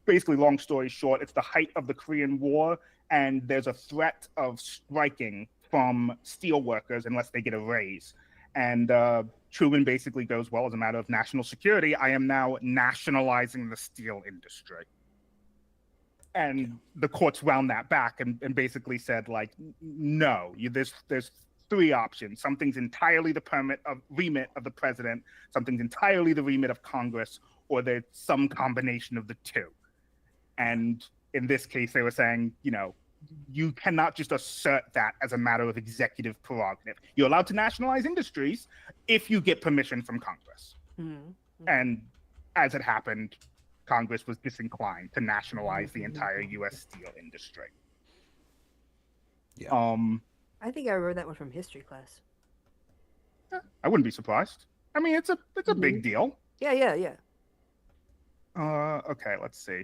K: Basically, long story short, it's the height of the Korean War, and there's a threat of striking from steel workers unless they get a raise. And Truman basically goes, well, as a matter of national security, I am now nationalizing the steel industry. And the courts wound that back and basically said, like, no, there's three options. Something's entirely the remit of the president, something's entirely the remit of Congress, or there's some combination of the two. And in this case, they were saying, you cannot just assert that as a matter of executive prerogative. You're allowed to nationalize industries if you get permission from Congress. Mm-hmm. And as it happened, Congress was disinclined to nationalize the entire U.S. steel industry.
A: Yeah.
B: I think I remember that one from history class.
K: I wouldn't be surprised. I mean, it's a big deal.
B: Yeah.
K: Okay, let's see.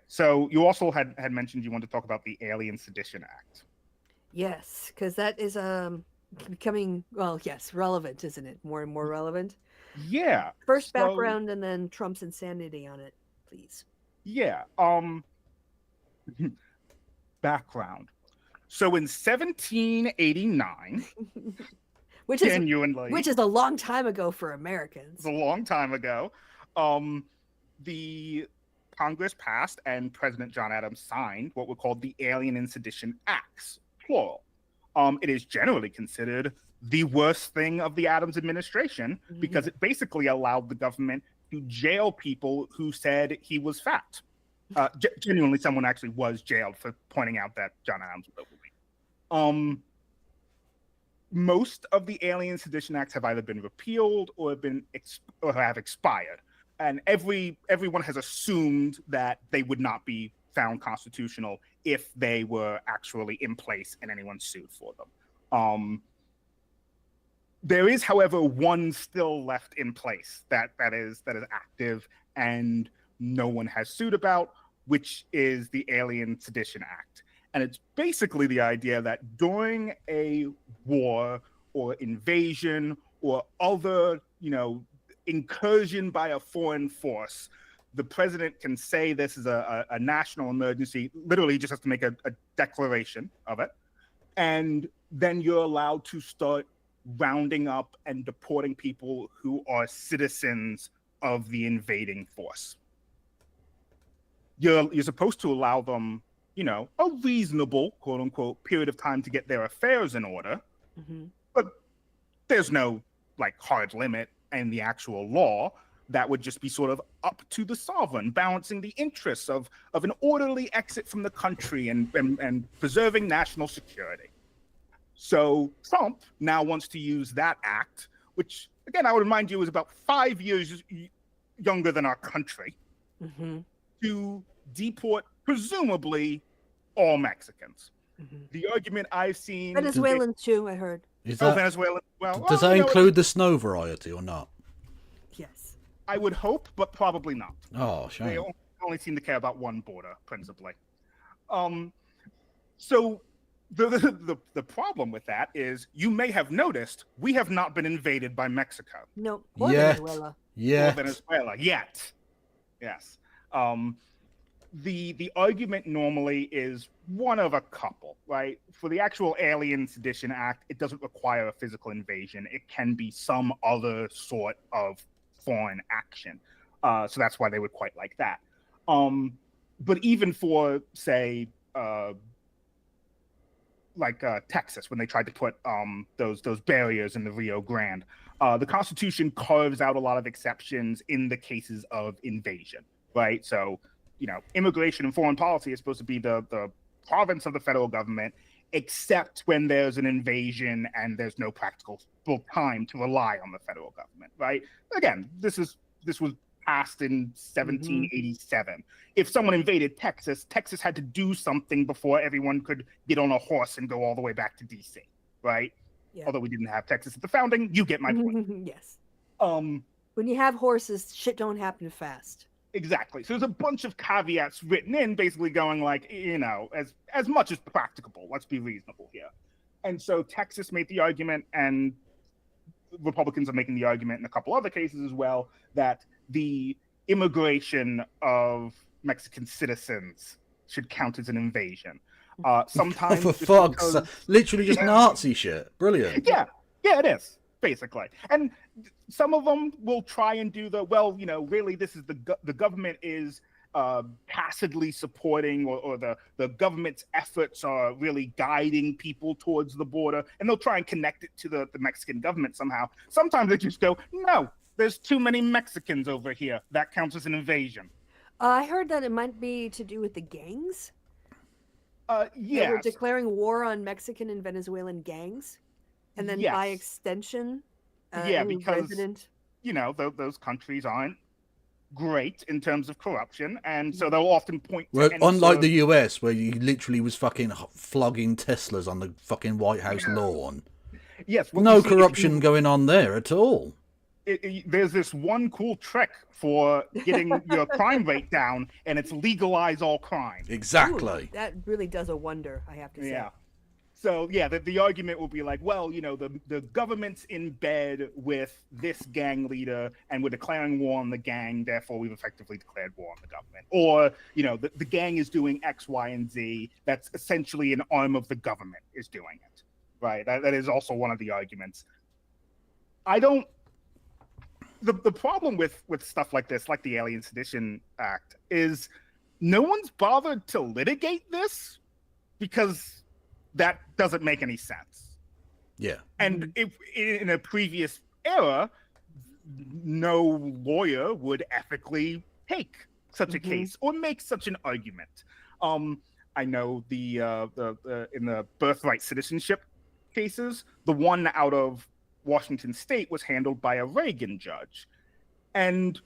K: So you also had mentioned you wanted to talk about the Alien Sedition Act.
B: Yes, because that is becoming, relevant, isn't it? More and more relevant.
K: Yeah.
B: First background and then Trump's insanity on it, please.
K: Yeah. Background. So in 1789,
B: which is a long time ago for Americans.
K: It's a long time ago. The Congress passed and President John Adams signed what were called the Alien and Sedition Acts, plural. It is generally considered the worst thing of the Adams administration because it basically allowed the government to jail people who said he was fat. Genuinely, someone actually was jailed for pointing out that John Adams was overweight. Most of the Alien Sedition Acts have either been repealed or have expired, and everyone has assumed that they would not be found constitutional if they were actually in place and anyone sued for them. There is, however, one still left in place that is active and no one has sued about, which is the Alien Sedition Act. And it's basically the idea that during a war or invasion or other, incursion by a foreign force, the president can say this is a national emergency. Literally, he just has to make a declaration of it. And then you're allowed to start rounding up and deporting people who are citizens of the invading force. You're supposed to allow them, a reasonable, quote unquote, period of time to get their affairs in order. Mm-hmm. But there's no hard limit in the actual law. That would just be sort of up to the sovereign, balancing the interests of an orderly exit from the country and preserving national security. So Trump now wants to use that act, which, again, I would remind you is about 5 years younger than our country, to deport presumably all Mexicans. The argument I've seen...
B: Venezuelans too, I heard.
K: Venezuela. Well,
A: does that include the snow variety or not?
B: Yes.
K: I would hope, but probably not.
A: Oh, shame.
K: They only seem to care about one border, principally. So the problem with that is you may have noticed we have not been invaded by Mexico.
B: No.
K: Or
B: Venezuela.
K: Or Venezuela yet. Yes. The argument normally is one of a couple, right? For the actual Alien Sedition Act, it doesn't require a physical invasion. It can be some other sort of foreign action. So that's why they would quite like that. But even for, say, Texas, when they tried to put those barriers in the Rio Grande, The Constitution carves out a lot of exceptions in the cases of invasion, right? So, immigration and foreign policy is supposed to be the province of the federal government, except when there's an invasion and there's no practical time to rely on the federal government, right? Again, this was passed in 1787. If someone invaded Texas, Texas had to do something before everyone could get on a horse and go all the way back to DC, right?
B: Yeah.
K: Although we didn't have Texas at the founding, you get my point.
B: Yes.
K: When
B: you have horses, shit don't happen fast.
K: Exactly. So there's a bunch of caveats written in, basically going like, as much as practicable. Let's be reasonable here. And so Texas made the argument, and Republicans are making the argument in a couple other cases as well, that the immigration of Mexican citizens should count as an invasion. Sometimes
A: for fuck's sake, literally just Nazi shit. Brilliant.
K: Yeah, it is, basically. And some of them will try and do really this is the government is passively supporting, or the government's efforts are really guiding people towards the border, and they'll try and connect it to the Mexican government somehow. Sometimes they just go, no, there's too many Mexicans over here. That counts as an invasion.
B: I heard that it might be to do with the gangs.
K: Yeah.
B: They were declaring war on Mexican and Venezuelan gangs. And then by extension,
K: because
B: resident...
K: those countries aren't great in terms of corruption, and so they'll often point to
A: Well, unlike the US, where you literally was fucking flogging Teslas on the fucking White House lawn.
K: Yes.
A: No corruption going on there at all.
K: There's this one cool trick for getting your crime rate down, and it's legalize all crime.
A: Exactly.
B: Ooh, that really does a wonder, I have to say.
K: Yeah. So, the argument will be like, well, the government's in bed with this gang leader, and we're declaring war on the gang, therefore we've effectively declared war on the government. Or, the gang is doing X, Y, and Z. That's essentially an arm of the government is doing it, right? That is also one of the arguments. The problem with stuff like this, like the Alien Sedition Act, is no one's bothered to litigate this because that doesn't make any sense.
A: Yeah.
K: And if in a previous era, no lawyer would ethically take such a case or make such an argument. I know the in the birthright citizenship cases, the one out of Washington State was handled by a Reagan judge, and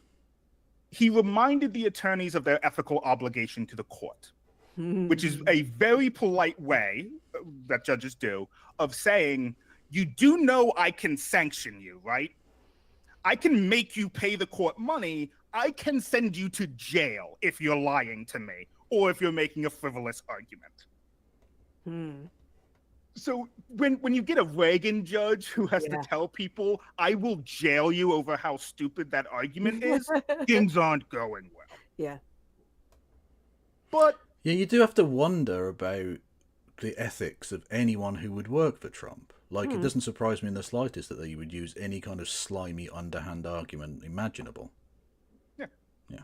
K: he reminded the attorneys of their ethical obligation to the court, which is a very polite way that judges do of saying, you do know I can sanction you, right? I can make you pay the court money. I can send you to jail if you're lying to me or if you're making a frivolous argument. So when you get a Reagan judge who has to tell people, I will jail you over how stupid that argument is, things aren't going well.
B: Yeah.
K: But
A: yeah, you do have to wonder about the ethics of anyone who would work for Trump. Like, it doesn't surprise me in the slightest that they would use any kind of slimy, underhand argument imaginable.
K: Yeah.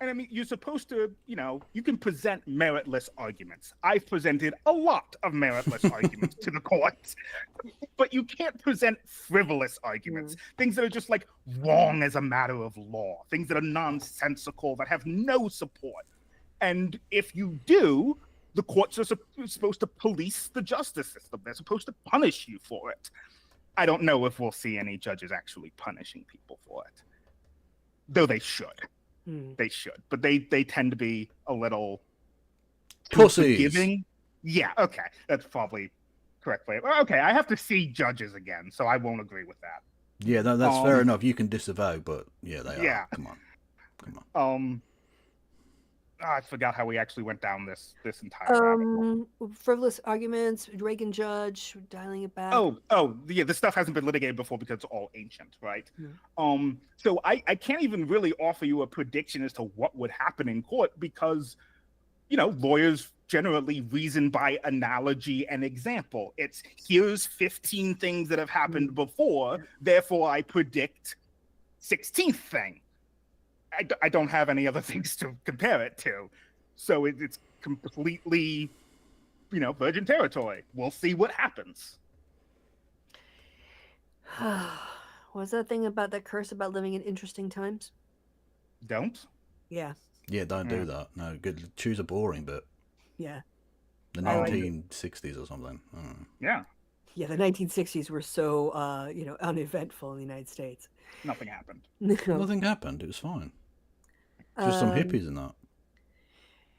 K: And I mean, you're supposed to, you can present meritless arguments. I've presented a lot of meritless arguments to the courts, but you can't present frivolous arguments, things that are just like wrong as a matter of law, things that are nonsensical, that have no support. And if you do, the courts are supposed to police the justice system. They're supposed to punish you for it. I don't know if we'll see any judges actually punishing people for it, though they should. They should, but they tend to be a little
A: pussies.
K: Forgiving. Yeah, okay, that's probably correct way. Okay, I have to see judges again, so I won't agree with that.
A: Yeah, that's fair enough. You can disavow, but yeah, they are. Come on.
K: I forgot how we actually went down this entire.
B: Frivolous arguments, Reagan judge, dialing it back.
K: Yeah, this stuff hasn't been litigated before because it's all ancient, right? So I can't even really offer you a prediction as to what would happen in court because, lawyers generally reason by analogy and example. It's here's 15 things that have happened before, therefore I predict 16th thing. I don't have any other things to compare it to. So it's completely, virgin territory. We'll see what happens.
B: Well, Was that thing about that curse about living in interesting times?
K: Don't.
B: Yeah.
A: Yeah, don't do that. No, good. Choose a boring bit.
B: Yeah.
A: The
B: I like
A: 1960s or something.
K: Yeah.
B: Yeah, the 1960s were so, uneventful in the United States.
K: Nothing happened.
B: No.
A: Nothing happened. It was fine. Just some hippies and that.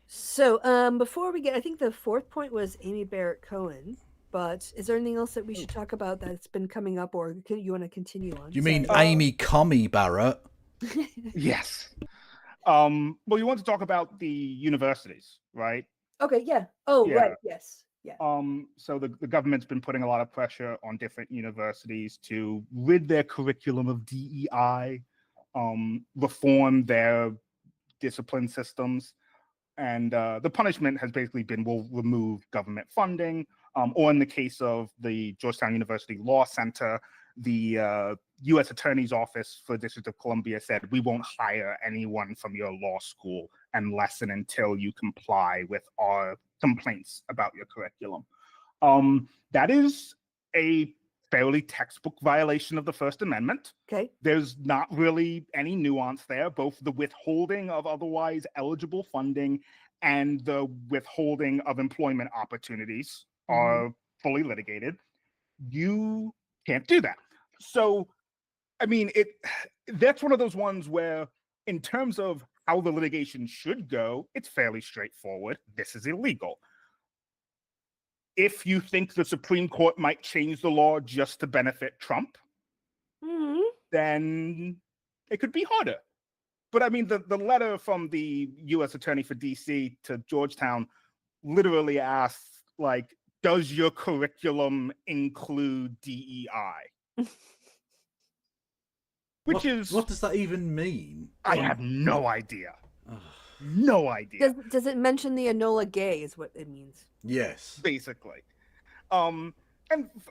B: So, before we get, I think the fourth point was Amy Barrett Cohen. But is there anything else that we should talk about that's been coming up, or you want to continue on?
A: Do you mean Amy Commie Barrett?
K: Yes. Well, you want to talk about the universities, right?
B: Okay. Yeah. Oh,
K: Yeah.
B: right. Yes. Yeah.
K: So the government's been putting a lot of pressure on different universities to rid their curriculum of DEI, reform their discipline systems, and the punishment has basically been we'll remove government funding, or in the case of the Georgetown University Law Center, the U.S. Attorney's Office for the District of Columbia said we won't hire anyone from your law school unless and until you comply with our complaints about your curriculum. That is a fairly textbook violation of the First Amendment.
B: Okay.
K: There's not really any nuance there. Both the withholding of otherwise eligible funding and the withholding of employment opportunities are fully litigated. You can't do that. So, I mean, that's one of those ones where, in terms of how the litigation should go, it's fairly straightforward. This is illegal. If you think the Supreme Court might change the law just to benefit Trump, then it could be harder. But I mean, the letter from the U.S. Attorney for D.C. to Georgetown literally asks, like, does your curriculum include DEI? What
A: does that even mean?
K: I have no idea. No idea.
B: Does it mention the Enola Gay is what it means?
A: Yes.
K: Basically. And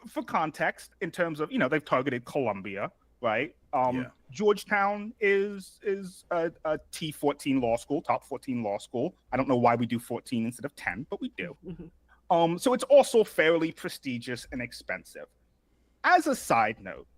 K: for context, in terms of, they've targeted Columbia, right? Georgetown is a T14 law school, top 14 law school. I don't know why we do 14 instead of 10, but we do. So it's also fairly prestigious and expensive. As a side note,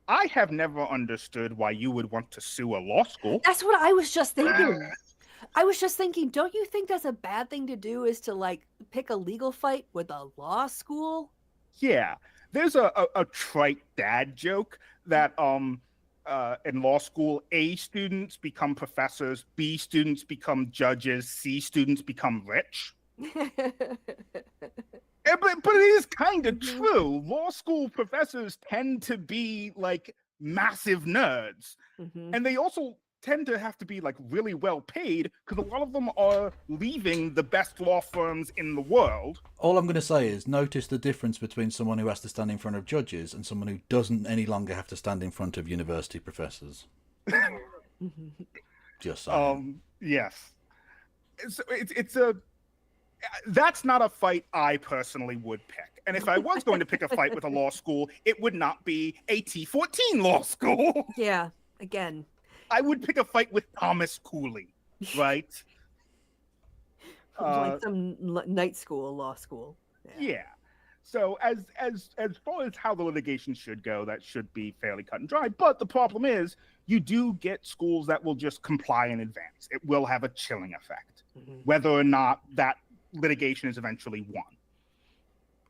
K: I have never understood why you would want to sue a law school.
B: That's what I was just thinking. Don't you think that's a bad thing to do, is to like pick a legal fight with a law school?
K: Yeah. There's a trite dad joke that in law school, A students become professors, B students become judges, C students become rich. But it is kind of true. Law school professors tend to be like massive nerds. And they also tend to have to be like really well paid because a lot of them are leaving the best law firms in the world.
A: All I'm going to say is notice the difference between someone who has to stand in front of judges and someone who doesn't any longer have to stand in front of university professors. Just saying.
K: Yes. It's a... That's not a fight I personally would pick. And if I was going to pick a fight with a law school, it would not be a T14 law school.
B: Yeah, again.
K: I would pick a fight with Thomas Cooley, right?
B: Like some night school, law school.
K: Yeah. So as far as how the litigation should go, that should be fairly cut and dry. But the problem is you do get schools that will just comply in advance. It will have a chilling effect, whether or not that litigation is eventually won.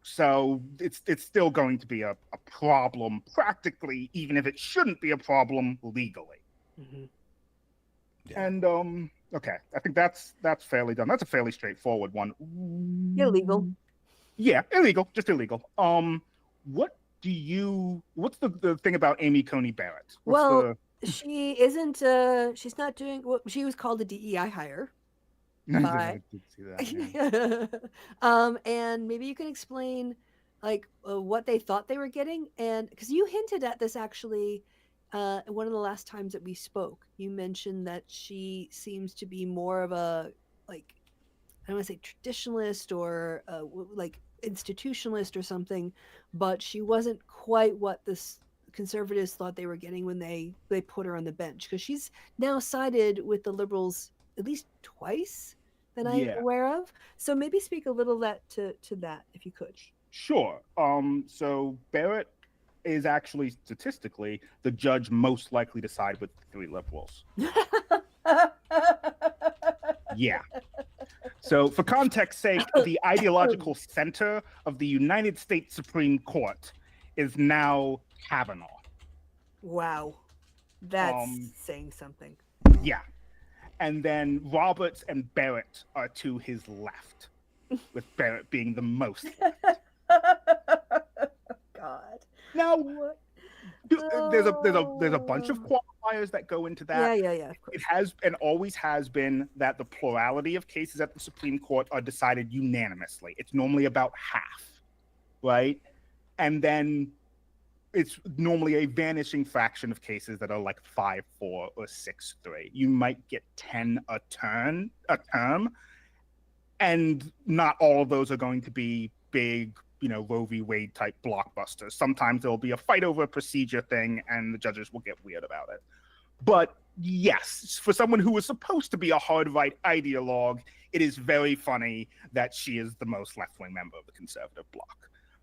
K: So it's still going to be a problem practically, even if it shouldn't be a problem legally. And okay, I think that's fairly done. That's a fairly straightforward one.
B: Illegal.
K: Yeah, illegal, just illegal. What's the thing about Amy Coney Barrett?
B: She isn't she's not doing what she was called a DEI hire.
K: I did see that, yeah.
B: And maybe you can explain like what they thought they were getting, and because you hinted at this actually one of the last times that we spoke, you mentioned that she seems to be more of a, like, I don't want to say traditionalist or like institutionalist or something, but she wasn't quite what this conservatives thought they were getting when they put her on the bench, because she's now sided with the liberals at least twice that I'm aware of. So maybe speak a little to that if you could.
K: Sure. So Barrett is actually statistically the judge most likely to side with the 3 liberals. Yeah. So for context sake, the ideological center of the United States Supreme Court is now Kavanaugh.
B: Wow. That's saying something.
K: Yeah. And then Roberts and Barrett are to his left, with Barrett being the most left.
B: God.
K: Now, there's a bunch of qualifiers that go into that.
B: Yeah, of course.
K: It has and always has been that the plurality of cases at the Supreme Court are decided unanimously. It's normally about half, right? And then it's normally a vanishing fraction of cases that are like 5-4 or 6-3. You might get 10 a term, and not all of those are going to be big, Roe v. Wade type blockbusters. Sometimes there will be a fight over a procedure thing, and the judges will get weird about it. But yes, for someone who was supposed to be a hard right ideologue, it is very funny that she is the most left-wing member of the conservative bloc.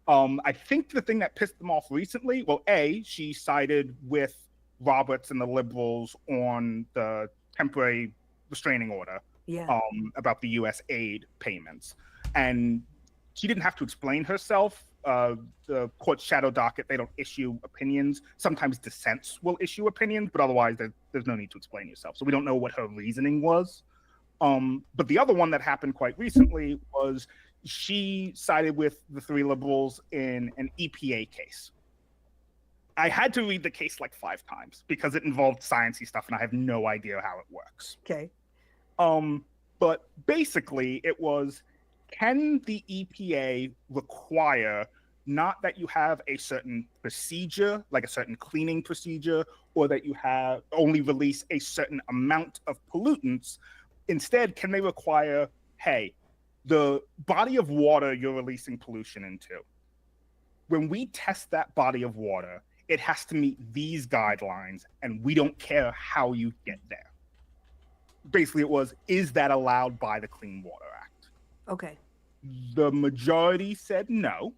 K: I think the thing that pissed them off recently, well, she sided with Roberts and the liberals on the temporary restraining order about the U.S. aid payments. And she didn't have to explain herself. The court's shadow docket, they don't issue opinions. Sometimes dissents will issue opinions, but otherwise there's no need to explain yourself. So we don't know what her reasoning was. But the other one that happened quite recently was she sided with the 3 liberals in an EPA case. I had to read the case like 5 times because it involved sciencey stuff and I have no idea how it works.
B: Okay.
K: But basically it was, can the EPA require not that you have a certain procedure, like a certain cleaning procedure, or that you have only release a certain amount of pollutants? Instead, can they require, hey, the body of water you're releasing pollution into, when we test that body of water, it has to meet these guidelines, and we don't care how you get there. Basically, it was, is that allowed by the Clean Water Act?
B: Okay.
K: The majority said no.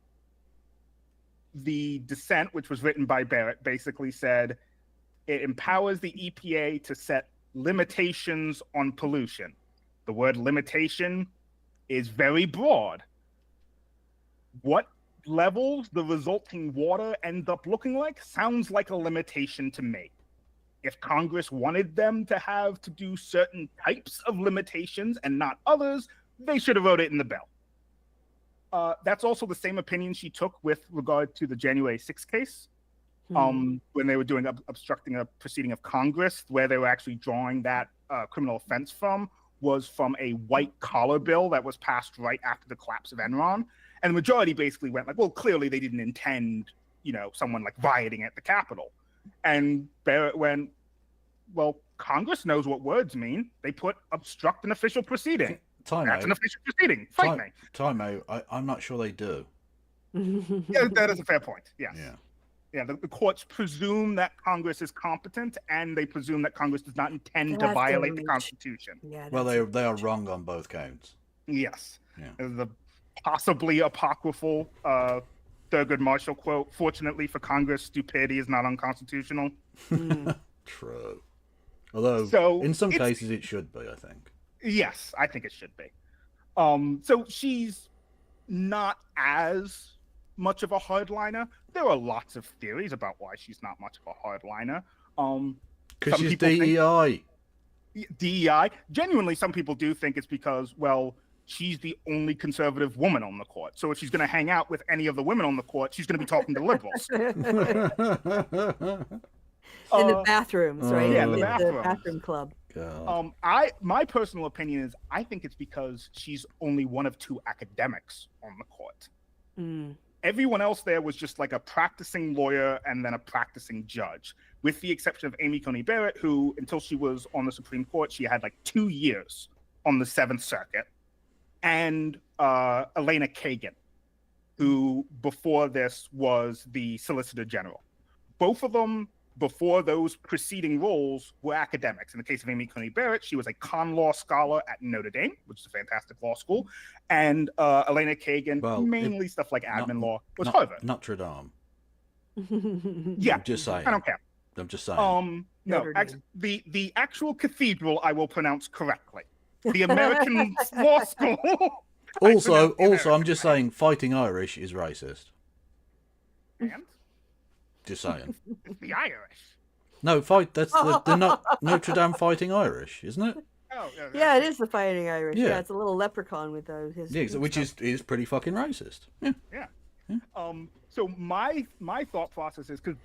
K: The dissent, which was written by Barrett, basically said it empowers the EPA to set limitations on pollution. The word limitation is very broad. What levels the resulting water ends up looking like sounds like a limitation to me. If Congress wanted them to have to do certain types of limitations and not others, they should have wrote it in the bill. That's also the same opinion she took with regard to the January 6th case, when they were doing obstructing a proceeding of Congress, where they were actually drawing that criminal offense from was from a white collar bill that was passed right after the collapse of Enron. And the majority basically went like, well, clearly they didn't intend, someone like rioting at the Capitol. And Barrett went, well, Congress knows what words mean. They put obstruct an official proceeding. That's an official proceeding. Fight me.
A: Time out. I'm not sure they do.
K: Yeah, that is a fair point. Yes. Yeah. The courts presume that Congress is competent, and they presume that Congress does not intend to violate the Constitution.
B: Yeah.
A: Well, they are wrong on both counts.
K: Yes.
A: Yeah.
K: The possibly apocryphal Thurgood Marshall quote: "Fortunately for Congress, stupidity is not unconstitutional."
A: True. Although, in some cases, it should be, I think.
K: Yes, I think it should be. So she's not as much of a hardliner. There are lots of theories about why she's not much of a hardliner.
A: Because she's DEI.
K: DEI. Genuinely, some people do think it's because, well, she's the only conservative woman on the court. So if she's going to hang out with any of the women on the court, she's going to be talking to liberals.
B: In the bathrooms, right?
K: Yeah, in the bathrooms.
B: The bathroom club.
A: God.
K: My personal opinion is I think it's because she's only one of 2 academics on the court. Everyone else there was just like a practicing lawyer and then a practicing judge, with the exception of Amy Coney Barrett, who, until she was on the Supreme Court, she had like 2 years on the 7th Circuit, and Elena Kagan, who before this was the Solicitor General. Both of them, before those preceding roles, were academics. In the case of Amy Coney Barrett, she was a con law scholar at Notre Dame, which is a fantastic law school. And Elena Kagan, mainly stuff like admin law, was Harvard.
A: Notre Dame.
K: Yeah,
A: I'm just saying.
K: I don't care.
A: I'm just saying.
K: No,
B: Notre Dame.
K: the actual cathedral I will pronounce correctly. The American Law School.
A: Also, I'm just saying, fighting Irish is racist.
K: And?
A: Just saying.
K: It's the Irish.
A: No, that's the Notre Dame fighting Irish, isn't it?
K: Oh,
B: Yeah, it is the Fighting Irish.
A: Yeah.
B: Yeah, it's a little leprechaun with his.
A: Yeah, which is pretty fucking racist. Yeah.
K: Yeah. So my thought process is because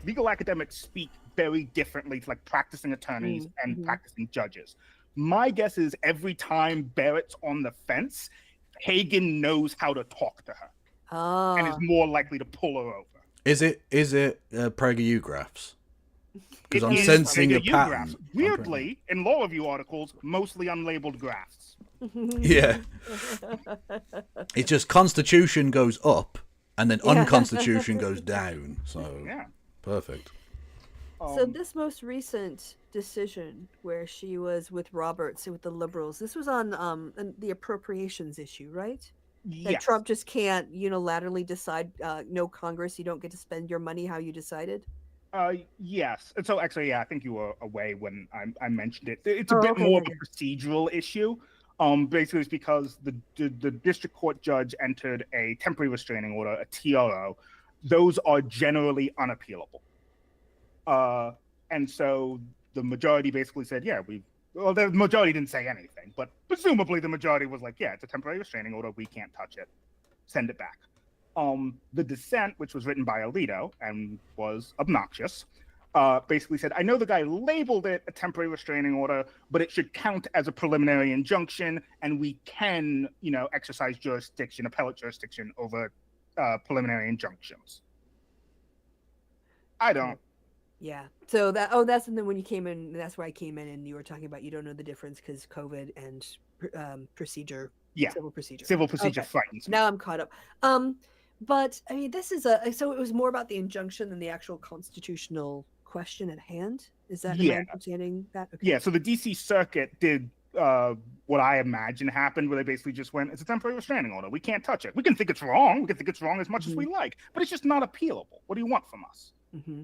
K: legal academics speak very differently to like practicing attorneys and practicing judges. My guess is every time Barrett's on the fence, Hagen knows how to talk to her and is more likely to pull her over.
A: Is it pragerugraphs? Because I'm sensing a pattern.
K: Weirdly, in law review articles, mostly unlabeled graphs.
A: Yeah. It's just Constitution goes up and then unconstitution goes down. So
K: yeah,
A: perfect.
B: So this most recent decision where she was with Roberts with the Liberals, this was on the appropriations issue, right? That
K: Yes.
B: Trump just can't unilaterally decide, no Congress, you don't get to spend your money how you decided.
K: Yes. And so actually, yeah, I think you were away when I mentioned it. It's a bit more of a procedural issue. Basically, it's because the district court judge entered a temporary restraining order, a TRO. Those are generally unappealable. And so the majority basically said, yeah, the majority didn't say anything, but presumably the majority was like, yeah, it's a temporary restraining order. We can't touch it. Send it back. The dissent, which was written by Alito and was obnoxious, basically said, I know the guy labeled it a temporary restraining order, but it should count as a preliminary injunction, and we can, exercise jurisdiction, appellate jurisdiction over preliminary injunctions. I don't.
B: Yeah. So that's and then when you came in, that's why I came in, and you were talking about you don't know the difference because COVID and procedure.
K: Yeah.
B: Civil procedure.
K: Civil procedure frightens me.
B: Now I'm caught up. But I mean, this is so it was more about the injunction than the actual constitutional question at hand. Is that am I understanding that? Okay.
K: Yeah. So the DC Circuit did what I imagine happened, where they basically just went, "It's a temporary restraining order. We can't touch it. We can think it's wrong. We can think it's wrong as much as we like, but it's just not appealable. What do you want from us?"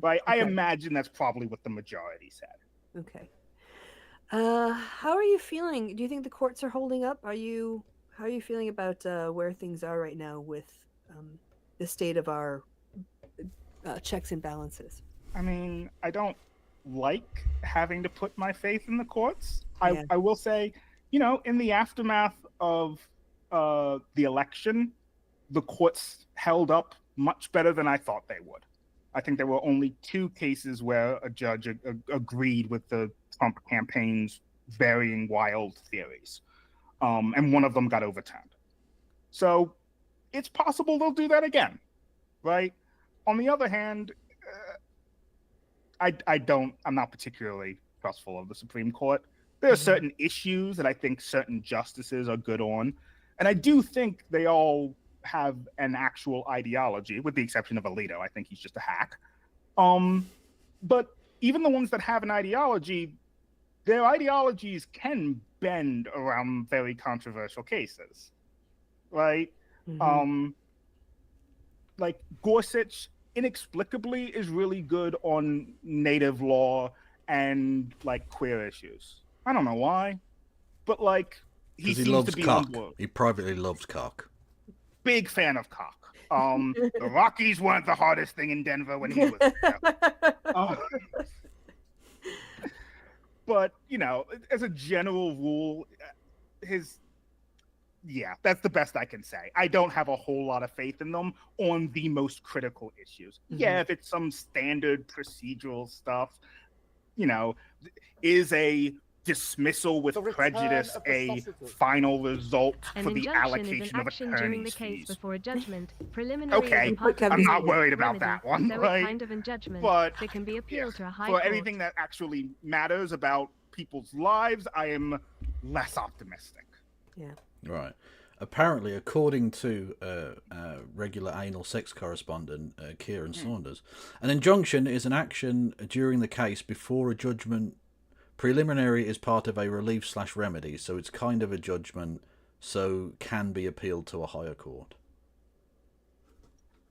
K: Right? I imagine that's probably what the majority said.
B: Okay. How are you feeling? Do you think the courts are holding up? How are you feeling about where things are right now with the state of our checks and balances?
K: I mean, I don't like having to put my faith in the courts. I will say, in the aftermath of the election, the courts held up much better than I thought they would. I think there were only 2 cases where a judge agreed with the Trump campaign's varying wild theories. And one of them got overturned. So it's possible they'll do that again, right? On the other hand, I'm not particularly trustful of the Supreme Court. There are certain issues that I think certain justices are good on. And I do think they all have an actual ideology, with the exception of Alito. I think he's just a hack. But even the ones that have an ideology, their ideologies can bend around very controversial cases, right? Like Gorsuch inexplicably is really good on native law and like queer issues. I don't know why, but like he seems
A: loves
K: to be
A: cock.
K: on board.
A: He privately loves cock.
K: Big fan of cock. The Rockies weren't the hardest thing in Denver when he was there. But as a general rule, that's the best I can say. I don't have a whole lot of faith in them on the most critical issues. Yeah, if it's some standard procedural stuff, is a dismissal with prejudice a final result for the allocation of attorney's fees?
Q: Before a judgment. Preliminary
K: Okay, I'm not worried about that one, right?
Q: Kind of judgment
K: but
Q: that can be appealed to a high
K: for
Q: court.
K: anything that actually matters about people's lives, I am less optimistic.
B: Yeah.
A: Right. Apparently, according to regular anal sex correspondent Kieran Saunders, an injunction is an action during the case before a judgment. Preliminary is part of a relief/remedy, so it's kind of a judgment, so can be appealed to a higher court.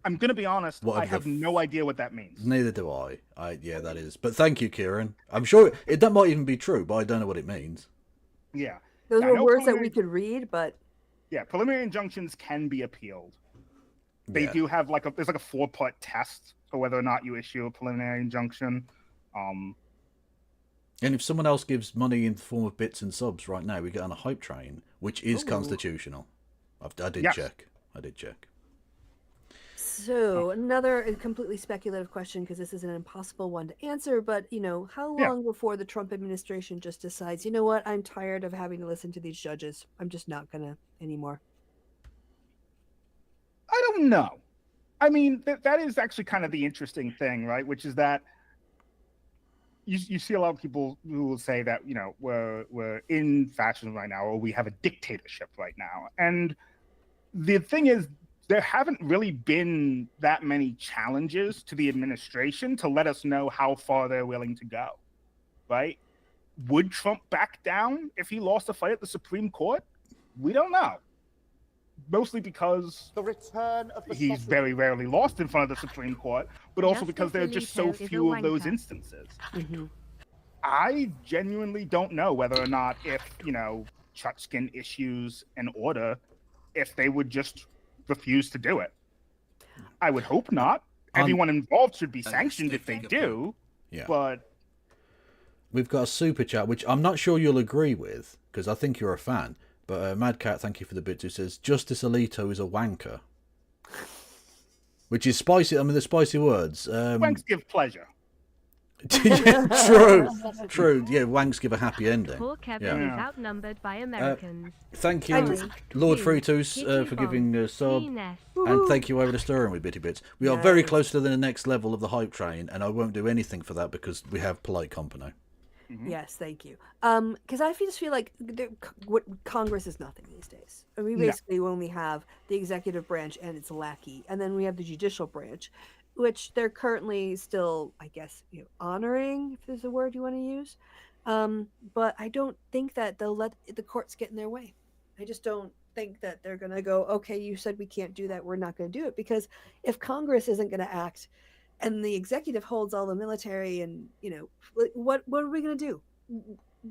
K: I'm going to be honest,
A: Whatever
K: I have no idea what that means.
A: Neither do I. Yeah, that is. But thank you, Kieran. I'm sure that might even be true, but I don't know what it means.
K: Yeah.
B: Those
K: I
B: were
K: know
B: words that we could read, but
K: yeah, preliminary injunctions can be appealed. They
A: Yeah.
K: do have there's like a 4-part test for whether or not you issue a preliminary injunction.
A: And if someone else gives money in the form of bits and subs right now, we get on a hype train, which is constitutional. I did check.
B: So another completely speculative question, because this is an impossible one to answer, but how long before the Trump administration just decides, you know what, I'm tired of having to listen to these judges. I'm just not gonna anymore.
K: I don't know. I mean, that is actually kind of the interesting thing, right? Which is that you see a lot of people who will say that, we're in fascism right now, or we have a dictatorship right now. And the thing is, there haven't really been that many challenges to the administration to let us know how far they're willing to go, right? Would Trump back down if he lost a fight at the Supreme Court? We don't know. Mostly because he's very rarely lost in front of the Supreme Court, but also because there are just so few of those instances. I genuinely don't know whether or not if, Chutkin issues an order, if they would just refuse to do it. I would hope not. Everyone involved should be sanctioned if they do.
A: Yeah.
K: But
A: we've got a super chat, which I'm not sure you'll agree with, because I think you're a fan. But Mad Cat, thank you for the bit, who says, Justice Alito is a wanker. Which is spicy. I mean, the spicy words.
K: Wanks give pleasure.
A: True. Yeah, wanks give a happy ending.
B: Poor Kevin is outnumbered by Americans.
A: Thank you, Lord Fritos, for giving a sub. And thank you, Over the Stirring with Bitty Bits. We are very close to the next level of the hype train, and I won't do anything for that because we have polite company.
B: Yes, thank you. Because I just feel like Congress is nothing these days. And we basically only have the executive branch and its lackey, and then we have the judicial branch, which they're currently still, I guess, honoring, if there's a word you want to use. But I don't think that they'll let the courts get in their way. I just don't think that they're going to go, okay, you said we can't do that, we're not going to do it. Because if Congress isn't going to act, and the executive holds all the military, and what are we going to do?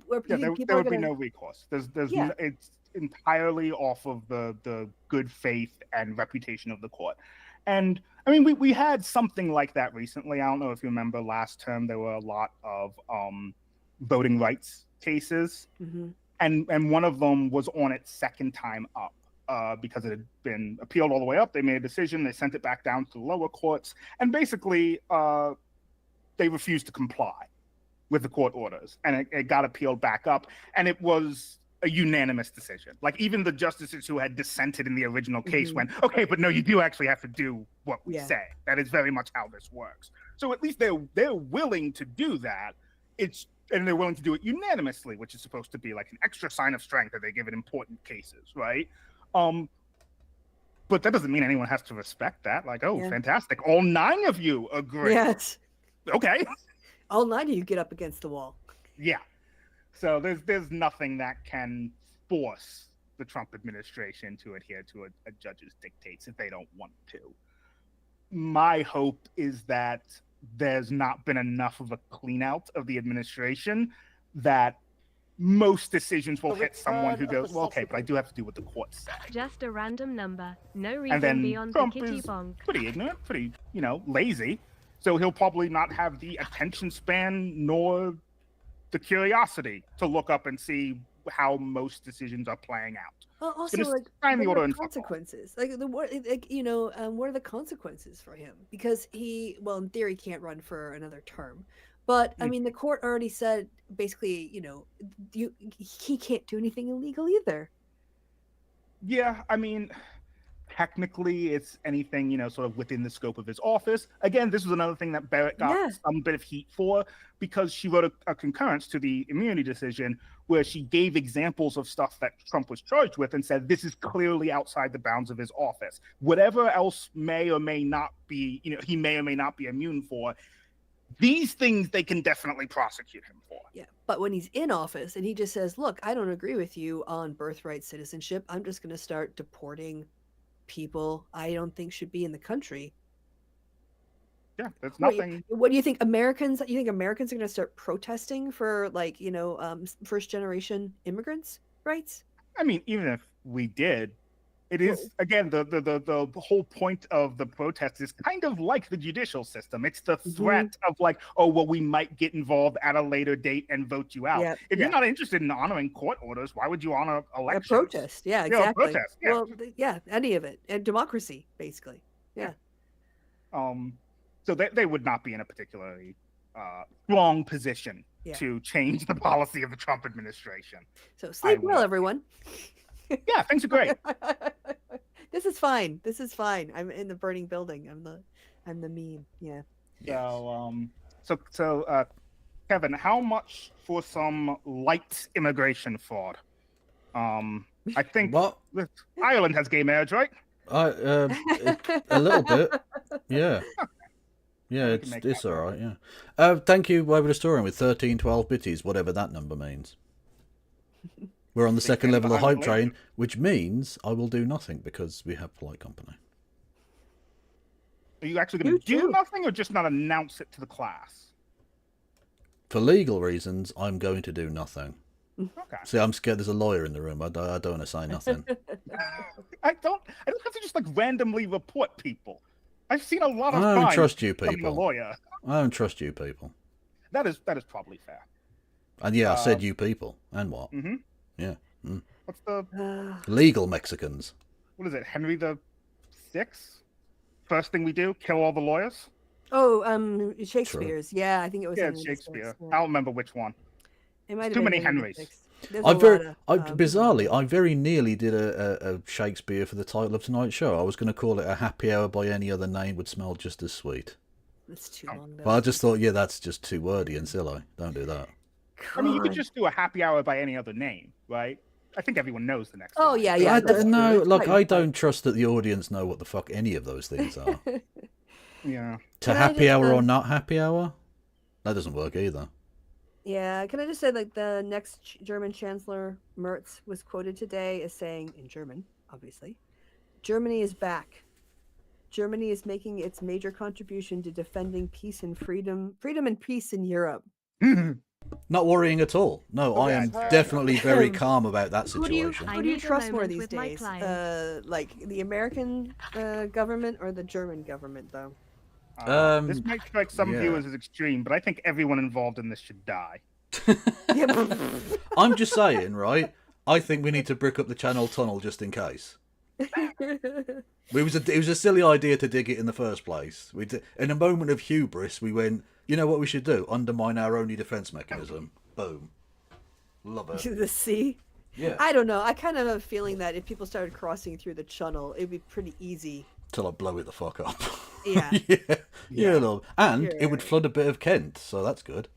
K: There would be no recourse. It's entirely off of the good faith and reputation of the court. And I mean, we had something like that recently. I don't know if you remember last term, there were a lot of voting rights cases, and one of them was on its second time up. Because it had been appealed all the way up. They made a decision. They sent it back down to the lower courts. And basically, they refused to comply with the court orders. And it got appealed back up. And it was a unanimous decision. Like, even the justices who had dissented in the original case went, okay, but no, you do actually have to do what we say. That is very much how this works. So at least they're willing to do that. And they're willing to do it unanimously, which is supposed to be like an extra sign of strength that they give in important cases, right? But that doesn't mean anyone has to respect that. Like, fantastic. All 9 of you agree.
B: Yes.
K: Okay.
B: All 9 of you get up against the wall.
K: Yeah. So there's nothing that can force the Trump administration to adhere to a judge's dictates if they don't want to. My hope is that there's not been enough of a clean out of the administration that most decisions will hit someone who goes, well, okay, but I do have to do what the courts say.
B: Just a random number. No
K: And
B: reason
K: then
B: beyond
K: Trump
B: the kitty
K: is
B: bonk.
K: pretty ignorant, pretty, lazy. So he'll probably not have the attention span nor the curiosity to look up and see how most decisions are playing out.
B: Well, also,
K: Just
B: like,
K: sign the
B: what
K: order
B: are
K: and
B: the
K: fuck off.
B: consequences? What are the consequences for him? Because he, in theory, can't run for another term. But I mean, the court already said basically, he can't do anything illegal either.
K: Yeah, I mean, technically it's anything, sort of within the scope of his office. Again, this was another thing that Barrett got some bit of heat for, because she wrote a concurrence to the immunity decision where she gave examples of stuff that Trump was charged with and said, this is clearly outside the bounds of his office. Whatever else may or may not be, he may or may not be immune for, these things they can definitely prosecute him for.
B: Yeah, but when he's in office and he just says, look, I don't agree with you on birthright citizenship, I'm just going to start deporting people I don't think should be in the country.
K: Yeah, there's
B: Wait,
K: nothing.
B: what do you think? Americans? You think Americans are going to start protesting for like first generation immigrants' rights?
K: I mean, even if we did, it is again the whole point of the protest is kind of like the judicial system. It's the threat of like, oh well, we might get involved at a later date and vote you out. If you're not interested in honoring court orders, why would you honor elections?
B: A protest, yeah, exactly.
K: A protest, yeah.
B: Well, any of it, and democracy, basically. Yeah.
K: So they would not be in a particularly strong position to change the policy of the Trump administration.
B: So sleep well, everyone.
K: Yeah, things are great.
B: This is fine. This is fine. I'm in the burning building. I'm the meme. Yeah.
K: So Kevin, how much for some light immigration fraud? I think Ireland has gay marriage, right?
A: A little bit. Yeah. Yeah, it's all right. Yeah. Thank you, Wayward Historian, with 1312 bitties, whatever that number means. We're on the second level of hype train, which means I will do nothing because we have polite company.
K: Are you actually going to do nothing, or just not announce it to the class?
A: For legal reasons, I'm going to do nothing.
K: Okay.
A: See, I'm scared there's a lawyer in the room. I don't want to say nothing.
K: I don't have to just like randomly report people. I've seen a lot of
A: I don't
K: crime
A: trust you
K: becoming
A: people.
K: a lawyer.
A: I don't trust you people.
K: That is probably fair.
A: And yeah, I said you people. And what?
K: Mm-hmm.
A: Yeah. Mm.
K: What's the
A: legal Mexicans?
K: What is it? Henry the Sixth? First thing we do, kill all the lawyers?
B: Oh, Shakespeare's.
K: True.
B: Yeah, I think it was.
K: Yeah,
B: Henry
K: Shakespeare.
B: VI,
K: I don't remember which one.
B: It might have
K: too
B: been
K: many
B: Henry
K: Henrys.
A: Bizarrely, I very nearly did a Shakespeare for the title of tonight's show. I was going to call it A Happy Hour by Any Other Name Would Smell Just as Sweet.
B: That's too long, though.
A: But I just thought, that's just too wordy and silly. Don't do that.
K: I mean, you could just do a happy hour by any other name, right? I think everyone knows the next
B: Oh,
K: one.
B: yeah.
A: I don't know. Look, I don't trust that the audience know what the fuck any of those things are.
K: Yeah.
A: To happy hour or not happy hour? That doesn't work either.
B: Yeah, can I just say, like, the next German Chancellor, Merz, was quoted today as saying, in German, obviously, Germany is back. Germany is making its major contribution to defending peace and freedom and peace in Europe.
A: Not worrying at all. No, I am definitely very calm about that
B: Who
A: situation.
B: do you trust more these days? Like the American government or the German government, though?
K: This might strike some viewers as extreme, but I think everyone involved in this should die.
A: I'm just saying, right? I think we need to brick up the Channel Tunnel just in case. It was a silly idea to dig it in the first place. In a moment of hubris, we went, you know what we should do? Undermine our only defense mechanism. Boom. Love it.
B: The sea?
A: Yeah.
B: I don't know. I kind of have a feeling that if people started crossing through the channel, it'd be pretty easy.
A: Till I blow it the fuck up.
B: Yeah.
A: Yeah. Love. And it would flood a bit of Kent, so that's good.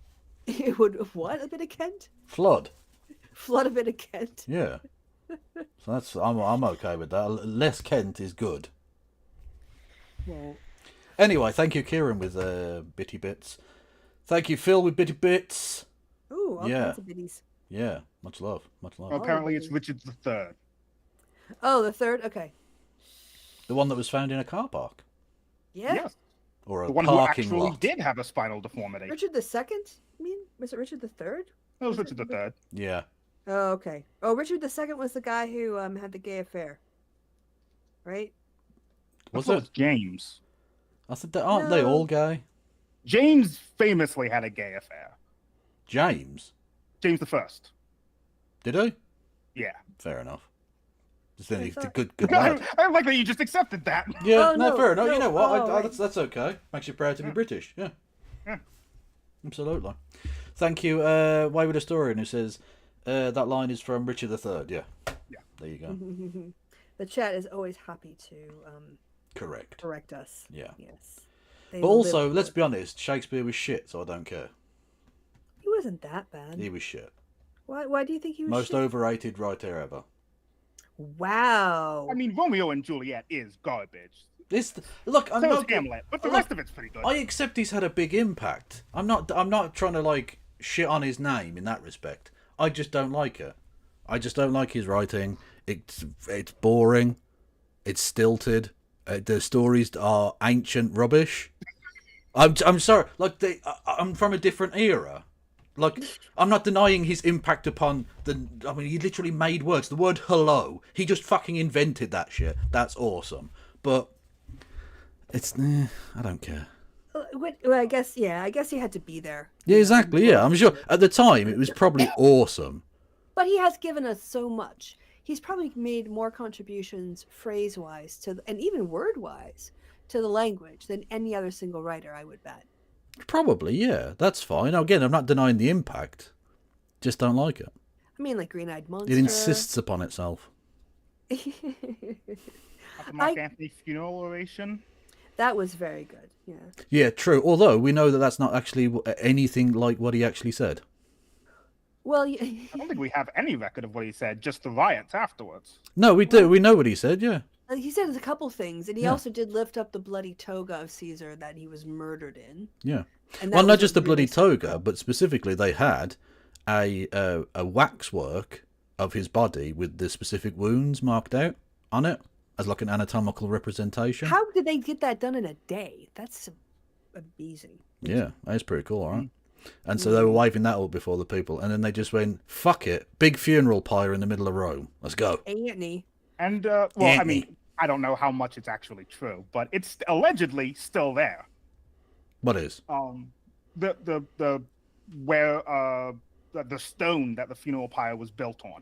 B: It would what? A bit of Kent?
A: Flood.
B: Flood a bit of Kent.
A: Yeah. So I'm okay with that. Less Kent is good.
B: Well,
A: anyway, thank you, Kieran, with bitty bits. Thank you, Phil, with bitty bits.
B: Ooh, all kinds of biddies.
A: Yeah, much love, much love.
K: Well, apparently, it's Richard III.
B: Oh, the third. Okay.
A: The one that was found in a car park.
B: Yeah.
K: Yes.
A: Or a
K: the one who
A: parking
K: actually
A: lot.
K: did have a spinal deformity.
B: Richard II? I mean, was it Richard III?
K: That was Richard III.
A: Yeah.
B: Oh, okay. Oh, Richard II was the guy who had the gay affair, right?
A: Was
K: it?
A: it
K: James?
A: I said, aren't they all gay?
K: James famously had a gay affair.
A: James?
K: James the First.
A: Did he?
K: Yeah.
A: Fair enough. Just then he's a good lad.
K: I like that you just accepted that.
A: Yeah, no, fair enough. You know what? That's okay. Makes you proud to be British. Yeah.
K: Yeah.
A: Absolutely. Thank you, Wayward Historian, who says that line is from Richard III. Yeah.
K: Yeah.
A: There you go.
B: The chat is always happy to correct us.
A: Yeah.
B: Yes.
A: But also, let's be honest, Shakespeare was shit, so I don't care.
B: He wasn't that bad.
A: He was shit.
B: Why do you think he was
A: Most
B: shit?
A: overrated writer ever.
B: Wow.
K: I mean, Romeo and Juliet is garbage.
A: Look, I'm
K: so
A: not
K: is Hamlet, but the rest of it's pretty good.
A: I accept he's had a big impact. I'm not trying to like shit on his name in that respect. I just don't like it. I just don't like his writing. It's boring. It's stilted. The stories are ancient rubbish. I'm sorry. Like I'm from a different era. Like, I'm not denying his impact upon the. I mean, he literally made words. The word hello. He just fucking invented that shit. That's awesome. But it's. I don't care.
B: Well, I guess he had to be there.
A: Yeah, exactly. Yeah, I'm sure at the time it was probably awesome.
B: But he has given us so much. He's probably made more contributions phrase-wise and even word-wise to the language than any other single writer, I would bet.
A: Probably, yeah. That's fine. Again, I'm not denying the impact. Just don't like it.
B: I mean, like Green-Eyed Monster.
A: It insists upon itself.
K: Mark Anthony's funeral oration.
B: That was very good. Yeah.
A: Yeah, true. Although we know that that's not actually anything like what he actually said.
B: Well,
K: I don't think we have any record of what he said. Just the riots afterwards.
A: No, we do. We know what he said. Yeah.
B: He said a couple things, and he
A: Yeah.
B: also did lift up the bloody toga of Caesar that he was murdered in.
A: Yeah.
B: And
A: Well,
B: that
A: not
B: was
A: just the
B: what
A: bloody
B: really
A: toga, but specifically they had a waxwork of his body with the specific wounds marked out on it as like an anatomical representation.
B: How did they get that done in a day? That's amazing.
A: Yeah, that's pretty cool, all right. And so they were waving that up before the people, and then they just went, fuck it, big funeral pyre in the middle of Rome. Let's go.
B: Anthony.
K: And, I mean, I don't know how much it's actually true, but it's allegedly still there.
A: What is?
K: The stone that the funeral pyre was built on.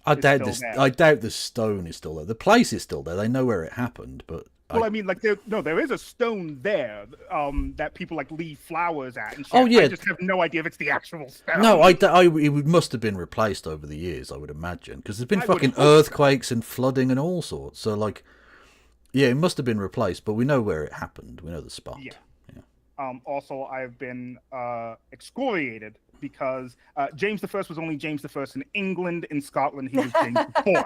A: I doubt the stone is still there. The place is still there. They know where it happened, but
K: well, I mean, like there is a stone there that people like leave flowers at. And shit.
A: Oh, yeah.
K: I just have no idea if it's the actual stone.
A: no, it must have been replaced over the years, I would imagine, because there's been fucking earthquakes and flooding and all sorts. So, like, yeah, it must have been replaced, but we know where it happened. We know the spot.
K: Yeah. Also, I've been excoriated because James I was only James I in England. In Scotland, he was James IV.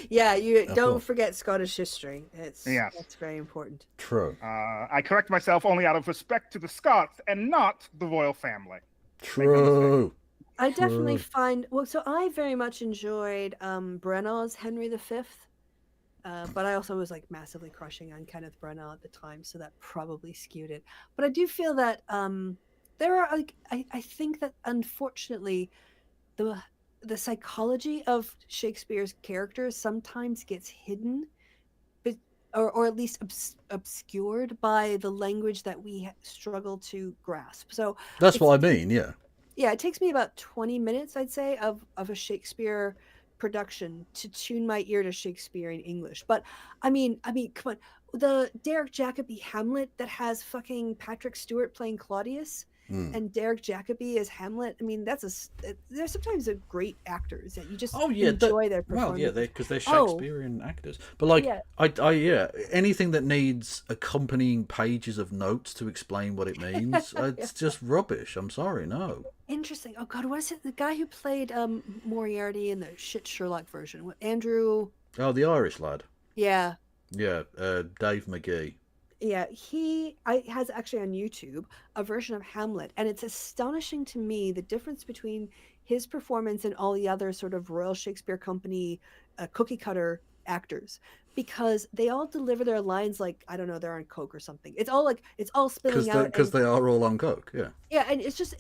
B: Yeah, you don't forget Scottish history. That's very important.
A: True.
K: I correct myself only out of respect to the Scots and not the royal family.
A: True.
B: I definitely find so I very much enjoyed Brennan's Henry V. But I also was like massively crushing on Kenneth Branagh at the time, so that probably skewed it. But I do feel that there are like I think that unfortunately the psychology of Shakespeare's characters sometimes gets hidden, or at least obscured by the language that we struggle to grasp. So
A: that's what I mean. Yeah.
B: Yeah, it takes me about 20 minutes, I'd say, of a Shakespeare production to tune my ear to Shakespeare in English. But I mean, come on, the Derek Jacobi Hamlet that has fucking Patrick Stewart playing Claudius and Derek Jacobi as Hamlet. I mean, they're sometimes great actors that you just enjoy their performance.
A: Well, yeah, because they're Shakespearean actors. But like, I anything that needs accompanying pages of notes to explain what it means, it's just rubbish. I'm sorry, no.
B: Interesting. Oh God, what is it? The guy who played Moriarty in the shit Sherlock version, Andrew.
A: Oh, the Irish lad.
B: Yeah.
A: Yeah, Dave McGee.
B: Yeah, he has actually on YouTube a version of Hamlet, and it's astonishing to me the difference between his performance and all the other sort of Royal Shakespeare Company cookie cutter actors, because they all deliver their lines like, I don't know, they're on coke or something. It's all spilling out
A: because they are all on coke. Yeah.
B: Yeah, and it's just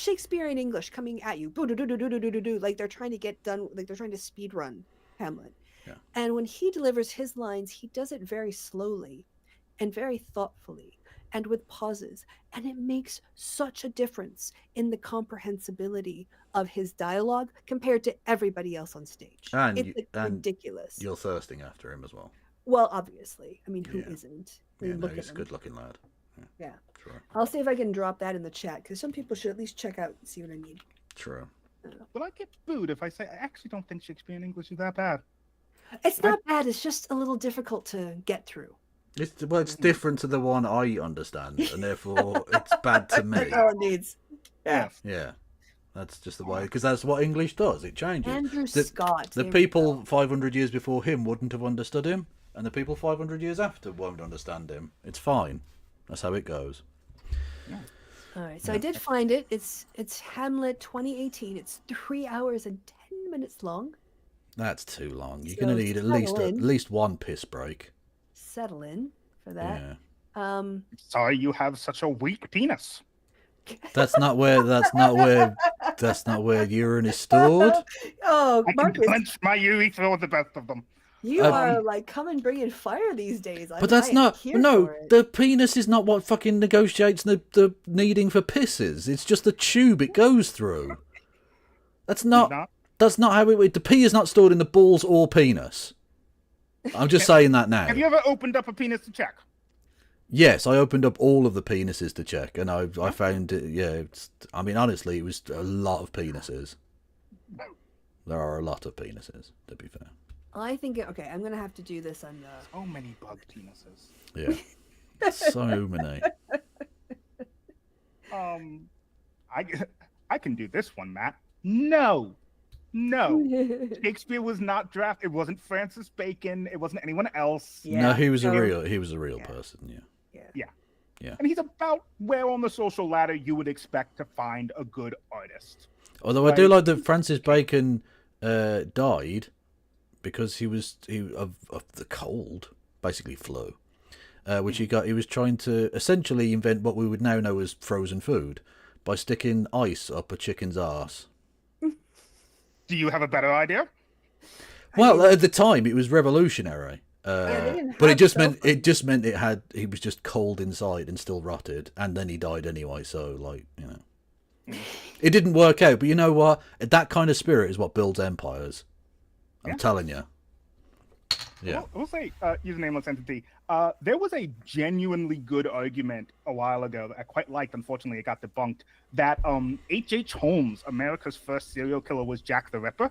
B: Shakespearean English coming at you, like they're trying to get done, like they're trying to speed run Hamlet.
A: Yeah.
B: And when he delivers his lines, he does it very slowly and very thoughtfully and with pauses, and it makes such a difference in the comprehensibility of his dialogue compared to everybody else on stage.
A: And
B: it's ridiculous.
A: You're thirsting after him as well.
B: Well, obviously. I mean, who isn't?
A: Yeah, no, he's a good-looking lad.
B: Yeah.
A: True.
B: I'll see if I can drop that in the chat, because some people should at least check out and see what I mean.
A: True.
K: Will I get booed if I say I actually don't think Shakespearean English is that bad?
B: It's not bad. It's just a little difficult to get through.
A: It's different to the one I understand, and therefore it's bad to me.
B: That's all it needs. Yeah.
A: Yeah. That's just the way, because that's what English does. It changes.
B: Andrew Scott.
A: The people 500 years before him wouldn't have understood him, and the people 500 years after won't understand him. It's fine. That's how it goes.
K: Yeah.
B: All right. So I did find it. It's Hamlet 2018. It's 3 hours and 10 minutes long.
A: That's too long. You're going to need at least one piss break.
B: Settle in for that.
K: Sorry, you have such a weak penis.
A: That's not where urine is stored.
B: Oh,
K: I can
B: Marcus,
K: clench my urethra with the best of them.
B: you are like coming bringing fire these days.
A: But that's not the penis is not what fucking negotiates the needing for pisses. It's just the tube it goes through. That's not how it. The pee is not stored in the balls or penis. I'm just saying that now.
K: Have you ever opened up a penis to check?
A: Yes, I opened up all of the penises to check, and I found it. Yeah, I mean, honestly, it was a lot of penises. There are a lot of penises, to be fair.
B: I think okay, I'm gonna have to do this on
K: so many bug penises.
A: Yeah, so many.
K: I can do this one, Matt. No. Shakespeare was not drafted. It wasn't Francis Bacon. It wasn't anyone else.
A: No, he was a real person. Yeah.
K: And he's about where on the social ladder you would expect to find a good artist.
A: Although I do like that Francis Bacon died because he was of the cold, basically flu, which he got. He was trying to essentially invent what we would now know as frozen food by sticking ice up a chicken's arse.
K: Do you have a better idea?
A: Well, at the time it was revolutionary. But it just meant he was just cold inside and still rotted, and then he died anyway. So it didn't work out. But you know what? That kind of spirit is what builds empires. I'm telling you. Yeah.
K: We'll say use a nameless entity. There was a genuinely good argument a while ago that I quite liked. Unfortunately, it got debunked. That H.H. Holmes, America's first serial killer, was Jack the Ripper.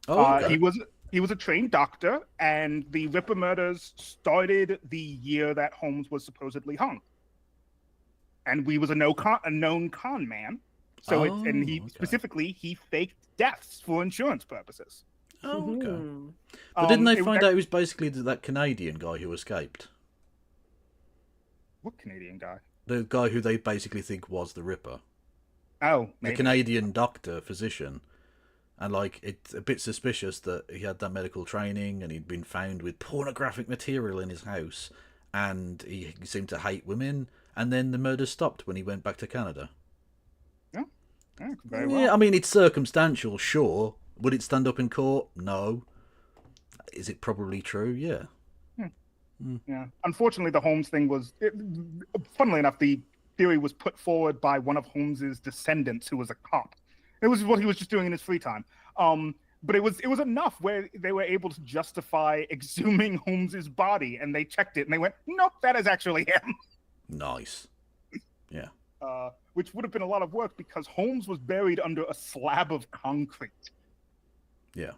A: Oh, okay.
K: He was a trained doctor, and the Ripper murders started the year that Holmes was supposedly hung. And he was a known con man. So specifically he faked deaths for insurance purposes.
A: Oh, okay. But didn't they find out it was basically that Canadian guy who escaped?
K: What Canadian guy?
A: The guy who they basically think was the Ripper.
K: Oh,
A: the Canadian doctor, physician. And, it's a bit suspicious that he had that medical training and he'd been found with pornographic material in his house and he seemed to hate women. And then the murder stopped when he went back to Canada.
K: Yeah, very well.
A: Yeah, I mean, it's circumstantial, sure. Would it stand up in court? No. Is it probably true? Yeah.
K: Yeah. Unfortunately, the Holmes thing funnily enough, the theory was put forward by one of Holmes's descendants who was a cop. It was what he was just doing in his free time. But it was enough where they were able to justify exhuming Holmes's body, and they checked it and they went, nope, that is actually him.
A: Nice. Yeah.
K: Which would have been a lot of work because Holmes was buried under a slab of concrete.
A: Yeah.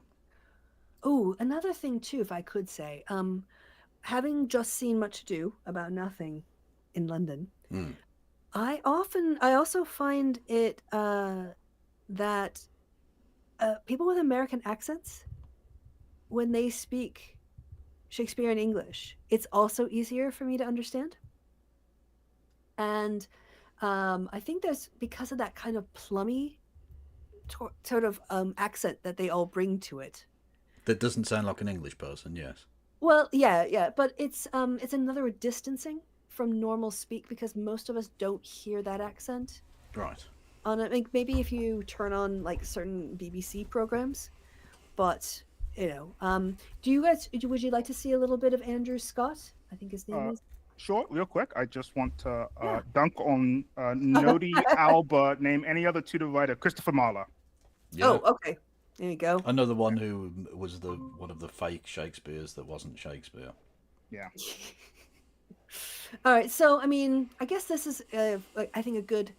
B: Oh, another thing too, if I could say, having just seen Much Ado About Nothing in London, I also find it that people with American accents, when they speak Shakespearean English, it's also easier for me to understand. And I think there's, because of that kind of plummy sort of accent that they all bring to it.
A: That doesn't sound like an English person, yes.
B: Well, yeah, but it's another distancing from normal speak because most of us don't hear that accent.
A: Right.
B: Maybe if you turn on certain BBC programs, but do you guys? Would you like to see a little bit of Andrew Scott? I think his name is.
K: Sure, real quick. I just want to dunk on Nodi Alba. Name any other Tudor writer. Christopher Marlowe.
A: Yeah.
B: Oh, okay. There you go.
A: Another one who was one of the fake Shakespeares that wasn't Shakespeare.
K: Yeah.
B: All right. So, I mean, I guess this is, I think, a good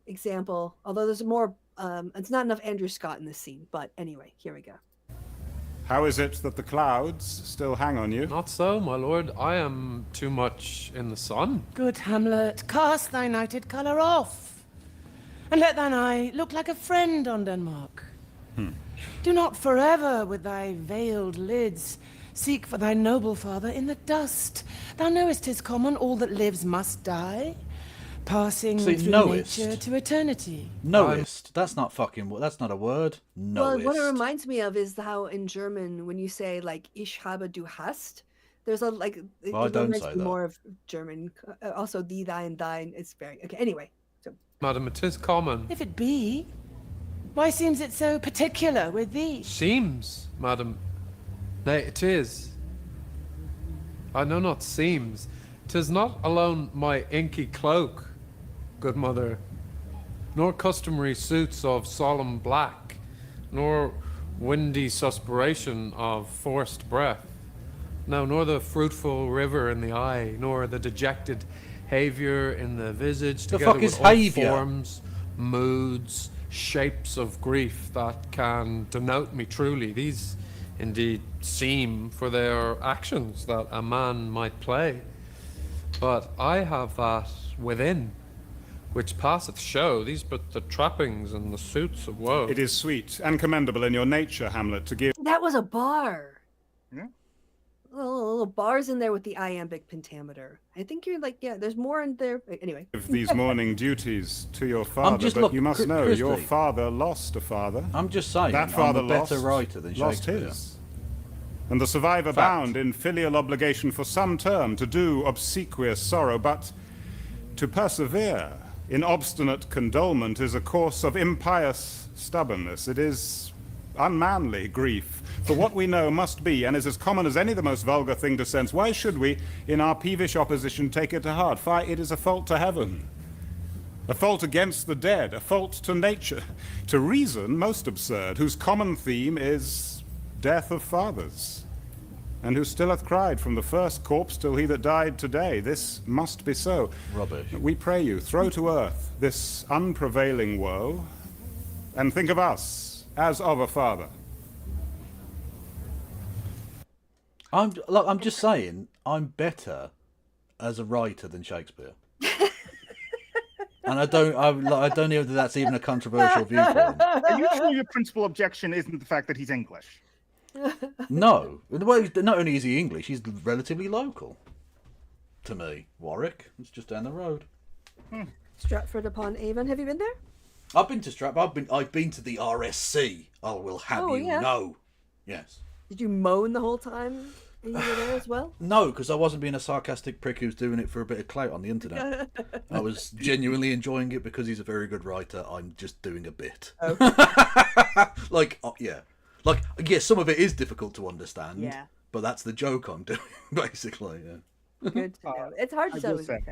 B: example. Although there's more, it's not enough Andrew Scott in this scene. But anyway, here we go.
R: How is it that the clouds still hang on you?
S: Not so, my lord. I am too much in the sun.
T: Good Hamlet, cast thy nighted colour off, and let thine eye look like a friend on Denmark. Do not forever with thy veiled lids seek for thy noble father in the dust. Thou knowest 'tis common, all that lives must die, passing through nature to eternity.
A: Knowest? That's not a word. Knowest.
B: Well, what it reminds me of is how in German, when you say ich habe, du hast, There's a like.
A: Well, I
B: it
A: don't
B: reminds
A: say
B: me
A: that.
B: more of German. Also, thee, thine, thine. It's very okay. Anyway, so
R: Madam, it is common.
T: If it be, why seems it so particular with thee?
R: Seems, madam. Nay, it is. I know not seems. 'Tis not alone my inky cloak, good mother, nor customary suits of solemn black, nor windy suspiration of forced breath. No, nor the fruitful river in the eye, nor the dejected haviour in the visage,
A: The
R: together
A: fuck is
R: with all
A: haviour?
R: forms, moods, shapes of grief that can denote me truly. These indeed seem, for their actions that a man might play. But I have that within, which passeth show, these but the trappings and the suits of woe.
S: It is sweet and commendable in your nature, Hamlet, to give
B: that was a bar.
K: Yeah.
B: Little bars in there with the iambic pentameter. I think you're like, yeah. There's more in there. Anyway.
S: these morning duties to your father,
A: just
S: but
A: look,
S: you must know
A: Christy.
S: your father lost a father.
A: I'm just saying,
S: That father
A: I'm a better
S: lost,
A: writer than
S: lost
A: Shakespeare.
S: his. And the survivor
A: Fact.
S: bound in filial obligation for some term to do obsequious sorrow, but to persevere in obstinate condolement is a course of impious stubbornness. It is unmanly grief. For what we know must be, and is as common as any the most vulgar thing to sense. Why should we, in our peevish opposition, take it to heart? Fie, it is a fault to heaven, a fault against the dead, a fault to nature, to reason most absurd, whose common theme is death of fathers, and who still hath cried from the first corpse till he that died today. This must be so.
A: Rubbish.
S: We pray you, throw to earth this unprevailing woe, and think of us as of a father.
A: I'm just saying, I'm better as a writer than Shakespeare. And I don't know if that's even a controversial viewpoint.
K: Are you sure your principal objection isn't the fact that he's English?
A: No. Well, not only is he English, he's relatively local. To me. Warwick. It's just down the road.
B: Stratford upon Avon. Have you been there?
A: I've been to Stratford. I've been to the RSC. I will have you know. Yes.
B: Did you moan the whole time you were there as well?
A: No, because I wasn't being a sarcastic prick who's doing it for a bit of clout on the internet. I was genuinely enjoying it because he's a very good writer. I'm just doing a bit.
B: Okay.
A: Yeah, some of it is difficult to understand.
B: Yeah.
A: But that's the joke I'm doing, basically. Yeah.
B: Good to know. It's hard to
K: I
B: tell.
K: will say,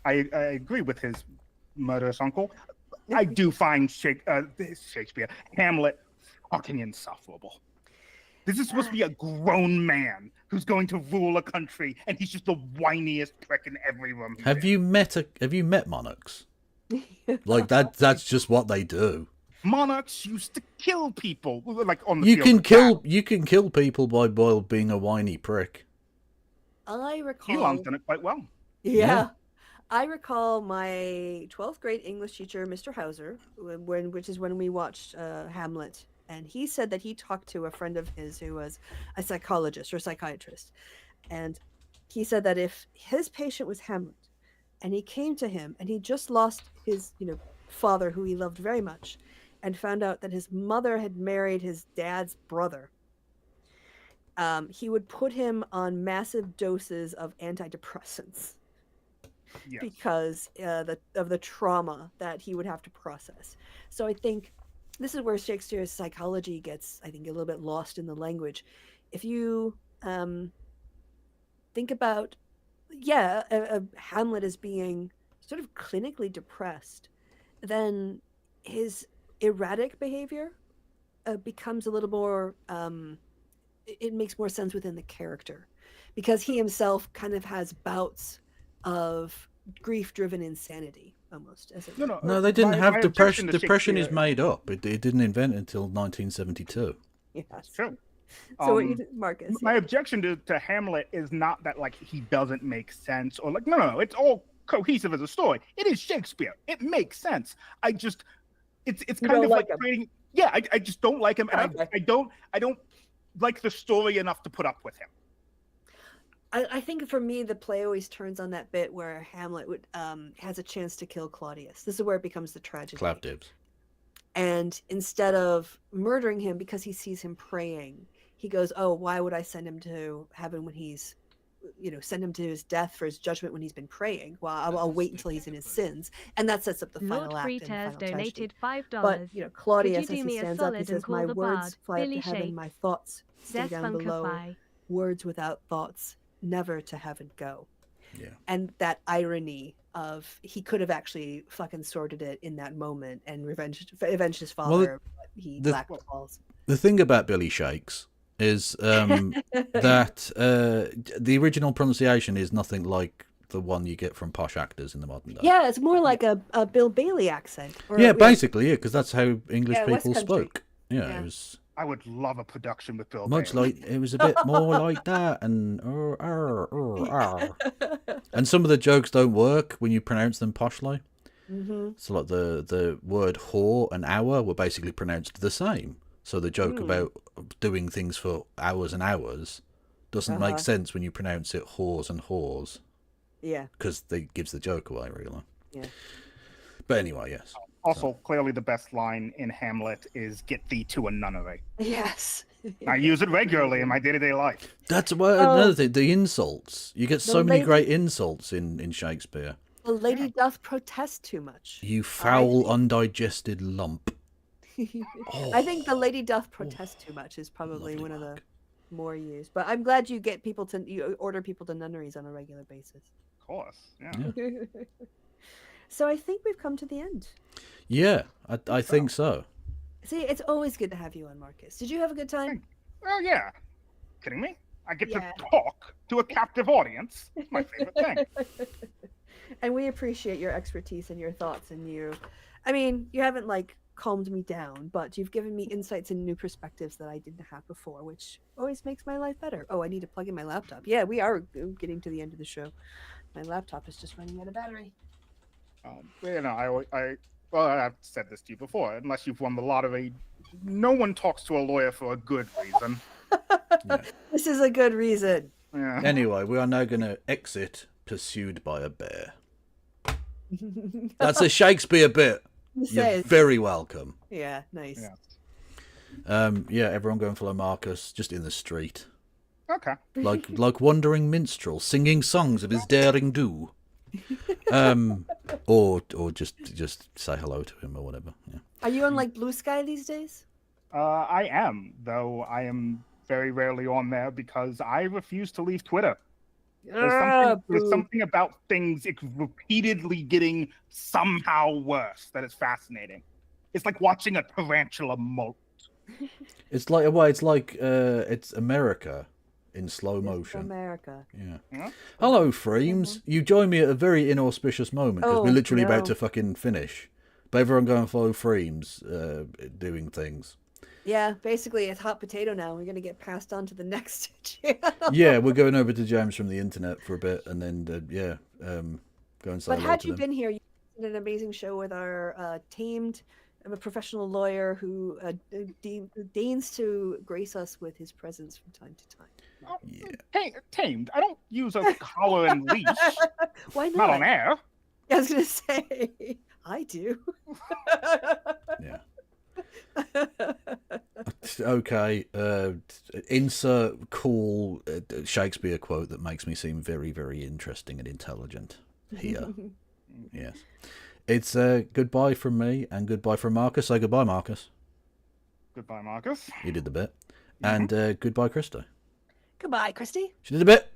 K: I agree with his murderous uncle. I do find Shakespeare, Hamlet, fucking insufferable. This is supposed to be a grown man who's going to rule a country, and he's just the whiniest prick in every room.
A: Have you met monarchs? Like that's just what they do.
K: Monarchs used to kill people, like on the
A: You
K: field
A: can
K: of
A: kill
K: battle.
A: you can kill people by being a whiny prick.
B: I recall.
K: Elon's done it quite well.
B: Yeah. I recall my 12th grade English teacher, Mr. Hauser, which is when we watched Hamlet, and he said that he talked to a friend of his who was a psychologist or psychiatrist, and he said that if his patient was Hamlet, and he came to him and he just lost his, father who he loved very much, and found out that his mother had married his dad's brother, he would put him on massive doses of antidepressants.
K: Yes.
B: Because of the trauma that he would have to process. So I think this is where Shakespeare's psychology gets, I think, a little bit lost in the language. If you think about, Hamlet as being sort of clinically depressed, then his erratic behavior becomes a little more, it makes more sense within the character, because he himself kind of has bouts of grief-driven insanity, almost.
A: No, they didn't have depression.
K: objection to
A: Depression is
K: Shakespeare-
A: made up. It didn't invent it until 1972.
B: Yeah,
K: That's true.
B: So what you, Marcus?
K: My objection to Hamlet is not that like he doesn't make sense or like no, it's all cohesive as a story. It is Shakespeare. It makes sense. I just it's
B: You
K: kind
B: don't
K: of
B: like
K: like
B: him.
K: creating. Yeah, I just don't like him, and I don't like the story enough to put up with him.
B: I think for me, the play always turns on that bit where Hamlet has a chance to kill Claudius. This is where it becomes the tragedy.
A: Clap dibs.
B: And instead of murdering him because he sees him praying, he goes, "Oh, why would I send him to heaven when he's send him to his death for his judgment when he's been praying. Well, I'll wait until he's in his sins, and that sets up the
U: Lord
B: final act. And the
U: Fritas
B: final
U: donated
B: tragedy.
U: $5.
B: But Claudius,
U: Could you do
B: as
U: me
B: he
U: a
B: stands up, he
U: solid and
B: says,
U: call
B: "My
U: the
B: words
U: bard,
B: fly up
U: Billy
B: to heaven,
U: Shakes?
B: my thoughts stay down below.
U: Zespunkify.
B: Words without thoughts never to heaven go."
A: Yeah.
B: And that irony of he could have actually fucking sorted it in that moment and avenged his father, but he lacked the balls.
A: The thing about Billy Shakes is that the original pronunciation is nothing like the one you get from posh actors in the modern day.
B: Yeah, it's more like a Bill Bailey accent.
A: Yeah, basically, because that's how English
B: West
A: people
B: Country.
A: spoke. Yeah, it was
K: I would love a production with Bill
A: much
K: Bailey.
A: like it was a bit more like that, and and some of the jokes don't work when you pronounce them poshly.
B: Mm-hmm.
A: So like the word whore and hour were basically pronounced the same. So the joke about doing things for hours and hours doesn't make sense when you pronounce it whores and whores.
B: Yeah.
A: Because it gives the joke away, really.
B: Yeah.
A: But anyway, yes.
K: Also, clearly the best line in Hamlet is "Get thee to a nunnery."
B: Yes.
K: I use it regularly in my day-to-day life.
A: That's another thing. The insults. You get so many
B: lady-
A: great insults in Shakespeare.
B: The lady doth protest too much.
A: You foul, undigested lump.
B: I think the lady doth protest too much is probably one of the more used. But I'm glad you order people to nunneries on a regular basis.
K: Of course, yeah.
B: So I think we've come to the end.
A: Yeah, I think so.
B: See, it's always good to have you on, Marcus. Did you have a good time?
K: Well, yeah. Kidding me? I get to talk to a captive audience. It's my favorite thing.
B: And we appreciate your expertise and your thoughts, and you haven't calmed me down, but you've given me insights and new perspectives that I didn't have before, which always makes my life better. Oh, I need to plug in my laptop. Yeah, we are getting to the end of the show. My laptop is just running out of battery.
K: I've said this to you before. Unless you've won the lottery, no one talks to a lawyer for a good reason.
B: This is a good reason.
K: Yeah.
A: Anyway, we are now going to exit pursued by a bear. That's a Shakespeare bit. You're very welcome.
B: Yeah, nice.
A: Yeah, everyone go and follow Marcus just in the street.
K: Okay.
A: Like wandering minstrel singing songs of his daring do. Or just say hello to him or whatever. Yeah.
B: Are you on Blue Sky these days?
K: I am, though I am very rarely on there because I refuse to leave Twitter. There's something about things repeatedly getting somehow worse that is fascinating. It's like watching a tarantula molt.
A: It's like it's America in slow motion.
B: America.
A: Yeah. Hello, Freems. You join me at a very inauspicious moment because we're literally about to fucking finish. But everyone go and follow Freems doing things.
B: Yeah, basically it's hot potato now. We're gonna get passed on to the next channel.
A: Yeah, we're going over to James from the internet for a bit, and then go and say
B: But
A: hello
B: had
A: to
B: you
A: them.
B: been here, you did an amazing show with our tamed, a professional lawyer who deigns to grace us with his presence from time to time.
K: Hey, tamed. I don't use a collar and leash.
B: Why not?
K: Not on air.
B: I was gonna say I do.
A: Yeah. Okay. Insert cool Shakespeare quote that makes me seem very, very interesting and intelligent here. Yes. It's goodbye from me and goodbye from Marcus. Say goodbye, Marcus.
K: Goodbye, Marcus.
A: You did the bit. And goodbye, Christo.
B: Goodbye, Christy.
A: She did a bit.